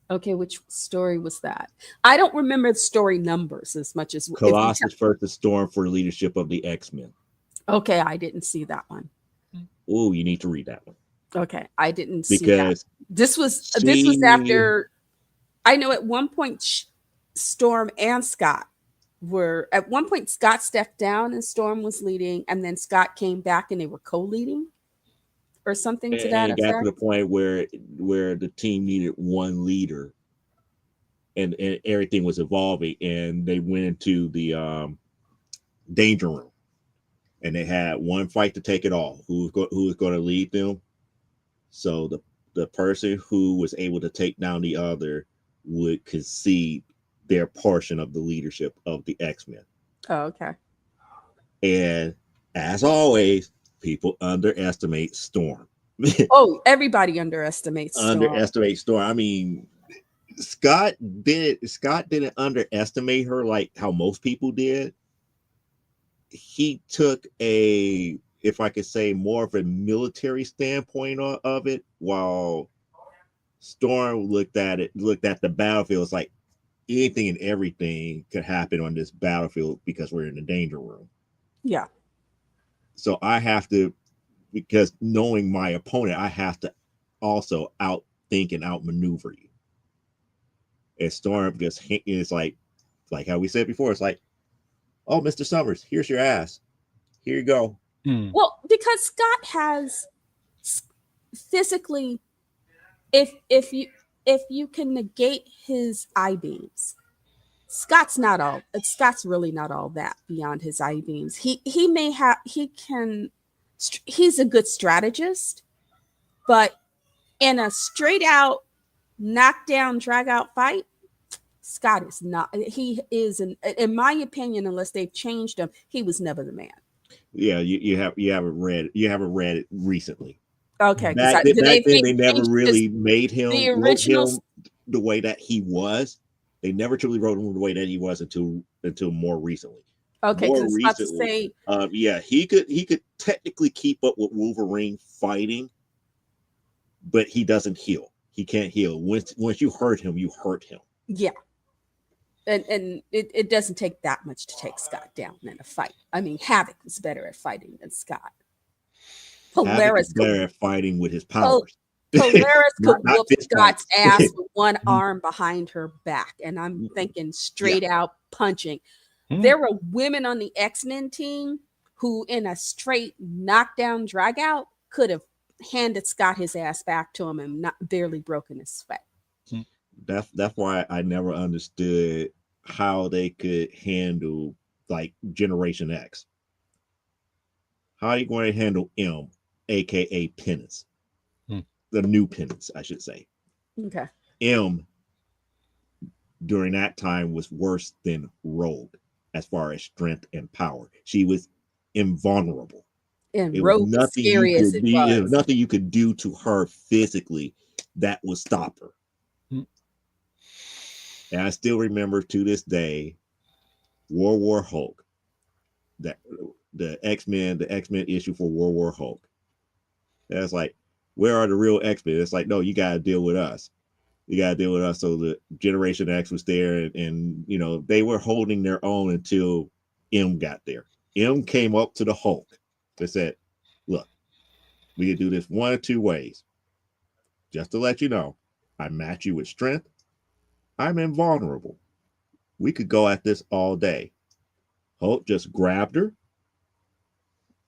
Okay, which story was that? I don't remember the story numbers as much as Colossus versus Storm for leadership of the X-Men. Okay, I didn't see that one. Oh, you need to read that one. Okay, I didn't see that. This was after. I know at one point Storm and Scott were at one point. Scott stepped down and Storm was leading, and then Scott came back and they were co-leading, or something to that effect. It got to the point where the team needed one leader, and everything was evolving, and they went into the danger room, and they had one fight to take it all. Who was going to lead them? So the person who was able to take down the other would concede their portion of the leadership of the X-Men. Oh, okay. And as always, people underestimate Storm. Oh, everybody underestimates Storm. Underestimate Storm. I mean, Scott didn't underestimate her like how most people did. He took a, if I could say, more of a military standpoint of it, while Storm looked at the battlefield. It's like anything and everything could happen on this battlefield because we're in the danger room. Yeah. So I have to, because knowing my opponent, I have to also outthink and outmaneuver you. And Storm just is like how we said before, it's like, oh, Mr. Summers, here's your ass. Here you go. Well, because Scott has physically, if you can negate his eye beams, Scott's really not all that beyond his eye beams. He's a good strategist, but in a straight out knockdown drag out fight, Scott is not. He is, in my opinion, unless they've changed him, he was never the man. Yeah, you haven't read it recently. Okay, back then they never really made him the original the way that he was. They never truly wrote him the way that he was until more recently. Okay, more recently, he could technically keep up with Wolverine fighting, but he doesn't heal. He can't heal. Once you hurt him, you hurt him. Yeah. And it doesn't take that much to take Scott down in a fight. I mean, Havoc was better at fighting than Scott. Polaris better at fighting with his powers. Polaris could whoop Scott's ass with one arm behind her back. And I'm thinking straight out punching. There were women on the X-Men team who, in a straight knockdown drag out, could have handed Scott his ass back to him and not barely broken his sweat. That's why I never understood how they could handle like Generation X. How are you going to handle M, aka Penance? The new Penance, I should say. Okay. M during that time was worse than Rogue as far as strength and power. She was invulnerable. And Rogue was scary as it was. Nothing you could do to her physically that would stop her. And I still remember to this day, World War Hulk, that the X-Men issue for World War Hulk. That's like, where are the real X-Men? It's like, no, you got to deal with us. You got to deal with us. So the Generation X was there, and you know, they were holding their own until M got there. M came up to the Hulk. They said, look, we can do this one of two ways. Just to let you know, I match you with strength. I'm invulnerable. We could go at this all day. Hulk just grabbed her,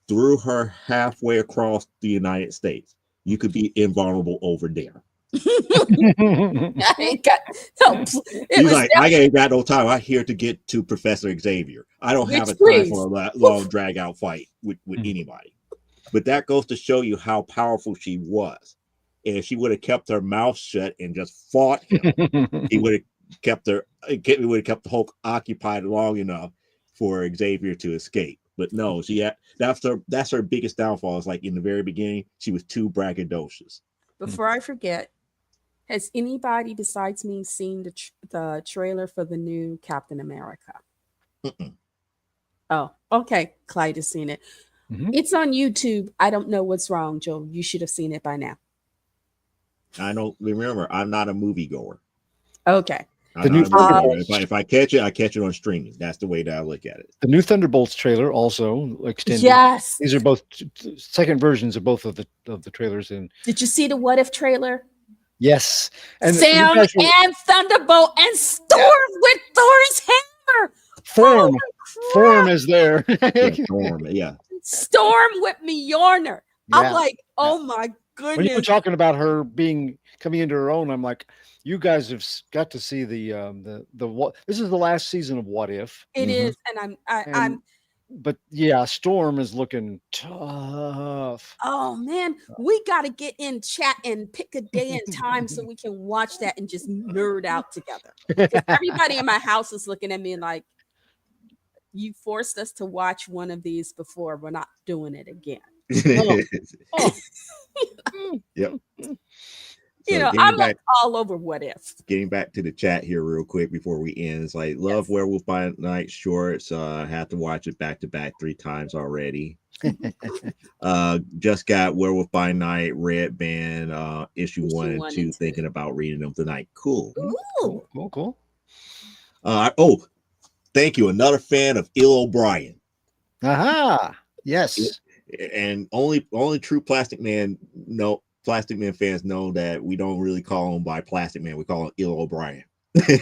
threw her halfway across the United States. You could be invulnerable over there. I ain't got no. He's like, I ain't got no time. I'm here to get to Professor Xavier. I don't have a time for a long drag out fight with anybody. But that goes to show you how powerful she was. And if she would have kept her mouth shut and just fought him, he would have kept the Hulk occupied long enough for Xavier to escape. But no, that's her biggest downfall. Is like in the very beginning, she was too braggadocious. Before I forget, has anybody besides me seen the trailer for the new Captain America? Oh, okay. Clyde has seen it. It's on YouTube. I don't know what's wrong, Joe. You should have seen it by now. I don't remember. I'm not a moviegoer. Okay. If I catch it, I catch it on streaming. That's the way that I look at it. The new Thunderbolts trailer also extended. Yes. These are both second versions of both of the trailers. And did you see the What If trailer? Yes. And Sam and Thunderbolt and Storm with Thor's hammer. Form is there. Yeah. Storm with Mjolnir. I'm like, oh my goodness. When you were talking about her coming into her own, I'm like, you guys have got to see the what. This is the last season of What If. It is, and I'm but yeah, Storm is looking tough. Oh man, we got to get in chat and pick a day and time so we can watch that and just nerd out together. Because everybody in my house is looking at me like, you forced us to watch one of these before. We're not doing it again. Oh, oh. Yep. You So know, I'm all over what if. getting back to the chat here real quick before we end. It's like love Yes. Werewolf by Night shorts. Had to watch it back to back 3 times already. Just got Werewolf by Night Red Band issue Issue 1 and one 2. and two. Thinking about reading them tonight. Cool. Ooh. Cool. Oh, thank you. Another fan of Il O'Brien. Aha. Yes. And only true Plastic Man fans know that we don't really call him by Plastic Man. We call him Il O'Brien.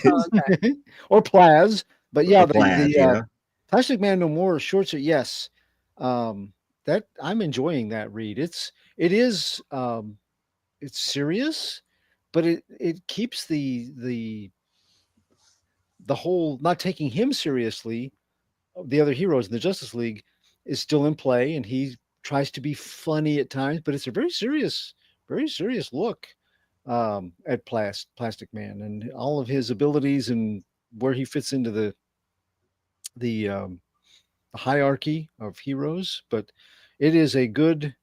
Oh, okay. Or Plaz. But yeah, Or Plaz, yeah. Plastic Man No More shorts are yes. That I'm enjoying that read. It is it's serious, but it keeps the whole not taking him seriously. The other heroes in the Justice League is still in play, and he tries to be funny at times, but it's a very serious look at Plastic Man and all of his abilities and where he fits into the hierarchy of heroes. But it is a good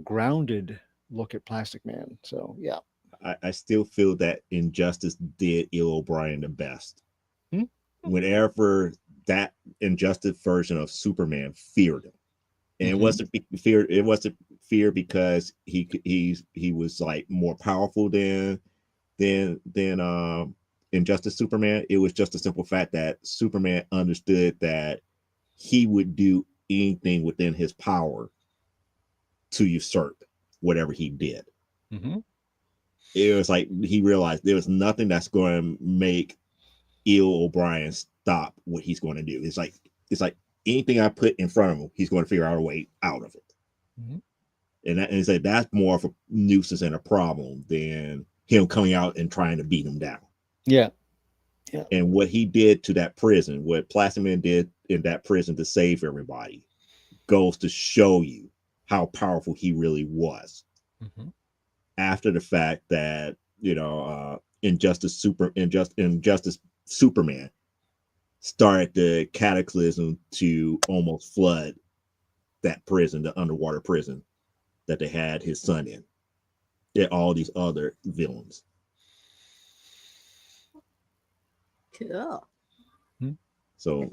grounded look at Plastic Man. So yeah. I still feel that Injustice did Il O'Brien the best. Hmm? Whenever that Injustice version of Superman feared him, and it wasn't fear. It wasn't fear because he was like more powerful than Injustice Superman. It was just a simple fact that Superman understood that he would do anything within his power to usurp whatever he did. Mm-hmm. It was like he realized there was nothing that's going to make Il O'Brien stop what he's going to do. It's like anything I put in front of him, he's going to figure out a way out of it. Mm-hmm. And say that's more of a nuisance and a problem than him coming out and trying to beat him down. Yeah. And what he did to that prison, what Plastic Man did in that prison to save everybody, goes to show you how powerful he really was. Mm-hmm. After the fact that Injustice Superman started the cataclysm to almost flood that prison, the underwater prison that they had his son in. And all these other villains. Cool. So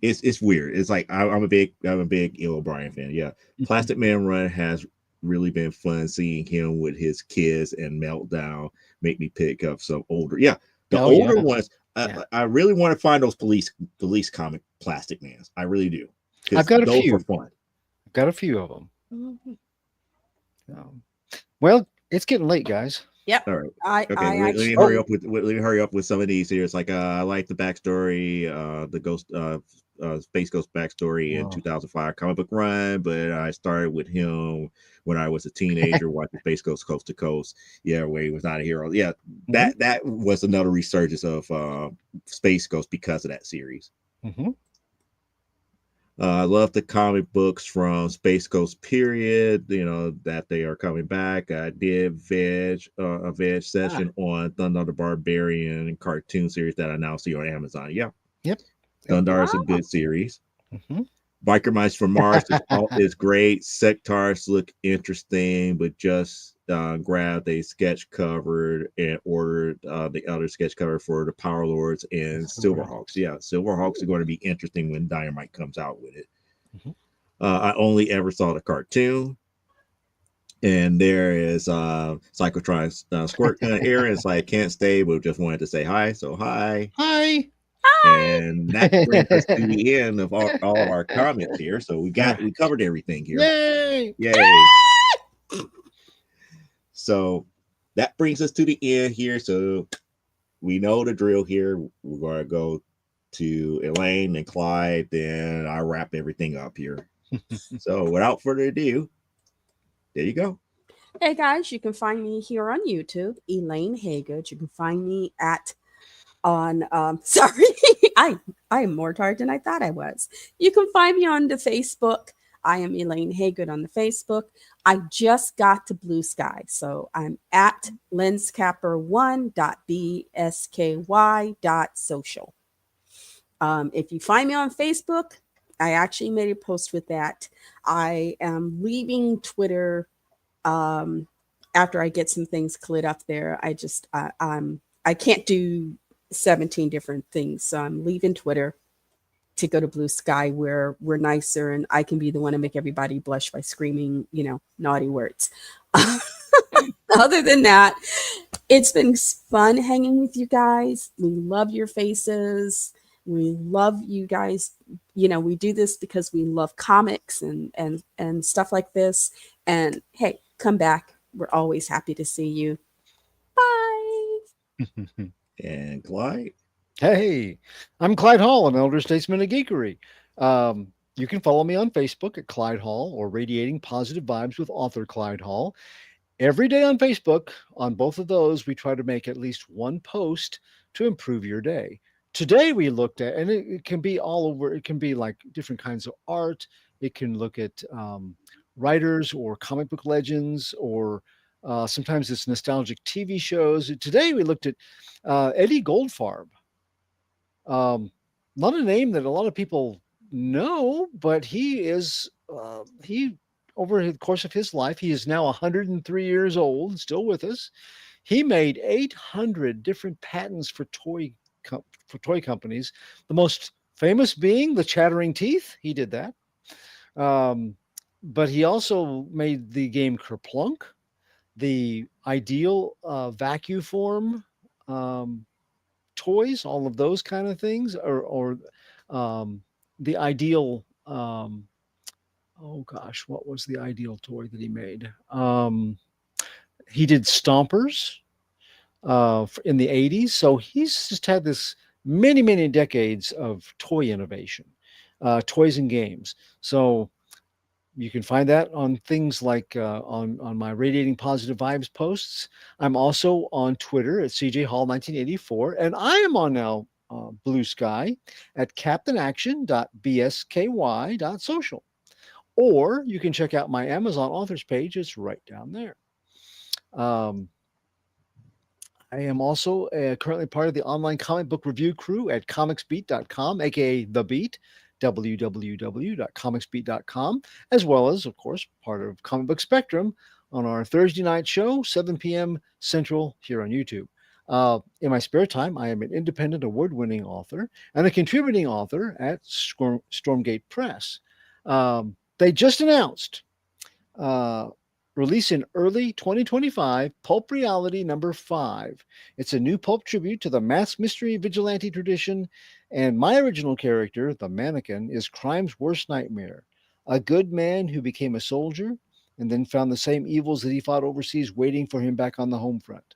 it's weird. It's like I'm a big Il O'Brien fan. Yeah, Plastic Man run has really been fun seeing him with his kids and Meltdown. Make me pick up some older. Yeah, the older ones. I really want to find those police comic Plastic Mans. I really do. I've got a those few. Are fun. I've got a few of them. Mm-hmm. Well, it's getting late, guys. Yep. All right. Let me hurry up with some of these here. It's like I like the backstory, the Ghost Space Ghost backstory in 2005 comic book run, but I started with him when I was a teenager watching Space Ghost Coast to Coast. Yeah, where he was not a hero. Yeah, that was another resurgence of Space Ghost because of that series. Mm-hmm. I love the comic books from Space Ghost period, that they are coming back. I did a veg session on Thundar the Barbarian cartoon series that I now see on Amazon. Yeah. Yep. Thundar is a good series. Mm-hmm. Biker Mice from Mars is great. Sectars look interesting, but just grabbed a sketch cover and ordered the other sketch cover for the Power Lords and Silverhawks. Yeah, Silverhawks are going to be interesting when Dynamite comes out with it. Mm-hmm. I only ever saw the cartoon. And there is Psychotron Squirt Gun Aaron. It's like, can't stay, but just wanted to say hi. So hi. Hi. And that brings us to the end of all of our comments here. So we covered everything here. Yay! So that brings us to the end here. So we know the drill here. We're going to go to Elaine and Clyde. Then I wrap everything up here. So without further ado, there you go. Hey guys, you can find me here on YouTube, Elaine Haggard. You can find me at on sorry, I am more tired than I thought I was. You can find me on the Facebook. I am Elaine Haygood on the Facebook. I just got to Blue Sky, so I'm at lenscapper1.bsky.social. If you find me on Facebook, I actually made a post with that. I am leaving Twitter after I get some things cleared up there. I can't do 17 different things, so I'm leaving Twitter to go to Blue Sky, where we're nicer and I can be the one to make everybody blush by screaming, naughty words. Other than that, it's been fun hanging with you guys. We love your faces. We love you guys. We do this because we love comics and stuff like this. And hey, come back. We're always happy to see you. Bye. And Clyde. Hey, I'm Clyde Hall, an elder statesman of geekery. You can follow me on Facebook at Clyde Hall or Radiating Positive Vibes with author Clyde Hall. Every day on Facebook, on both of those, we try to make at least one post to improve your day. Today we looked at, and it can be all over, it can be like different kinds of art. It can look at writers or comic book legends, or sometimes it's nostalgic TV shows. Today we looked at Eddie Goldfarb. Not a name that a lot of people know, but he over the course of his life, he is now 103 years old, still with us. He made 800 different patents for toy companies. The most famous being the chattering teeth. He did that. But he also made the game Kerplunk, the ideal vacuform toys, all of those kind of things, or the ideal. Oh gosh, what was the ideal toy that he made? He did Stompers in the 80s. So he's just had this many, many decades of toy innovation, toys and games. So you can find that on things like on my Radiating Positive Vibes posts. I'm also on Twitter at CJHall1984, and I am on now Blue Sky at captainaction.bsky.social. Or you can check out my Amazon authors page. It's right down there. I am also currently part of the online comic book review crew at comicsbeat.com, aka The Beat, www.comicsbeat.com, as well as, of course, part of Comic Book Spectrum on our Thursday night show, 7 p.m. Central, here on YouTube. In my spare time, I am an independent award-winning author and a contributing author at Stormgate Press. They just announced release in early 2025, Pulp Reality number 5. It's a new pulp tribute to the masked mystery vigilante tradition, and my original character, the mannequin, is crime's worst nightmare, a good man who became a soldier and then found the same evils that he fought overseas waiting for him back on the home front.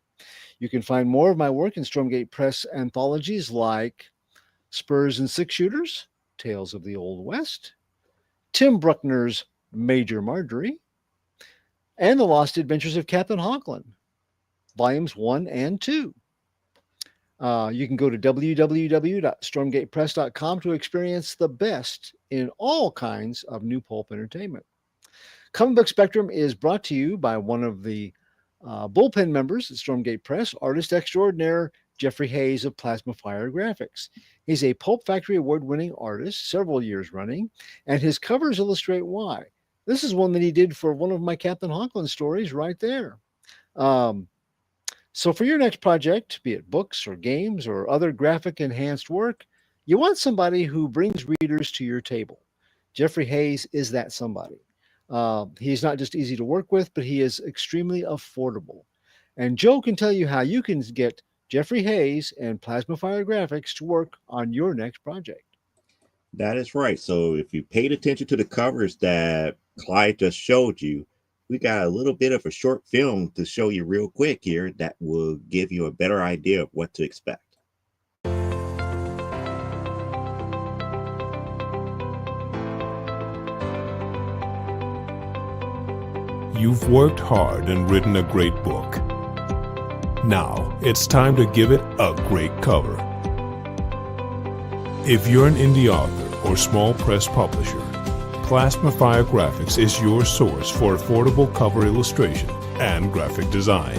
You can find more of my work in Stormgate Press anthologies like Spurs and Six Shooters, Tales of the Old West, Tim Bruckner's Major Marjorie, and The Lost Adventures of Captain Hocklin, volumes 1 and 2. You can go to www.stormgatepress.com to experience the best in all kinds of new pulp entertainment. Comic Book Spectrum is brought to you by one of the bullpen members at Stormgate Press, artist extraordinaire Jeffrey Hayes of Plasma Fire Graphics. He's a Pulp Factory award-winning artist, several years running, and his covers illustrate why. This is one that he did for one of my Captain Hocklin stories right there. So for your next project, be it books or games or other graphic enhanced work, you want somebody who brings readers to your table. Jeffrey Hayes is that somebody. He's not just easy to work with, but he is extremely affordable. And Joe can tell you how you can get Jeffrey Hayes and Plasma Fire Graphics to work on your next project. That is right. So if you paid attention to the covers that Clyde just showed you, we got a little bit of a short film to show you real quick here that will give you a better idea of what to expect. You've worked hard and written a great book. Now it's time to give it a great cover. If you're an indie author or small press publisher, Plasmafire Graphics is your source for affordable cover illustration and graphic design.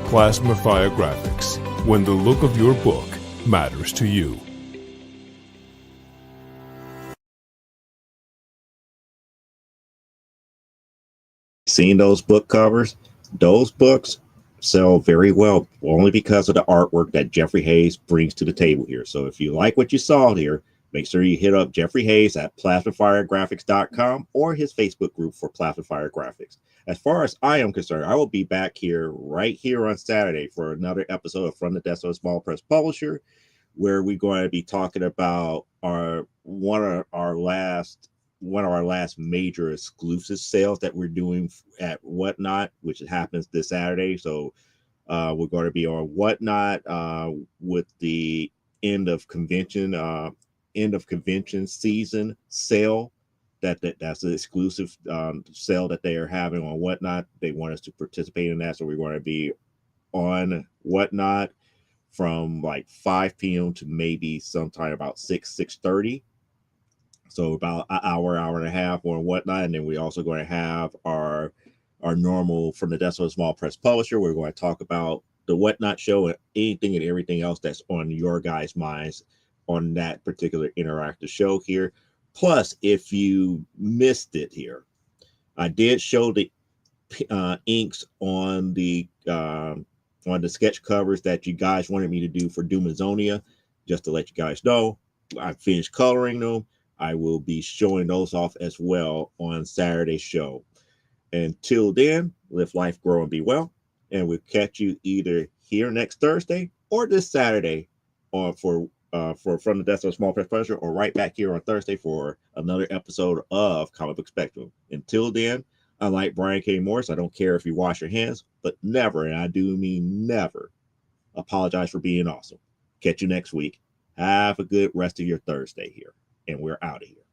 Plasmafire Graphics, when the look of your book matters to you. Seeing those book covers, those books sell very well only because of the artwork that Jeffrey Hayes brings to the table here. So if you like what you saw here, make sure you hit up Jeffrey Hayes at plasmafiregraphics.com or his Facebook group for Plasmafire Graphics. As far as I am concerned, I will be back here right here on Saturday for another episode of From the Desk of a Small Press Publisher, where we're going to be talking about one of our last major exclusive sales that we're doing at Whatnot, which happens this Saturday. So we're going to be on Whatnot with the end of convention season sale. That's the exclusive sale that they are having on Whatnot. They want us to participate in that, so we're going to be on Whatnot from like 5 p.m. to maybe sometime about 6:30. So about an hour and a half on Whatnot, and then we're also going to have our normal From the Desk of a Small Press Publisher. We're going to talk about the Whatnot show and anything and everything else that's on your guys' minds on that particular interactive show here. Plus, if you missed it here, I did show the inks on the sketch covers that you guys wanted me to do for Doom and Zonia. Just to let you guys know, I finished coloring them. I will be showing those off as well on Saturday's show. Until then, live life, grow, and be well. And we'll catch you either here next Thursday or this Saturday for From the Desk of a Small Press Publisher, or right back here on Thursday for another episode of Comic Book Spectrum. Until then, unlike Brian K. Morris, I don't care if you wash your hands, but never, and I do mean never, apologize for being awesome. Catch you next week. Have a good rest of your Thursday here, and we're out of here.